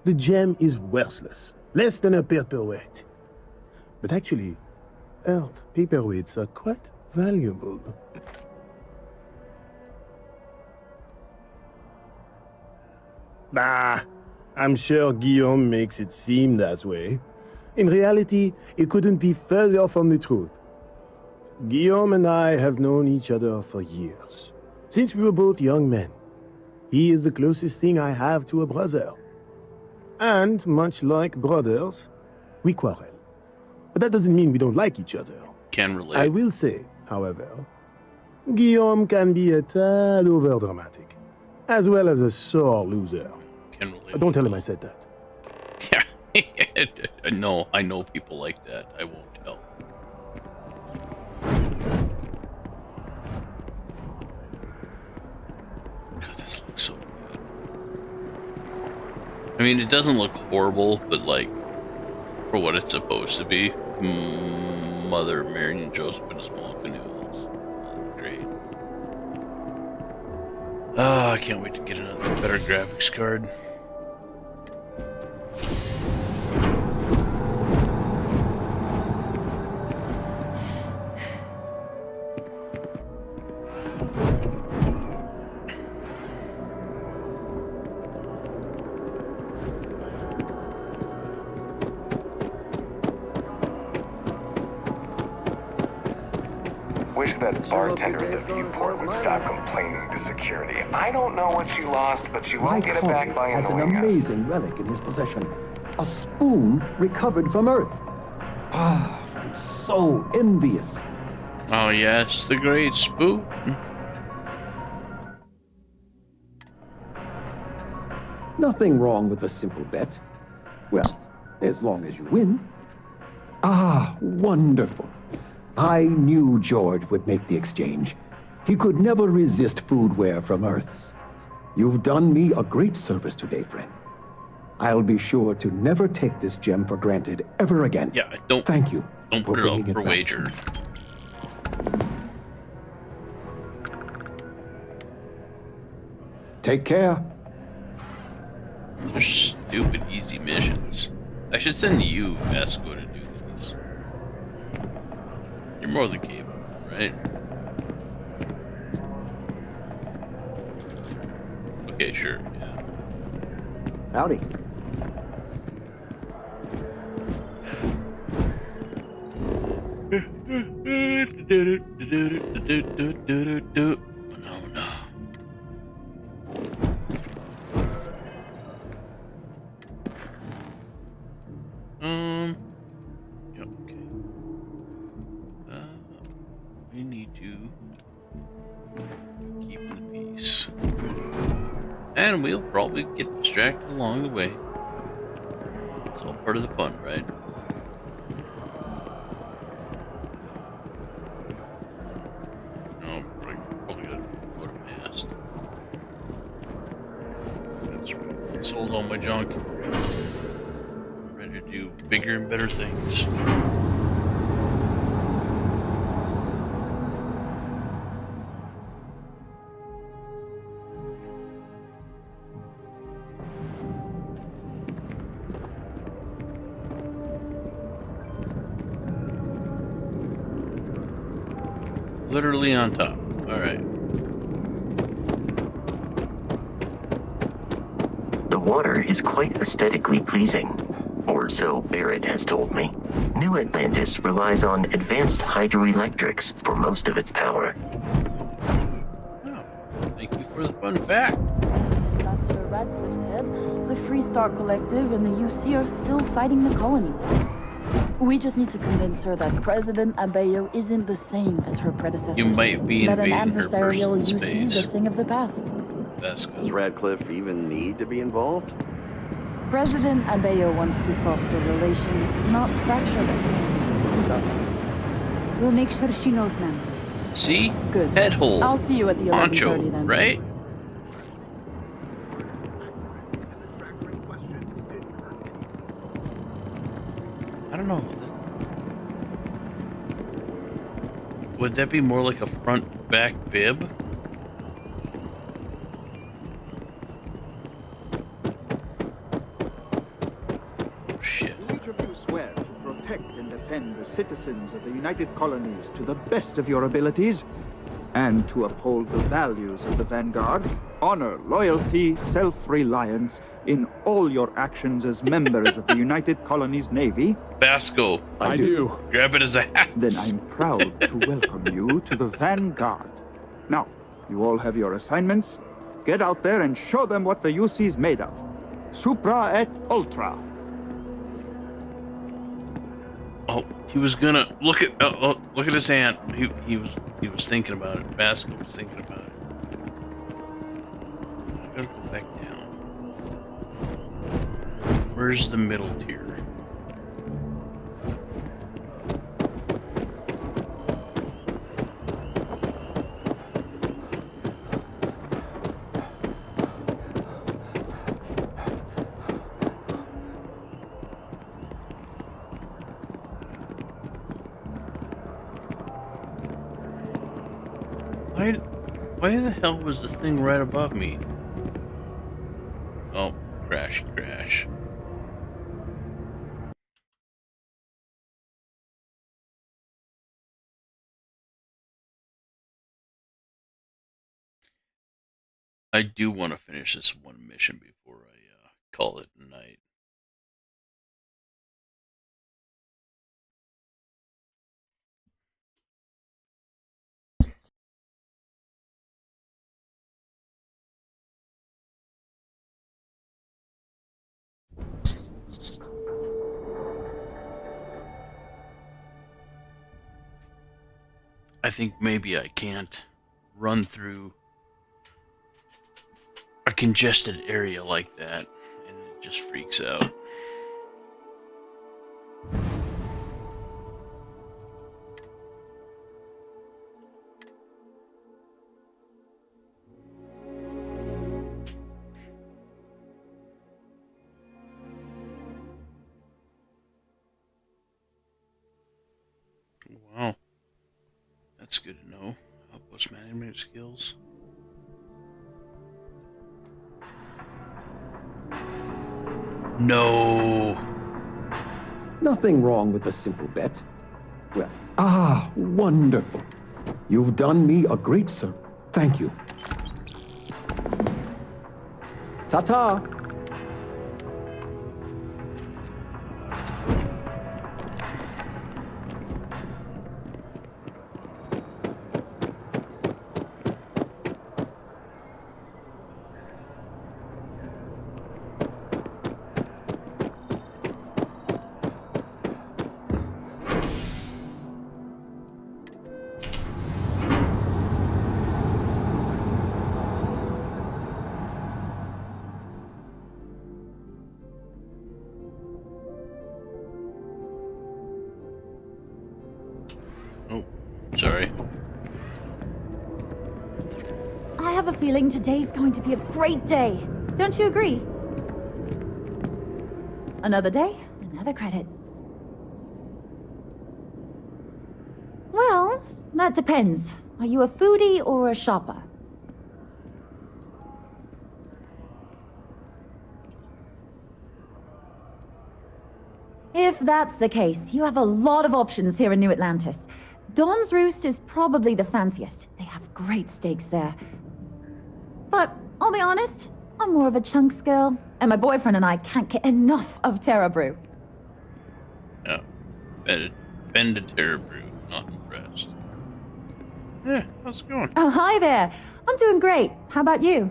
The gem is worthless. Less than a paperweight. But actually, Earth paperweights are quite valuable. Bah, I'm sure Guillaume makes it seem that way. In reality, it couldn't be further from the truth. Guillaume and I have known each other for years. Since we were both young men. He is the closest thing I have to a brother. And, much like brothers, we quarrel. But that doesn't mean we don't like each other. Can relate. I will say, however, Guillaume can be a tad overdramatic, as well as a sore loser. Can relate. Don't tell him I said that. Yeah. No, I know people like that. I won't tell. God, this looks so bad. I mean, it doesn't look horrible, but like, for what it's supposed to be, Mother Mary and Joseph in a small canoe looks great. Oh, I can't wait to get another better graphics card. Wish that bartender at the viewport would stop complaining to security. I don't know what you lost, but you won't get it back by has an annoying us. amazing relic in his possession. A spoon recovered from Earth. Ah, I'm so envious. Oh yes, the great spoon. Nothing wrong with a simple bet. Well, as long as you win. Ah, wonderful. I knew George would make the exchange. He could never resist foodware from Earth. You've done me a great service today, friend. I'll be sure to never take this gem for granted ever again. Yeah, don't. Thank you. Don't put it up for wager. Take care. They're stupid easy missions. I should send you, Vasco, to do these. You're more than capable, right? Okay, sure, yeah. Howdy. Yeah, okay. We need to keep in the peace. And we'll probably get distracted along the way. It's all part of the fun, right? No, probably gotta go to mast. That's right. Sold all my junk. I'm ready to do bigger and better things. Literally on top. Alright. The water is quite aesthetically pleasing, or so Barrett has told me. New Atlantis relies on advanced hydroelectrics for most of its power. Oh, thank you for the fun fact. Ambassador Radcliffe's head, the Freestar Collective and the UC are still fighting the colony. We just need to convince her that President Abeyo isn't the same as her predecessors. You might be that an invading her adversarial personal UC is a space. thing of the past. Does Radcliffe even need to be involved? President Abeyo wants to foster relations, not fracture them. Keep up. We'll make sure she knows, ma'am. See? Good. Head hole. I'll see you at the 11:30 Poncho, then. right? I don't know. Would that be more like a front back bib? Shit. Each of you swear to protect and defend the citizens of the United Colonies to the best of your abilities, and to uphold the values of the Vanguard, honor, loyalty, self-reliance in all your actions as members of the United Colonies Navy. Vasco. I do. Grab it as a hat. Then I'm proud to welcome you to the Vanguard. Now, you all have your assignments. Get out there and show them what the UC's made of. Supra et Ultra. Oh, he was gonna look at look at his hand. He was thinking about it. Vasco was thinking about it. I gotta go back down. Where's the middle tier? Why the hell was the thing right above me? Oh, crash. I do want to finish this one mission before I call it a night. I think maybe I can't run through a congested area like that, and it just freaks out. Wow, that's good to know. Outpost management skills. No. Nothing wrong with a simple bet. Well, wonderful. You've done me a great service. Thank you. Ta-ta! Sorry. I have a feeling today's going to be a great day. Don't you agree? Another day, another credit. Well, that depends. Are you a foodie or a shopper? If that's the case, you have a lot of options here in New Atlantis. Dawn's Roost is probably the fanciest. They have great steaks there. But I'll be honest, I'm more of a chunks girl, and my boyfriend and I can't get enough of Terra Brew. Yeah, been to Terra Brew, not impressed. Yeah, how's it going? Oh, hi there. I'm doing great. How about you?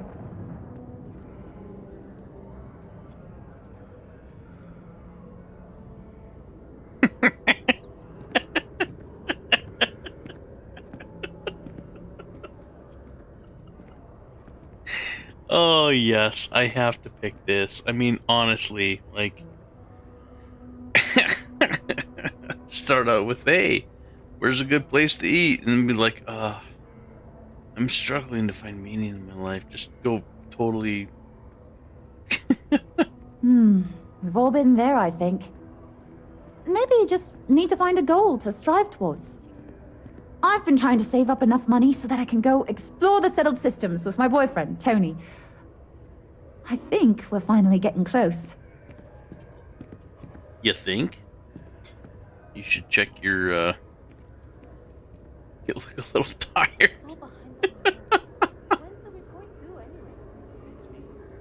Oh yes, I have to pick this. I mean, honestly, like, start out with, hey, where's a good place to eat? And be like, I'm struggling to find meaning in my life. Just go totally... We've all been there, I think. Maybe you just need to find a goal to strive towards. I've been trying to save up enough money so that I can go explore the settled systems with my boyfriend, Tony. I think we're finally getting close. You think? You should check your, you look a little tired.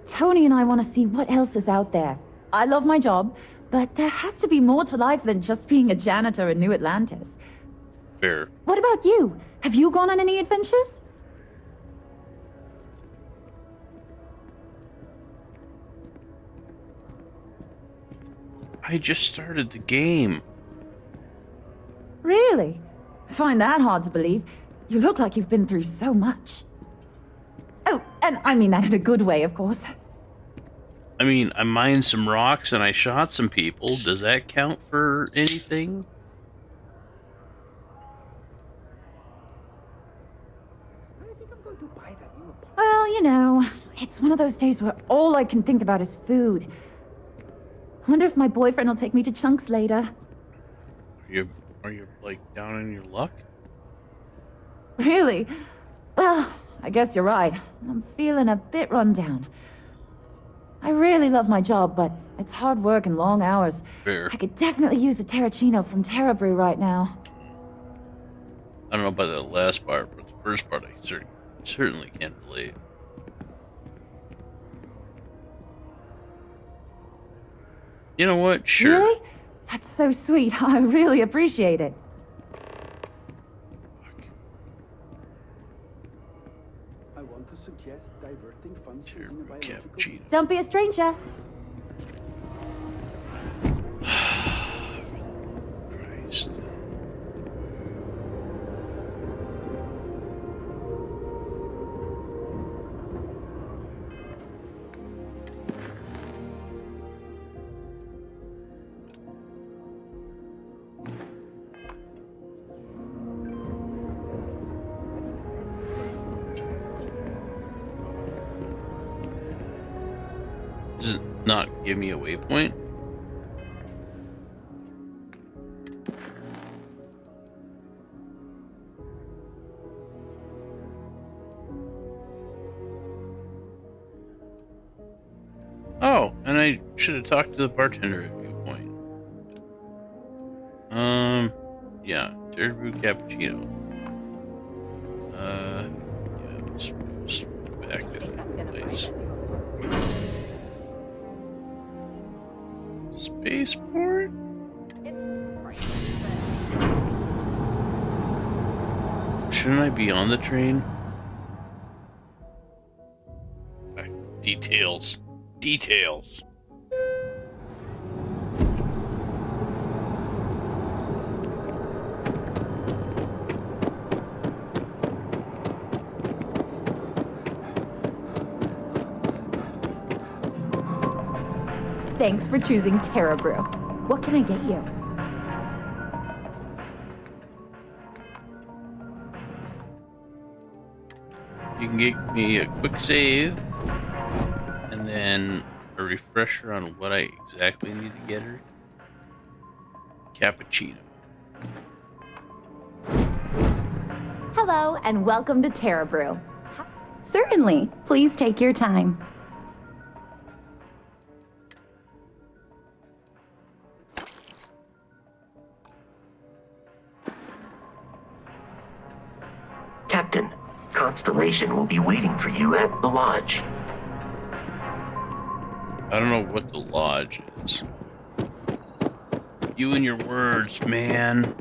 Tony and I want to see what else is out there. I love my job, but there has to be more to life than just being a janitor in New Atlantis. Fair. What about you? Have you gone on any adventures? I just started the game. Really? I find that hard to believe. You look like you've been through so much. Oh, and I mean that in a good way, of course. I mean, I mined some rocks and I shot some people. Does that count for anything? Well, you know, it's one of those days where all I can think about is food. I wonder if my boyfriend will take me to Chunks later. Are you like down in your luck? Really? Well, I guess you're right. I'm feeling a bit run down. I really love my job, but it's hard work and long hours. Fair. I could definitely use the Terracino from Terra Brew right now. I don't know about that last part, but the first part I certainly can't relate. You know what? Sure. Really? That's so sweet. I really appreciate it. I want to suggest diverting funds using a biological... Don't be a stranger. Christ. not give me a waypoint? Oh, and I should have talked to the bartender at viewpoint. Yeah, third brew cappuccino. Yeah, let's back to the place. Spaceport? Shouldn't I be on the train? Details. Details. Thanks for choosing Terra Brew. What can I get you? You can get me a quick save, and then a refresher on what I exactly need to get her. Cappuccino. Hello, and welcome to Terra Brew. Certainly. Please take your time. Captain, Constellation will be waiting for you at the lodge. I don't know what the lodge is. You and your words, man.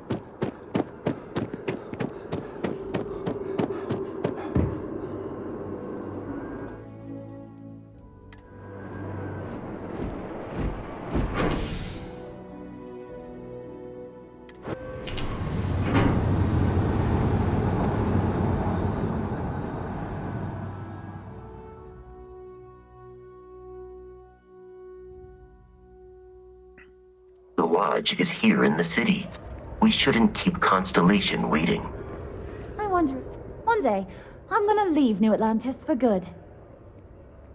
The lodge is here in the city. We shouldn't keep Constellation waiting. I wonder, one day, I'm gonna leave New Atlantis for good.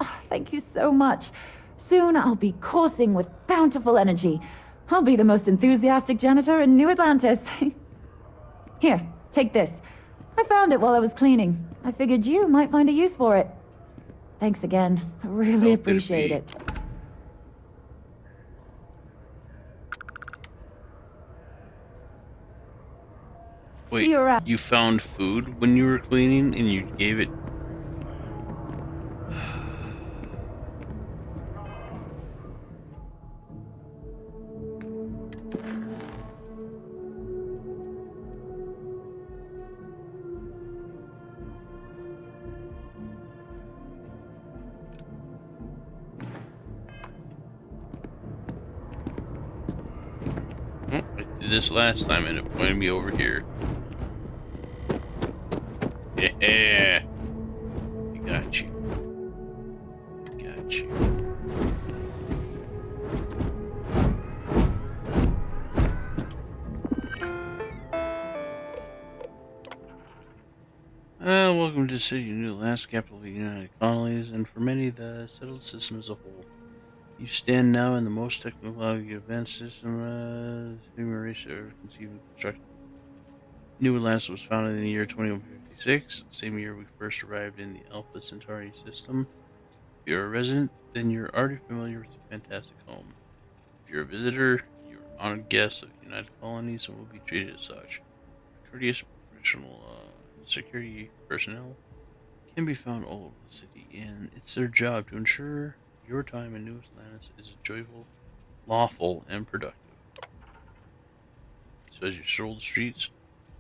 Oh, thank you so much. Soon I'll be coursing with bountiful energy. I'll be the most enthusiastic janitor in New Atlantis. Here, take this. I found it while I was cleaning. I figured you might find a use for it. Thanks again. I really appreciate it. Wait, you found food when you were cleaning and you gave it... Oh, I did this last time and it pointed me over here. Yeah, I got you. Got you. Welcome to the city of New Atlantis, capital of the United Colonies, and for many, the settled system as a whole. You stand now in the most technologically advanced system human race ever conceived and constructed. New Atlantis was founded in the year 2156, the same year we first arrived in the Alpha Centauri system. If you're a resident, then you're already familiar with the fantastic home. If you're a visitor, you're an honored guest of the United Colonies and will be treated as such. Courteous professional security personnel can be found all over the city, and it's their job to ensure your time in New Atlantis is joyful, lawful, and productive. So as you stroll the streets,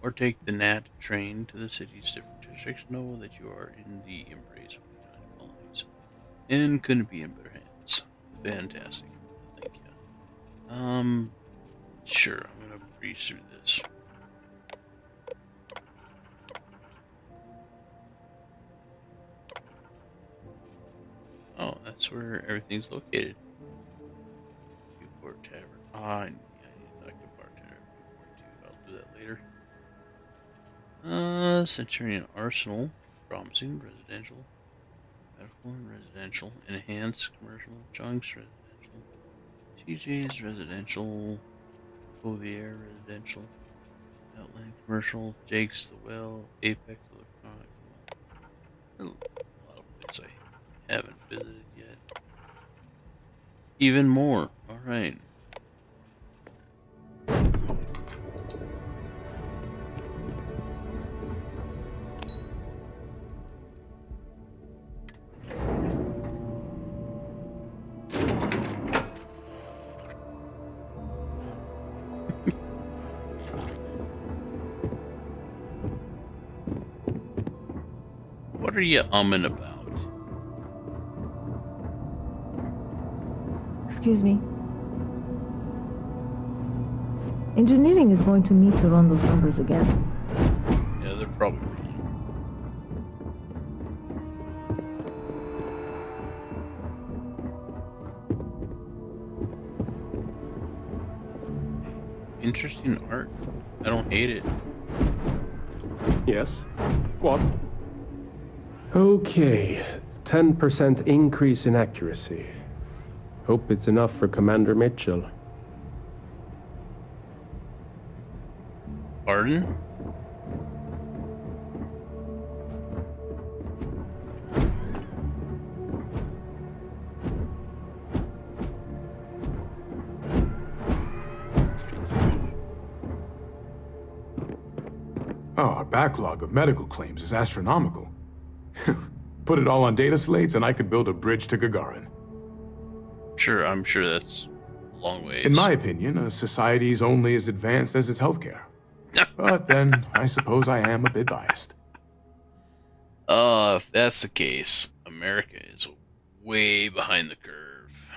or take the NAT train to the city's different districts, know that you are in the embrace of the United Colonies, and couldn't be in better hands. Fantastic. Thank you. Sure, I'm gonna breeze through this. Oh, that's where everything's located. Newport Tavern. Ah, yeah, I need to talk to bartender at Newport too. I'll do that later. Centurion Arsenal. Promising. Residential. Medical and residential. Enhanced commercial. Chunks residential. TJ's residential. Bouvier residential. Outland commercial. Jake's the Well. Apex electronics. A lot of places I haven't visited yet. Even more. Alright. What are you umming about? Excuse me. Engineering is going to need to run those numbers again. Yeah, they're probably wrong. Interesting art. I don't hate it. Yes? What? Okay, 10% increase in accuracy. Hope it's enough for Commander Mitchell. Pardon? Oh, our backlog of medical claims is astronomical. Put it all on data slates and I could build a bridge to Gagarin. Sure, I'm sure that's a long ways. In my opinion, a society is only as advanced as its healthcare. But then, I suppose I am a bit biased. If that's the case, America is way behind the curve.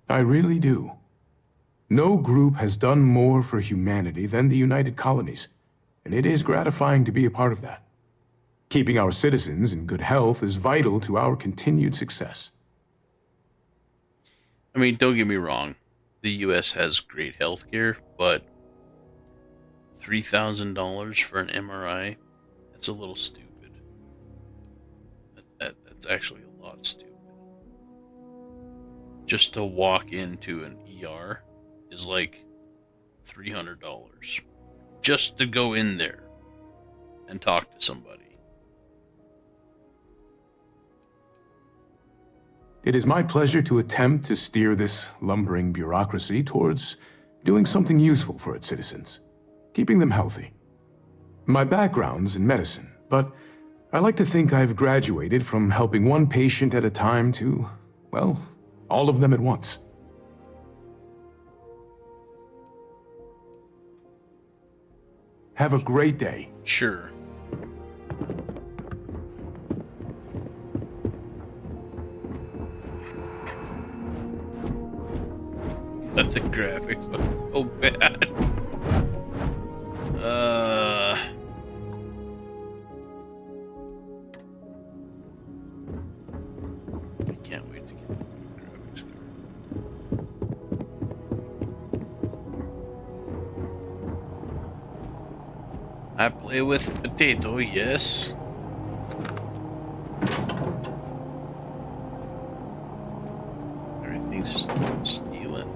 I really do. No group has done more for humanity than the United Colonies, and it is gratifying to be a part of that. Keeping our citizens in good health is vital to our continued success. I mean, don't get me wrong. The U.S. has great health care, but $3,000 for an MRI, that's a little stupid. That's actually a lot stupid. Just to walk into an ER is like $300. Just to go in there and talk to somebody. It is my pleasure to attempt to steer this lumbering bureaucracy towards doing something useful for its citizens, keeping them healthy. My background's in medicine, but I like to think I've graduated from helping one patient at a time to, well, all of them at once. Have a great day. Sure. That's a graphic. Oh, bad. I can't wait to get the graphics card. I play with potato, yes. Everything's stealing.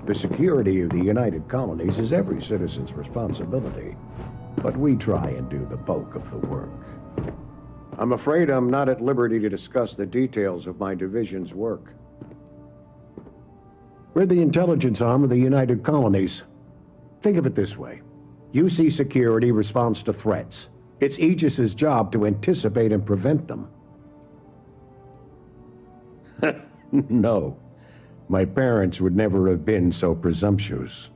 The security of the United Colonies is every citizen's responsibility, but we try and do the bulk of the work. I'm afraid I'm not at liberty to discuss the details of my division's work. We're the intelligence arm of the United Colonies. Think of it this way. UC Security responds to threats. It's Aegis's job to anticipate and prevent them. No. My parents would never have been so presumptuous.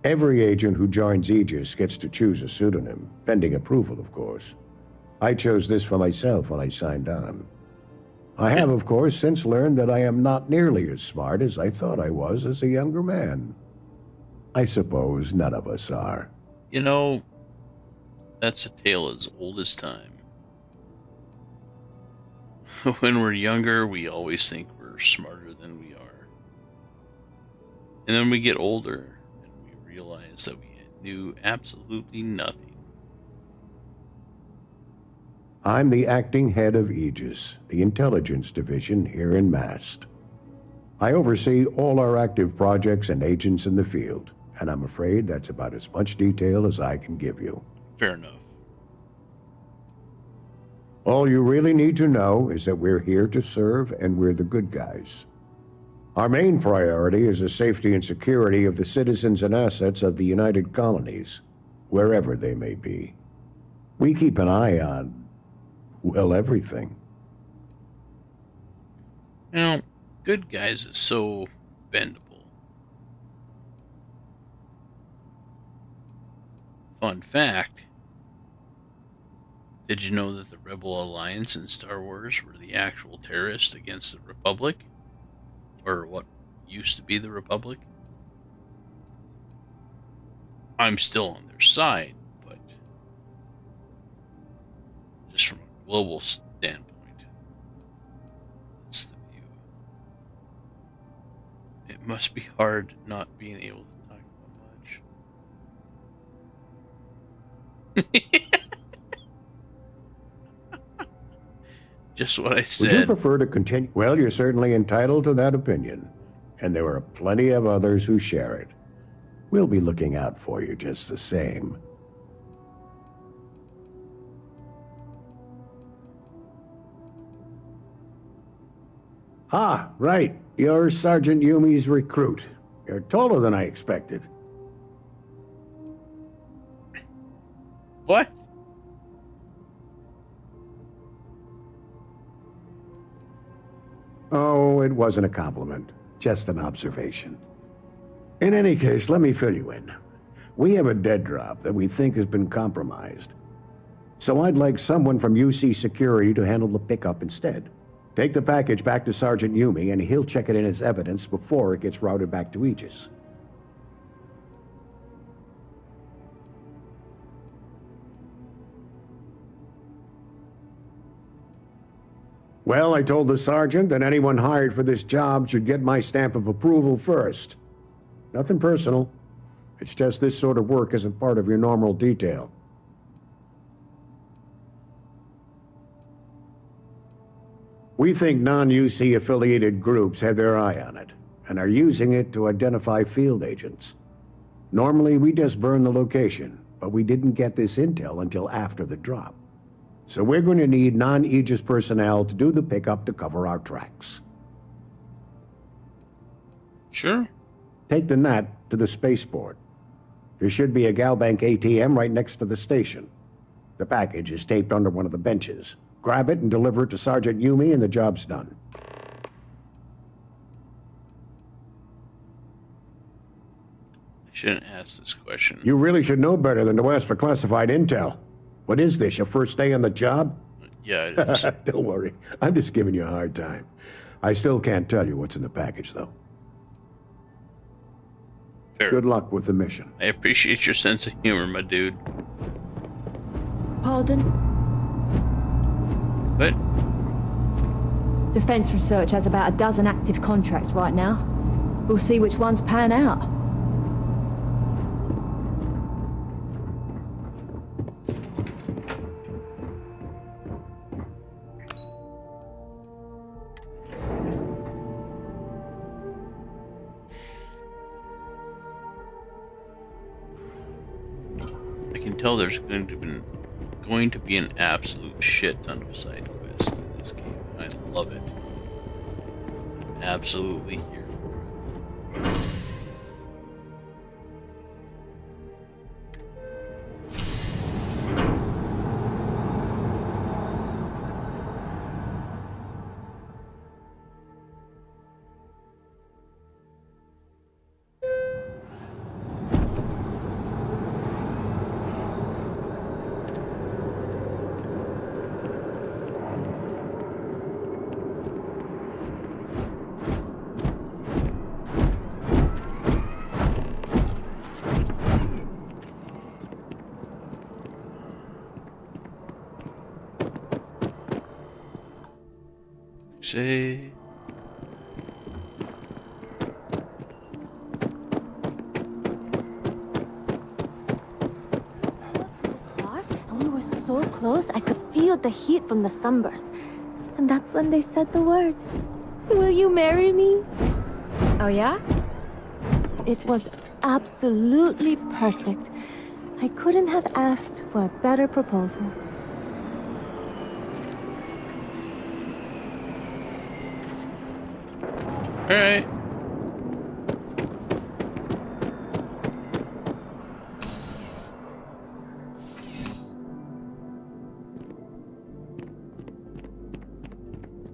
Every agent who joins Aegis gets to choose a pseudonym, pending approval, of course. I chose this for myself when I signed on. I have, of course, since learned that I am not nearly as smart as I thought I was as a younger man. I suppose none of us are. You know, that's a tale as old as time. When we're younger, we always think we're smarter than we are. And then we get older, and we realize that we knew absolutely nothing. I'm the acting head of Aegis, the intelligence division here in Mast. I oversee all our active projects and agents in the field, and I'm afraid that's about as much detail as I can give you. Fair enough. All you really need to know is that we're here to serve, and we're the good guys. Our main priority is the safety and security of the citizens and assets of the United Colonies, wherever they may be. We keep an eye on, well, everything. You know, good guys is so bendable. Fun fact, did you know that the Rebel Alliance in Star Wars were the actual terrorists against the Republic? Or what used to be the Republic? I'm still on their side, but just from a global standpoint, that's the view. It must be hard not being able to talk about much. Just what I said. Would you prefer to continue? Well, you're certainly entitled to that opinion, and there are plenty of others who share it. We'll be looking out for you just the same. Ah, right. You're Sergeant Yumi's recruit. You're taller than I expected. What? Oh, it wasn't a compliment. Just an observation. In any case, let me fill you in. We have a dead drop that we think has been compromised. So I'd like someone from UC Security to handle the pickup instead. Take the package back to Sergeant Yumi, and he'll check it in as evidence before it gets routed back to Aegis. Well, I told the sergeant that anyone hired for this job should get my stamp of approval first. Nothing personal. It's just this sort of work isn't part of your normal detail. We think non-UC affiliated groups have their eye on it, and are using it to identify field agents. Normally, we just burn the location, but we didn't get this intel until after the drop. So we're going to need non-Aegis personnel to do the pickup to cover our tracks. Sure. Take the NAT to the spaceport. There should be a Galbank ATM right next to the station. The package is taped under one of the benches. Grab it and deliver it to Sergeant Yumi, and the job's done. I shouldn't ask this question. You really should know better than to ask for classified intel. What is this, your first day on the job? Yeah, it is. Don't worry. I'm just giving you a hard time. I still can't tell you what's in the package, though. Fair. Good luck with the mission. I appreciate your sense of humor, my dude. Pardon? What? Defense Research has about a dozen active contracts right now. We'll see which ones pan out. Tell there's going to be an absolute shit ton of side quests in this game. I love it. Absolutely here for it. Say. And we were so close, I could feel the heat from the sunburst. And that's when they said the words, "Will you marry me?" Oh, yeah? It was absolutely perfect. I couldn't have asked for a better proposal. All right.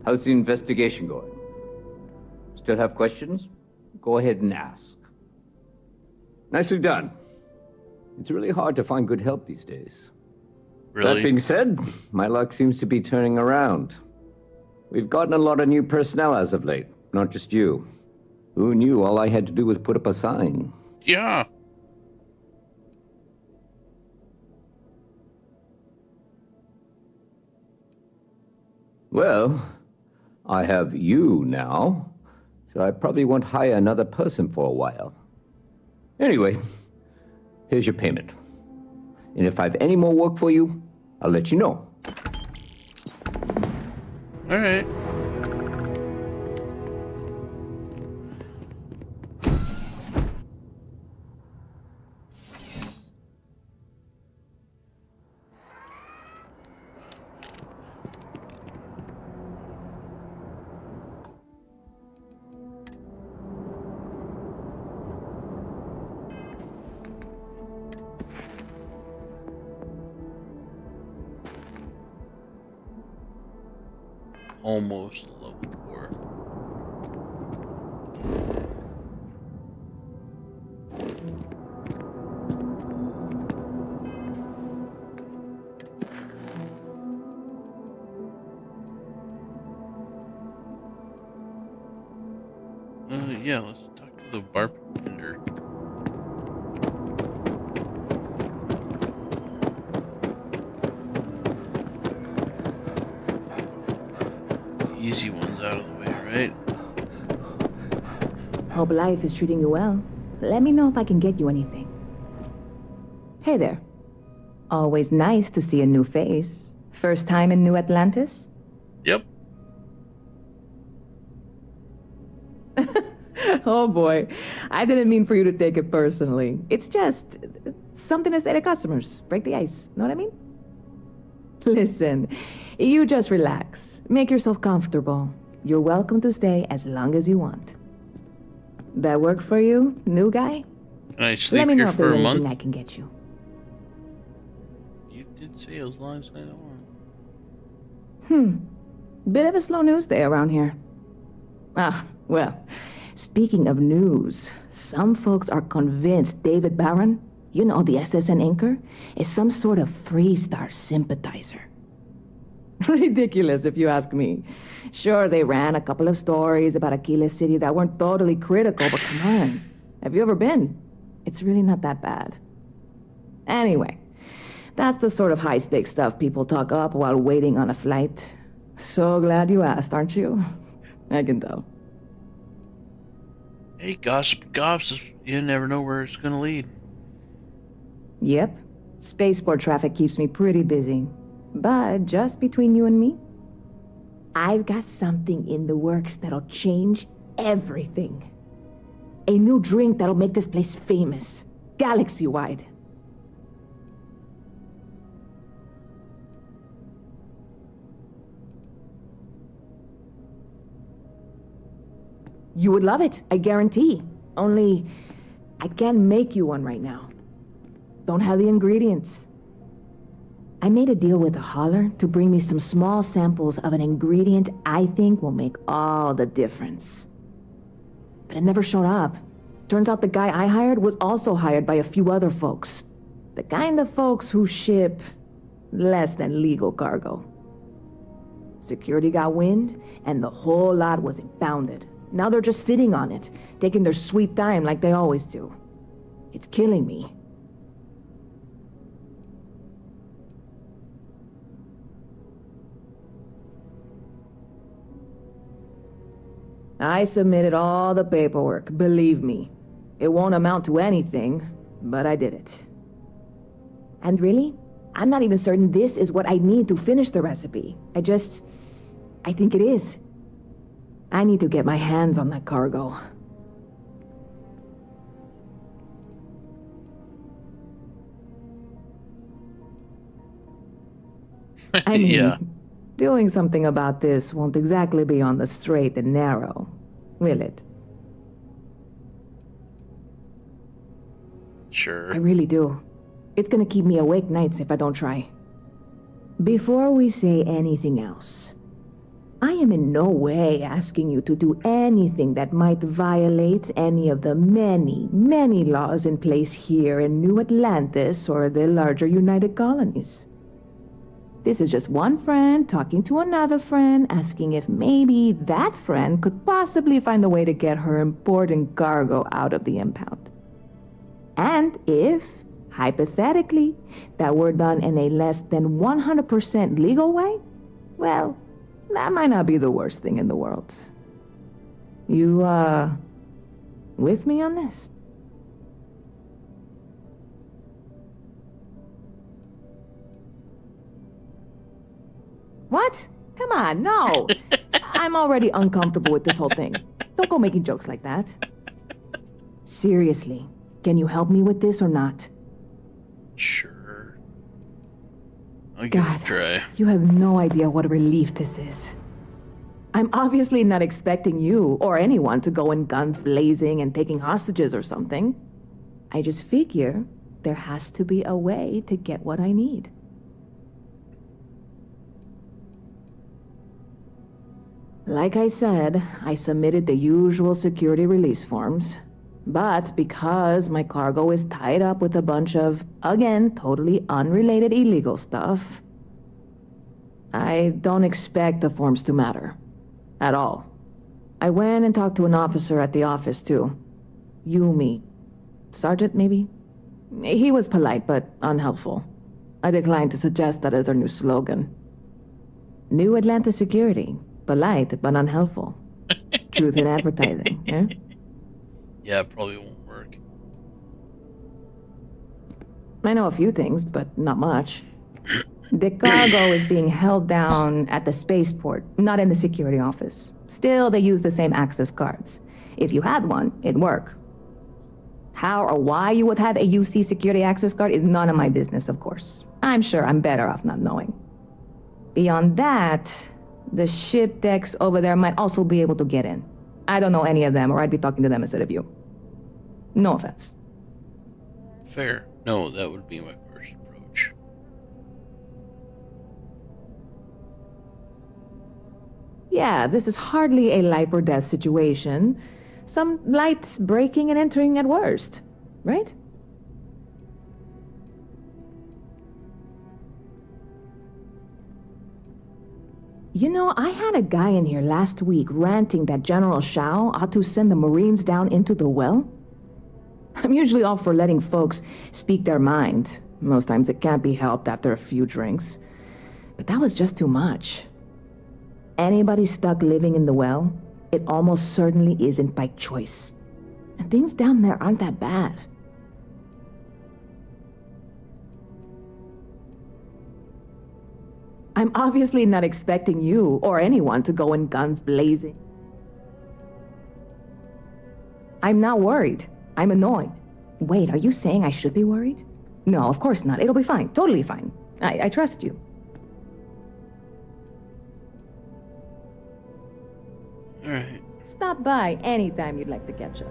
How's the investigation going? Still have questions? Go ahead and ask. Nicely done. It's really hard to find good help these days. Really? That being said, my luck seems to be turning around. We've gotten a lot of new personnel as of late, not just you. Who knew all I had to do was put up a sign? Yeah. Well, I have you now, so I probably won't hire another person for a while. Anyway, here's your payment. And if I have any more work for you, I'll let you know. All right. Almost level 4. Yeah, let's talk to the bartender. Easy ones out of the way, right? Hope life is treating you well. Let me know if I can get you anything. Hey there. Always nice to see a new face. First time in New Atlantis? Yep. Oh boy. I didn't mean for you to take it personally. It's just something to say to customers. Break the ice. Know what I mean? Listen, you just relax. Make yourself comfortable. You're welcome to stay as long as you want. That work for you, new guy? Can I sleep Let me here know if for there's a anything month? I can get you. You did say as long as I don't want. Bit of a slow news day around here. Ah, well, speaking of news, some folks are convinced David Barron, you know, the SSN anchor, is some sort of Freestar sympathizer. Ridiculous, if you ask me. Sure, they ran a couple of stories about Aquila City that weren't totally critical, but come on. Have you ever been? It's really not that bad. Anyway, that's the sort of high-stakes stuff people talk up while waiting on a flight. So glad you asked, aren't you? I can tell. Hey, gossip. You never know where it's gonna lead. Yep. Spaceport traffic keeps me pretty busy. But just between you and me, I've got something in the works that'll change everything. A new drink that'll make this place famous, galaxy-wide. You would love it, I guarantee. Only, I can't make you one right now. Don't have the ingredients. I made a deal with a hauler to bring me some small samples of an ingredient I think will make all the difference. But it never showed up. Turns out the guy I hired was also hired by a few other folks. The kind of folks who ship less than legal cargo. Security got wind, and the whole lot was impounded. Now they're just sitting on it, taking their sweet time like they always do. It's killing me. I submitted all the paperwork, believe me. It won't amount to anything, but I did it. And really, I'm not even certain this is what I need to finish the recipe. I think it is. I need to get my hands on that cargo. I mean, Yeah. doing something about this won't exactly be on the straight and narrow, will it? Sure. I really do. It's gonna keep me awake nights if I don't try. Before we say anything else, I am in no way asking you to do anything that might violate any of the many, many laws in place here in New Atlantis or the larger United Colonies. This is just one friend talking to another friend, asking if maybe that friend could possibly find a way to get her important cargo out of the impound. And if, hypothetically, that were done in a less than 100% legal way, well, that might not be the worst thing in the world. You, with me on this? What? Come on, no! I'm already uncomfortable with this whole thing. Don't go making jokes like that. Seriously, can you help me with this or not? Sure. I'll give it a try. You have no idea what a relief this is. I'm obviously not expecting you or anyone to go in guns blazing and taking hostages or something. I just figure there has to be a way to get what I need. Like I said, I submitted the usual security release forms. But because my cargo is tied up with a bunch of, again, totally unrelated illegal stuff, I don't expect the forms to matter. At all. I went and talked to an officer at the office, too. Yumi. Sergeant, maybe? He was polite, but unhelpful. I declined to suggest that as our new slogan. New Atlantis Security. Polite, but unhelpful. Truth in advertising, eh? Yeah, it probably won't work. I know a few things, but not much. The cargo is being held down at the spaceport, not in the security office. Still, they use the same access cards. If you had one, it'd work. How or why you would have a UC security access card is none of my business, of course. I'm sure I'm better off not knowing. Beyond that, the ship decks over there might also be able to get in. I don't know any of them, or I'd be talking to them instead of you. No offense. Fair. No, that would be my first approach. Yeah, this is hardly a life or death situation. Some light breaking and entering at worst, right? You know, I had a guy in here last week ranting that General Shao ought to send the Marines down into the well. I'm usually all for letting folks speak their mind. Most times it can't be helped after a few drinks. But that was just too much. Anybody stuck living in the well, it almost certainly isn't by choice. And things down there aren't that bad. I'm obviously not expecting you or anyone to go in guns blazing. I'm not worried. I'm annoyed. Wait, are you saying I should be worried? No, of course not. It'll be fine. Totally fine. I trust you. Alright. Stop by anytime you'd like to catch up.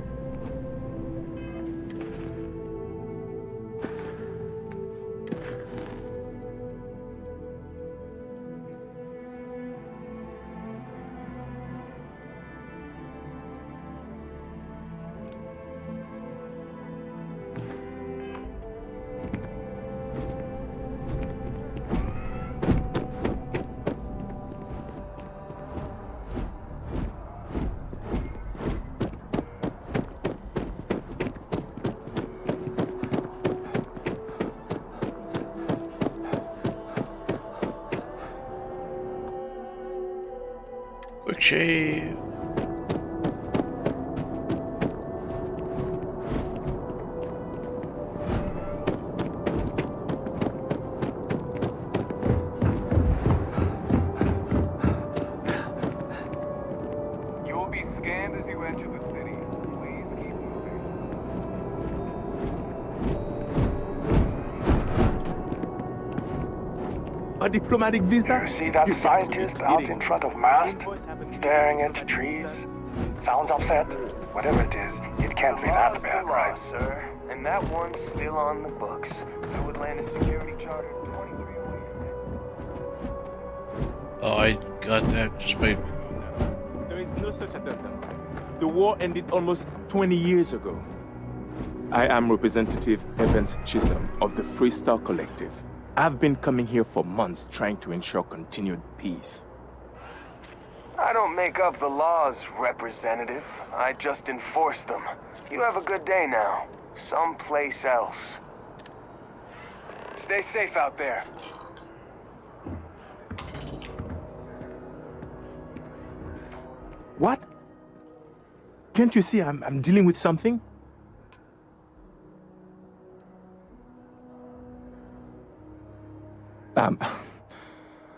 Quick shave. A diplomatic visa? You see that scientist out in front of mast, staring into trees? Sounds upset. Whatever it is, it can't be that bad, right? Sir. And that one's still on the books. New Atlantis Security Charter 23. Oh, I got that just by... There is no such addendum. The war ended almost 20 years ago. I am Representative Evans Chisholm of the Freestar Collective. I've been coming here for months trying to ensure continued peace. I don't make up the laws, Representative. I just enforce them. You have a good day now. Someplace else. Stay safe out there. What? Can't you see I'm dealing with something?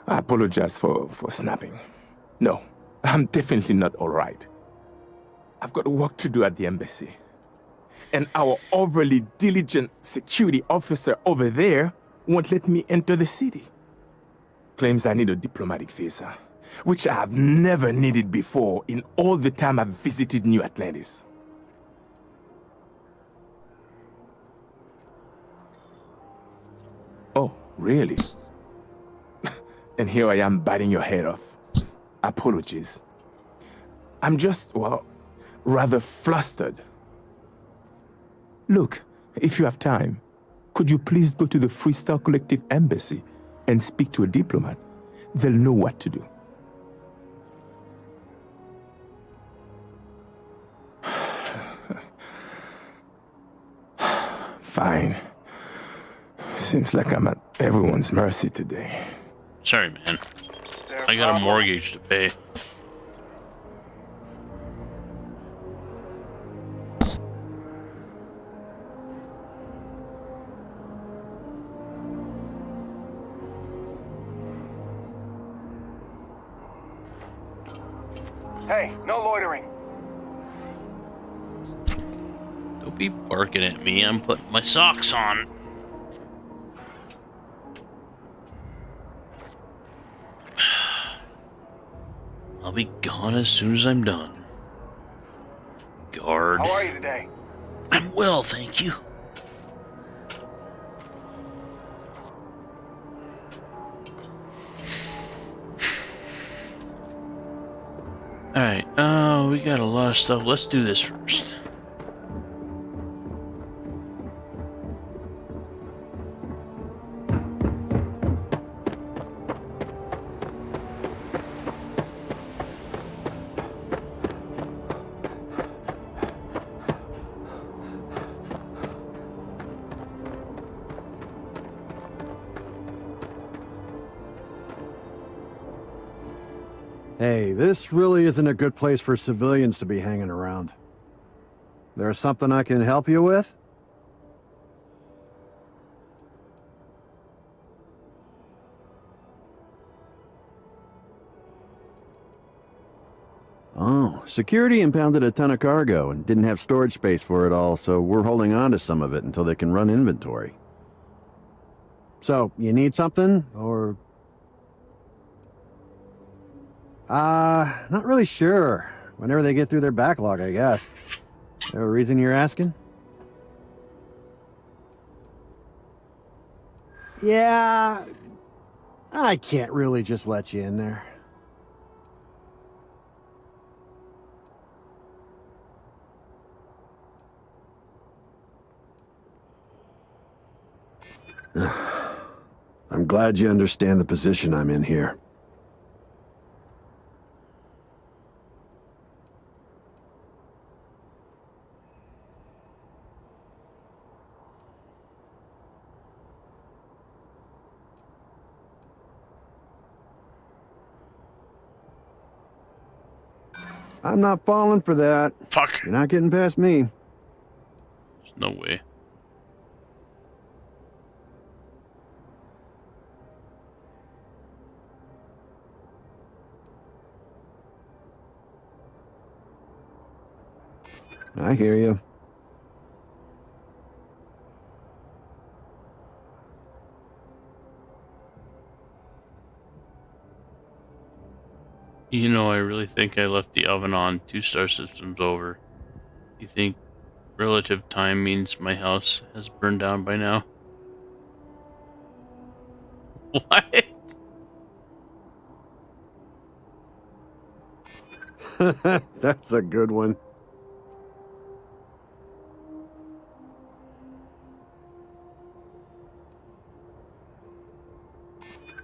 I apologize for snapping. No, I'm definitely not all right. I've got work to do at the embassy. And our overly diligent security officer over there won't let me enter the city. Claims I need a diplomatic visa, which I have never needed before in all the time I've visited New Atlantis. Oh, really? And here I am biting your head off. Apologies. I'm just, well, rather flustered. Look, if you have time, could you please go to the Freestar Collective Embassy and speak to a diplomat? They'll know what to do. Fine. Seems like I'm at everyone's mercy today. Sorry, man. I got a mortgage to pay. Hey, no loitering. Don't be barking at me. I'm putting my socks on. I'll be gone as soon as I'm done. Guard. How are you today? I'm well, thank you. Alright, we got a lot of stuff. Let's do this first. Hey, this really isn't a good place for civilians to be hanging around. There's something I can help you with? Oh, security impounded a ton of cargo and didn't have storage space for it all, so we're holding on to some of it until they can run inventory. So, you need something, or... not really sure. Whenever they get through their backlog, I guess. Is there a reason you're asking? Yeah... I can't really just let you in there. I'm glad you understand the position I'm in here. I'm not falling for that. Fuck. You're not getting past me. There's no way. I hear you. You know, I really think I left the oven on 2 star systems over. You think relative time means my house has burned down by now? What? That's a good one.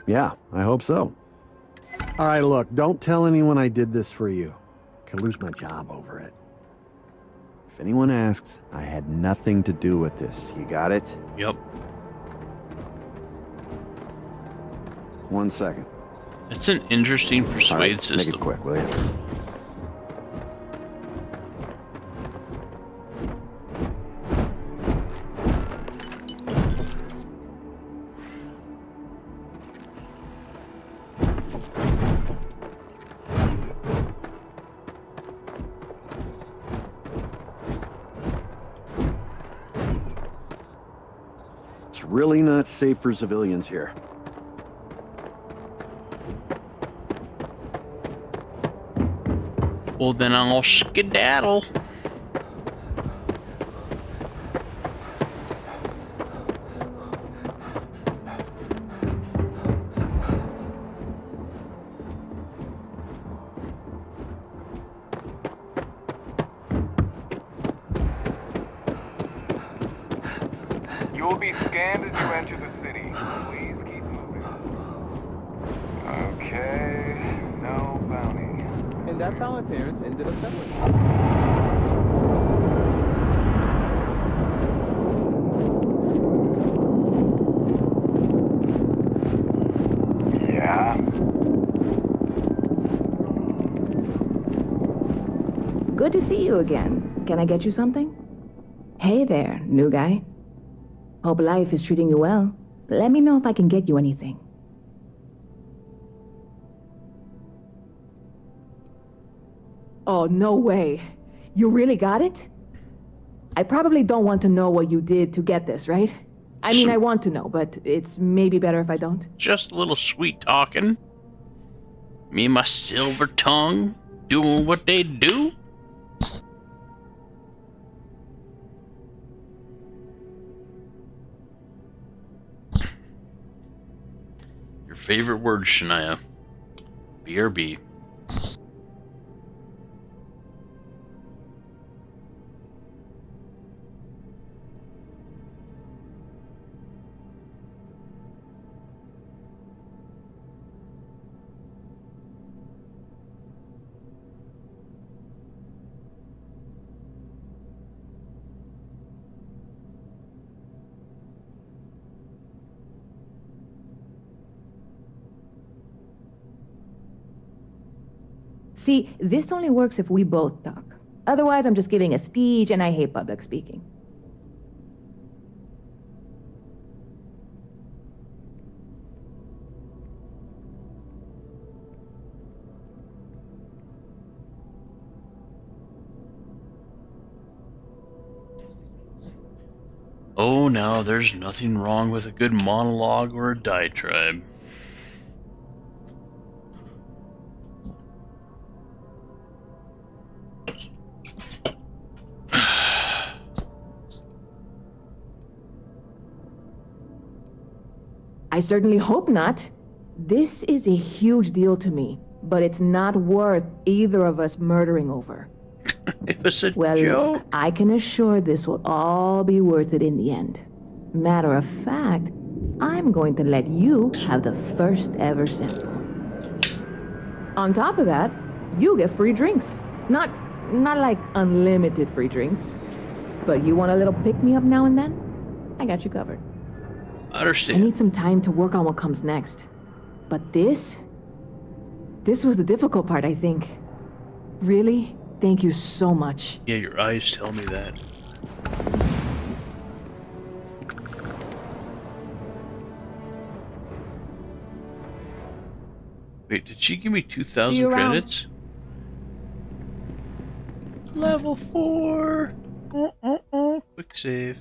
Yeah, I hope so. All right, look, don't tell anyone I did this for you. Could lose my job over it. If anyone asks, I had nothing to do with this. You got it? Yep. 1 second. It's an interesting persuade system. Make it quick, will you? It's really not safe for civilians here. Well, then I'll skedaddle. You will be scanned as you enter the city. Please keep moving. Okay, no bounty. And that's how my parents ended up separating. Yeah? Good to see you again. Can I get you something? Hey there, new guy. Hope life is treating you well. Let me know if I can get you anything. Oh, no way. You really got it? I probably don't want to know what you did to get this, right? I mean, I want to know, but it's maybe better if I don't. Just a little sweet talking. Me and my silver tongue doing what they do. Your favorite word, Shania. BRB. See, this only works if we both talk. Otherwise, I'm just giving a speech and I hate public speaking. Oh, now there's nothing wrong with a good monologue or a diatribe. I certainly hope not. This is a huge deal to me, but it's not worth either of us murdering over. It was a well, joke. Look, I can assure this will all be worth it in the end. Matter of fact, I'm going to let you have the first ever sample. On top of that, you get free drinks. Not like unlimited free drinks, but you want a little pick-me-up now and then? I got you covered. I understand. I need some time to work on what comes next. But this was the difficult part, I think. Really? Thank you so much. Yeah, your eyes tell me that. Wait, did she give me 2,000 credits? Level 4! Quick save.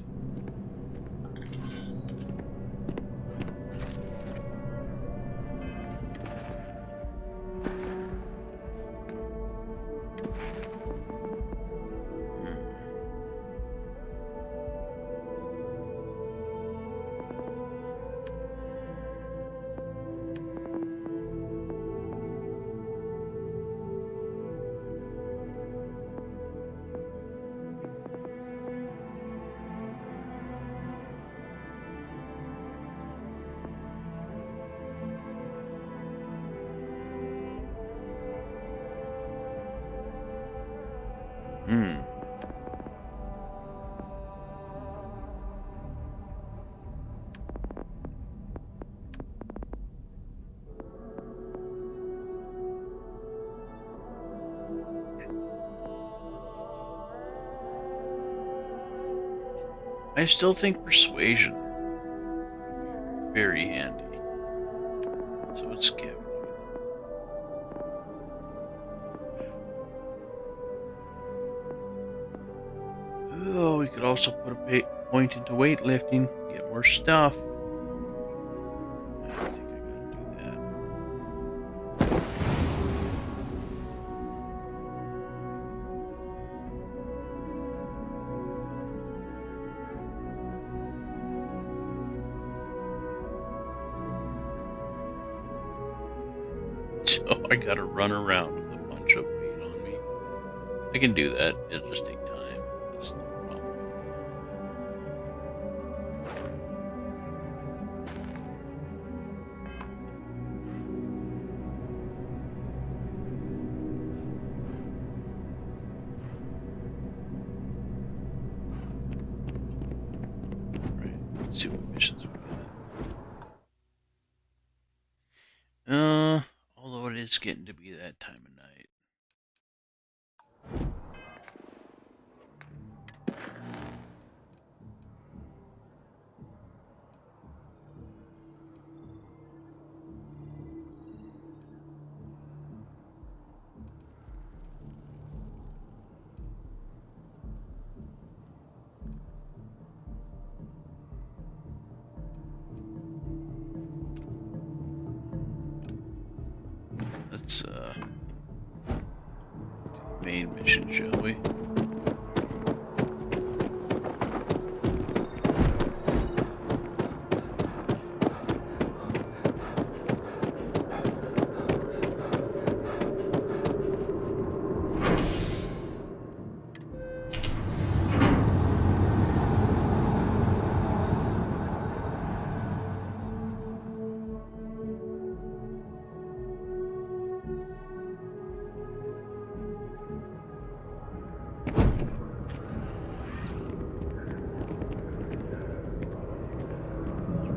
I still think persuasion would be very handy. So it's scavenging. Oh, we could also put a point into weightlifting, get more stuff. I think I gotta do that. So I gotta run around with a bunch of weight on me. I can do that, it'll just take time. It's no problem. Right, let's see what missions we got. Although it is getting to be that time of night. Let's do the main mission, shall we?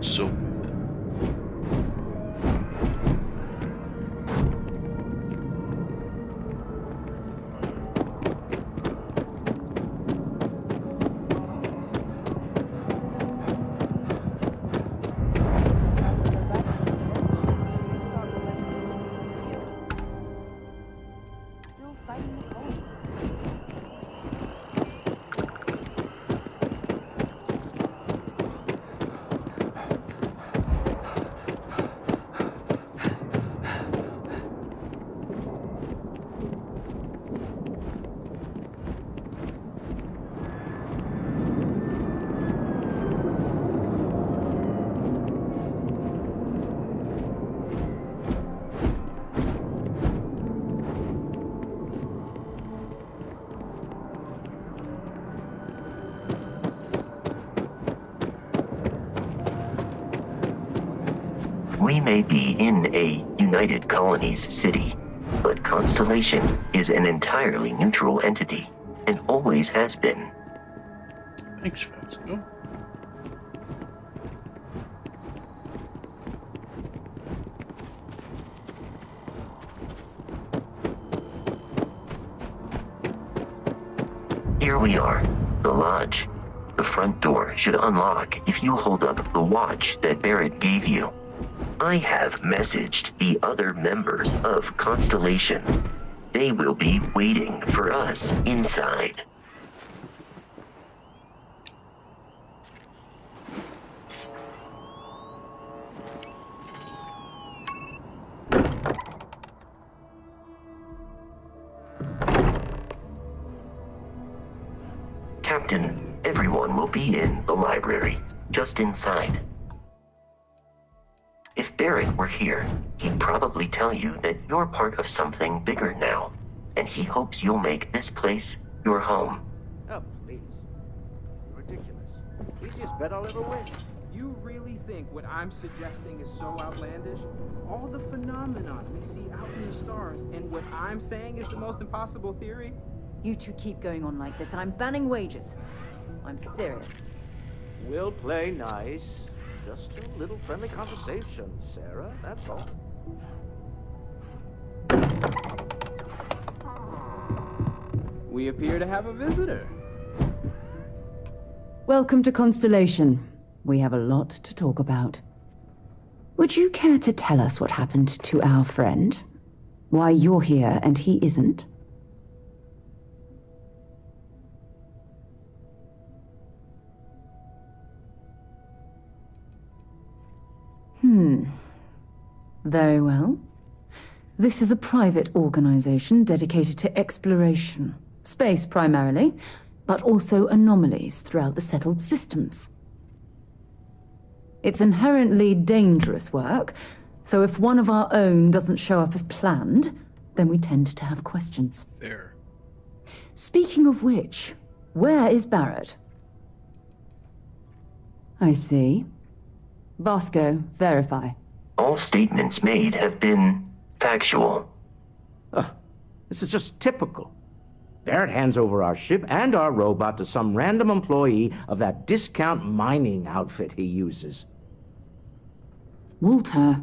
So Still fighting the cold. We may be in a United Colonies city, but Constellation is an entirely neutral entity, and always has been. thanks, Vasco. Here we are, the lodge. The front door should unlock if you hold up the watch that Barrett gave you. I have messaged the other members of Constellation. They will be waiting for us inside. Captain, everyone will be in the library, just inside. If Barrett were here, he'd probably tell you that you're part of something bigger now, and he hopes you'll make this place your home. Oh, please. Ridiculous. Easiest bet I'll ever win. You really think what I'm suggesting is so outlandish? All the phenomenon we see out in the stars, and what I'm saying is the most impossible theory? You two keep going on like this, and I'm banning wagers. I'm serious. We'll play nice. Just a little friendly conversation, Sarah, that's all. We appear to have a visitor. Welcome to Constellation. We have a lot to talk about. Would you care to tell us what happened to our friend? Why you're here and he isn't? Very well. This is a private organization dedicated to exploration. Space primarily, but also anomalies throughout the settled systems. It's inherently dangerous work, so if one of our own doesn't show up as planned, then we tend to have questions. Fair. Speaking of which, where is Barrett? I see. Vasco, verify. All statements made have been factual. This is just typical. Barrett hands over our ship and our robot to some random employee of that discount mining outfit he uses. Walter.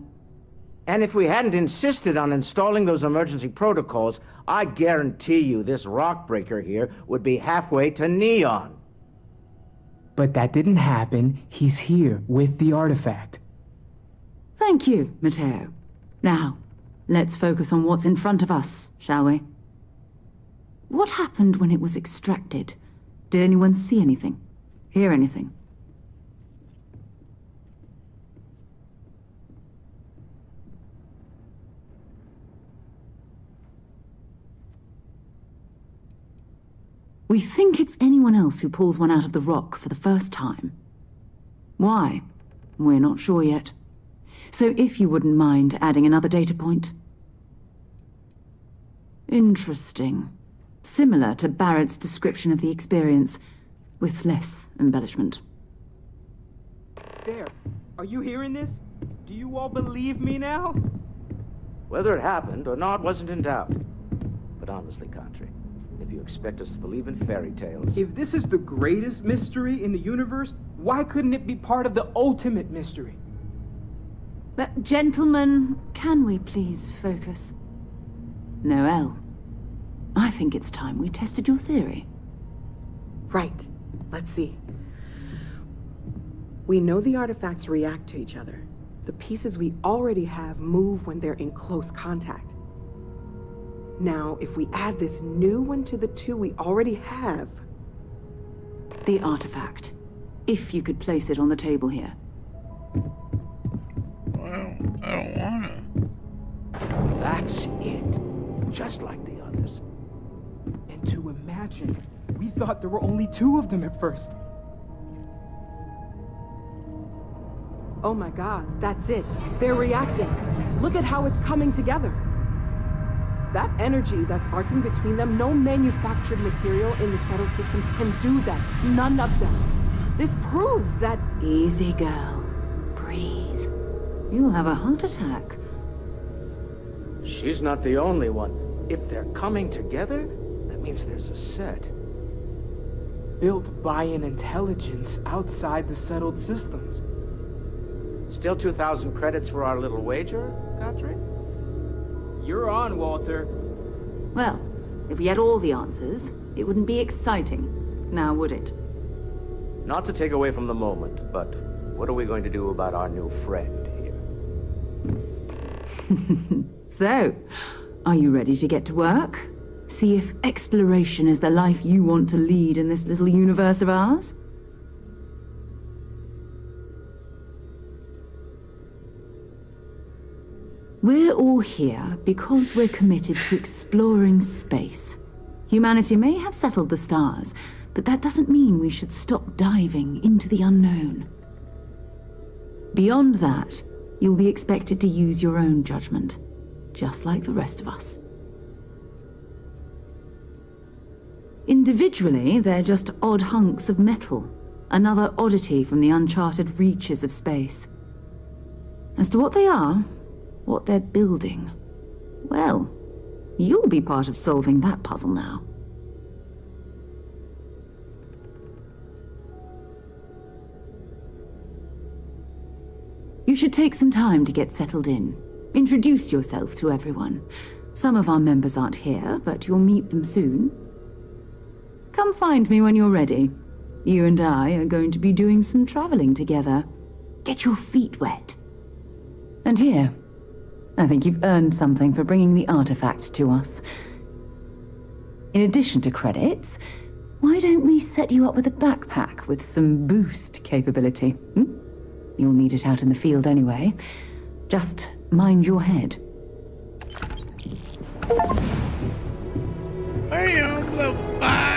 And if we hadn't insisted on installing those emergency protocols, I guarantee you this rock breaker here would be halfway to Neon. But that didn't happen. He's here with the artifact. Thank you, Matteo. Now, let's focus on what's in front of us, shall we? What happened when it was extracted? Did anyone see anything? Hear anything? We think it's anyone else who pulls one out of the rock for the first time. Why? We're not sure yet. So if you wouldn't mind adding another data point. Interesting. Similar to Barrett's description of the experience, with less embellishment. There. Are you hearing this? Do you all believe me now? Whether it happened or not wasn't in doubt. But honestly, Country, if you expect us to believe in fairy tales... If this is the greatest mystery in the universe, why couldn't it be part of the ultimate mystery? But, gentlemen, can we please focus? Noel, I think it's time we tested your theory. Right. Let's see. We know the artifacts react to each other. The pieces we already have move when they're in close contact. Now, if we add this new one to the two we already have... The artifact. If you could place it on the table here. Well, I don't wanna. That's it. Just like the others. And to imagine, we thought there were only two of them at first. Oh my god, that's it. They're reacting. Look at how it's coming together. That energy that's arcing between them, no manufactured material in the settled systems can do that. None of them. This proves that... Easy, girl. Breathe. You'll have a heart attack. She's not the only one. If they're coming together, that means there's a set. Built by an intelligence outside the settled systems. Still 2,000 credits for our little wager, Country? You're on, Walter. Well, if we had all the answers, it wouldn't be exciting. Now, would it? Not to take away from the moment, but what are we going to do about our new friend here? So, are you ready to get to work? See if exploration is the life you want to lead in this little universe of ours? We're all here because we're committed to exploring space. Humanity may have settled the stars, but that doesn't mean we should stop diving into the unknown. Beyond that, you'll be expected to use your own judgment, just like the rest of us. Individually, they're just odd hunks of metal, another oddity from the uncharted reaches of space. As to what they are, what they're building, well, you'll be part of solving that puzzle now. You should take some time to get settled in. Introduce yourself to everyone. Some of our members aren't here, but you'll meet them soon. Come find me when you're ready. You and I are going to be doing some traveling together. Get your feet wet. And here, I think you've earned something for bringing the artifact to us. In addition to credits, why don't we set you up with a backpack with some boost capability? You'll need it out in the field anyway. Just mind your head. Bam, level 5.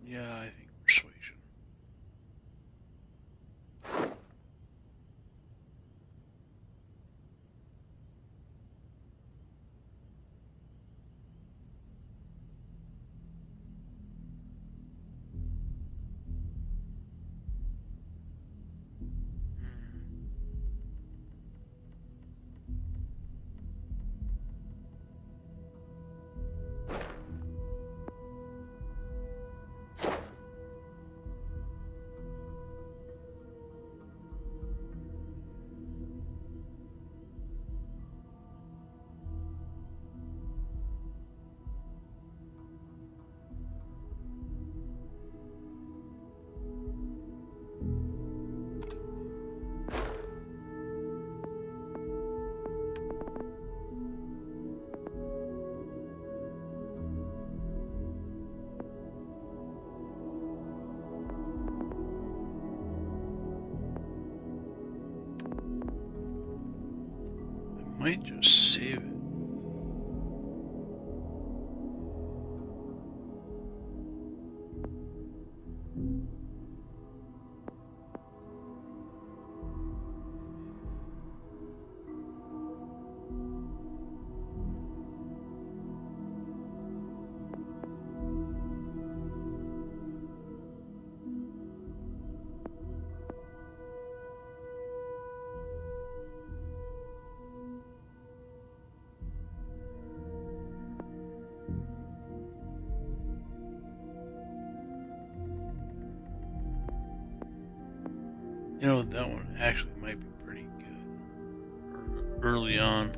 Yeah, I think persuasion. Might just save it. You know, that one actually might be pretty good early on.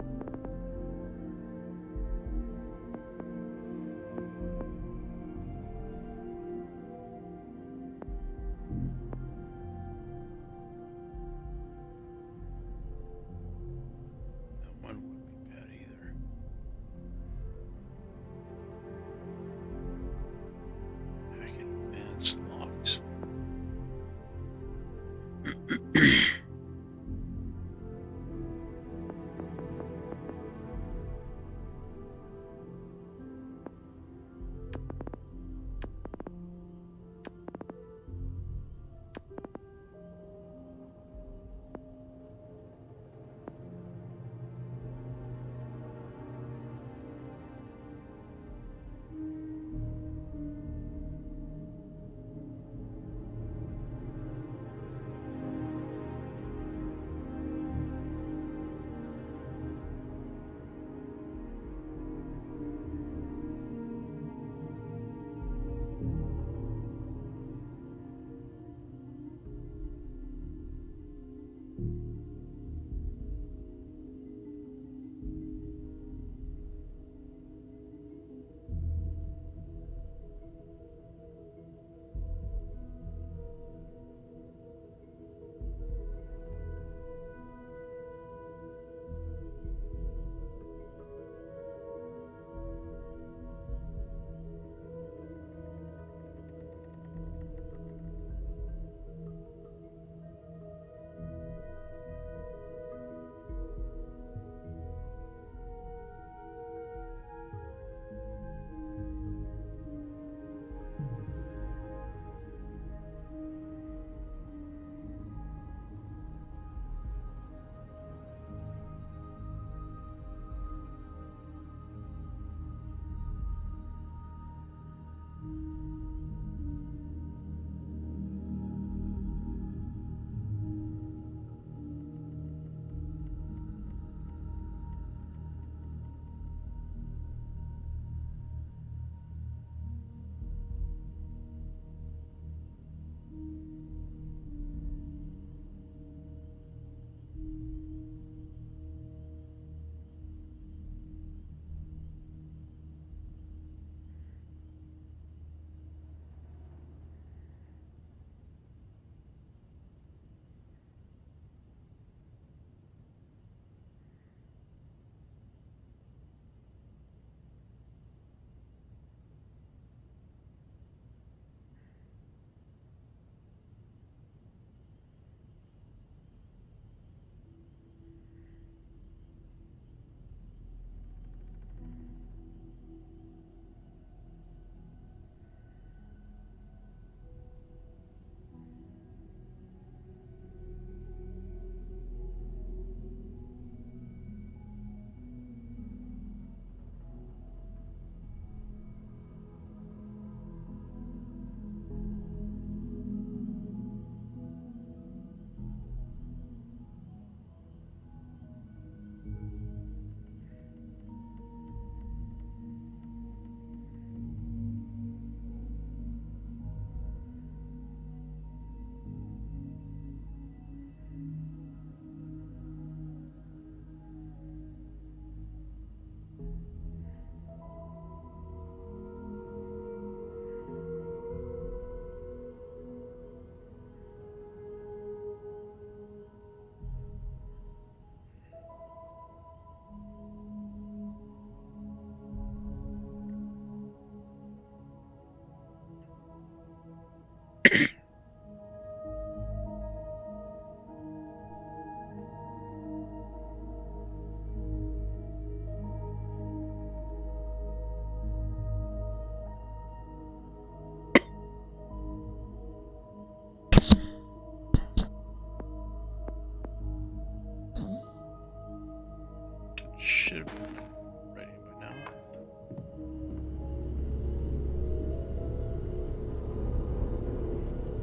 That one wouldn't be bad either. I can advance locks. Should have been ready by now.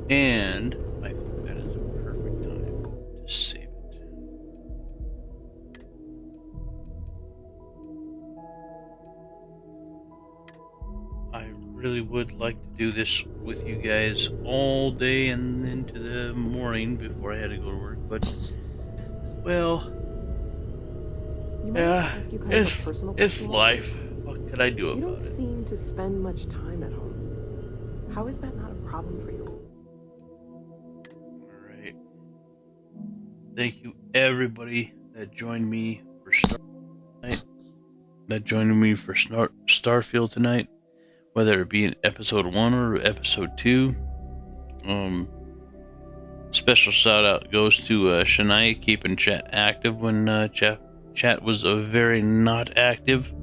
And I think that is a perfect time to save it. I really would like to do this with you guys all day and into the morning before I had to go to work, but, well, yeah, it's life. What could I do about it? You don't seem to spend much time at home. How is that not a problem for you? Alright. Thank you everybody that joined me for Starfield tonight. Whether it be in episode 1 or episode 2. Special shout out goes to Shania, keeping chat active when chat was very not active.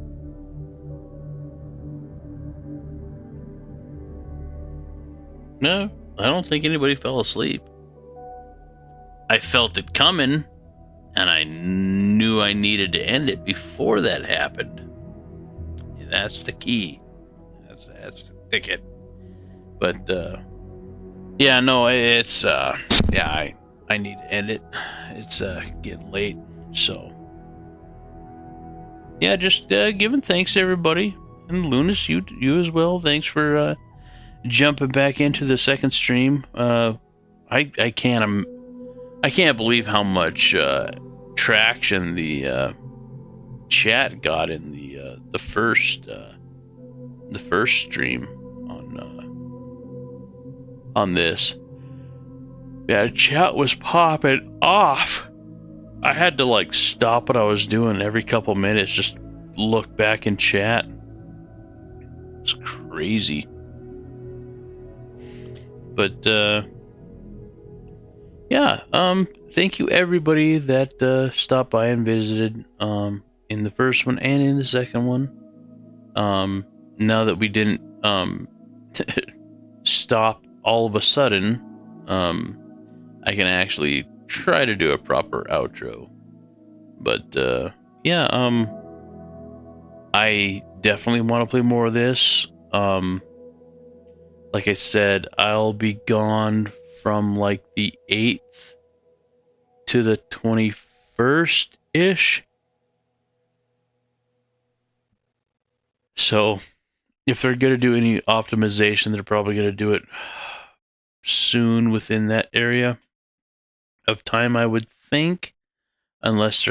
No, I don't think anybody fell asleep. I felt it coming, and I knew I needed to end it before that happened. That's the key. That's the ticket. But yeah, no, it's yeah, I need to end it. It's getting late, so yeah, just giving thanks to everybody, and Lunas, you as well. Thanks for jumping back into the second stream. I can't believe how much traction the chat got in the first stream on this. Yeah, chat was popping off. I had to like stop what I was doing every couple minutes, just look back in chat. It's crazy. But yeah, thank you everybody that stopped by and visited in the first one and in the second one. Now that we didn't stop all of a sudden, I can actually try to do a proper outro. But yeah, I definitely want to play more of this. Like I said, I'll be gone from like the 8th to the 21st-ish. So if they're going to do any optimization, they're probably going to do it soon within that area of time, I would think, unless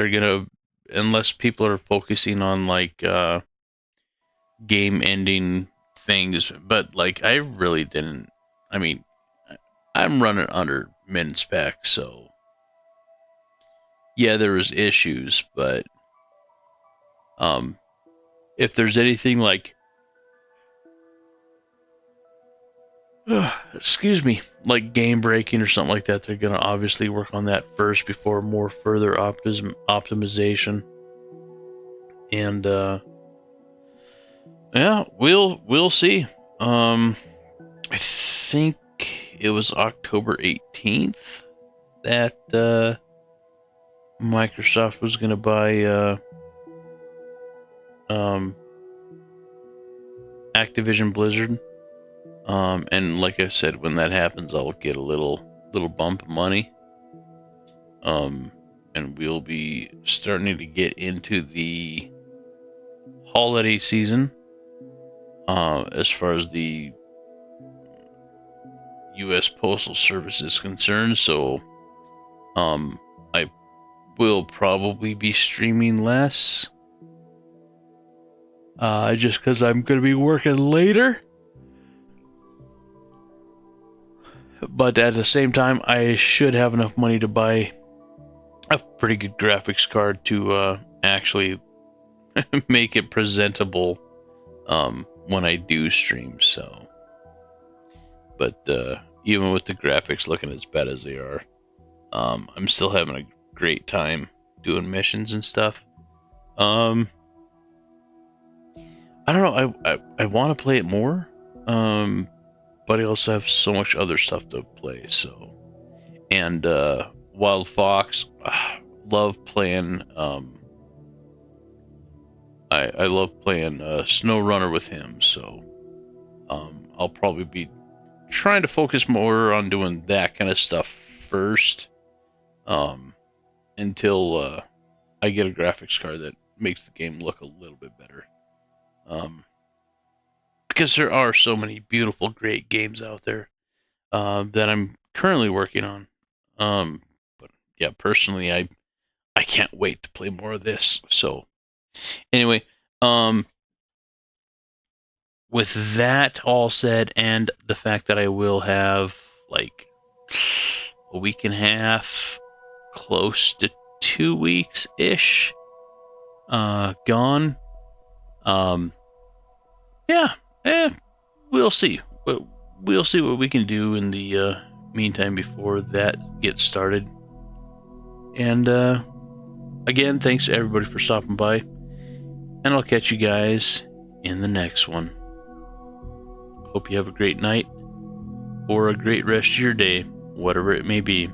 people are focusing on like game ending things. But like, I really didn't. I mean, I'm running under min spec, so yeah, there was issues, but if there's anything like excuse me, like game breaking or something like that, they're gonna obviously work on that first before more further optimization. And yeah, we'll see. I think it was October 18th that Microsoft was gonna buy Activision Blizzard. And like I said, when that happens, I'll get a little bump of money. And we'll be starting to get into the holiday season, as far as the U.S. Postal Service is concerned. So, I will probably be streaming less, just because I'm going to be working later. But at the same time, I should have enough money to buy a pretty good graphics card to actually make it presentable when I do stream. So, but even with the graphics looking as bad as they are. I'm still having a great time doing missions and stuff. I don't know. I want to play it more, but I also have so much other stuff to play. So, and Wild Fox, love playing. I love playing SnowRunner with him. So, I'll probably be trying to focus more on doing that kind of stuff first, until I get a graphics card that makes the game look a little bit better. Because there are so many beautiful, great games out there that I'm currently working on. But yeah, personally, I can't wait to play more of this. So anyway, with that all said, and the fact that I will have like a week and a half, close to 2 weeks ish, gone. Yeah, we'll see. We'll see what we can do in the meantime before that gets started. And again, thanks to everybody for stopping by, and I'll catch you guys in the next one. Hope you have a great night or a great rest of your day, whatever it may be.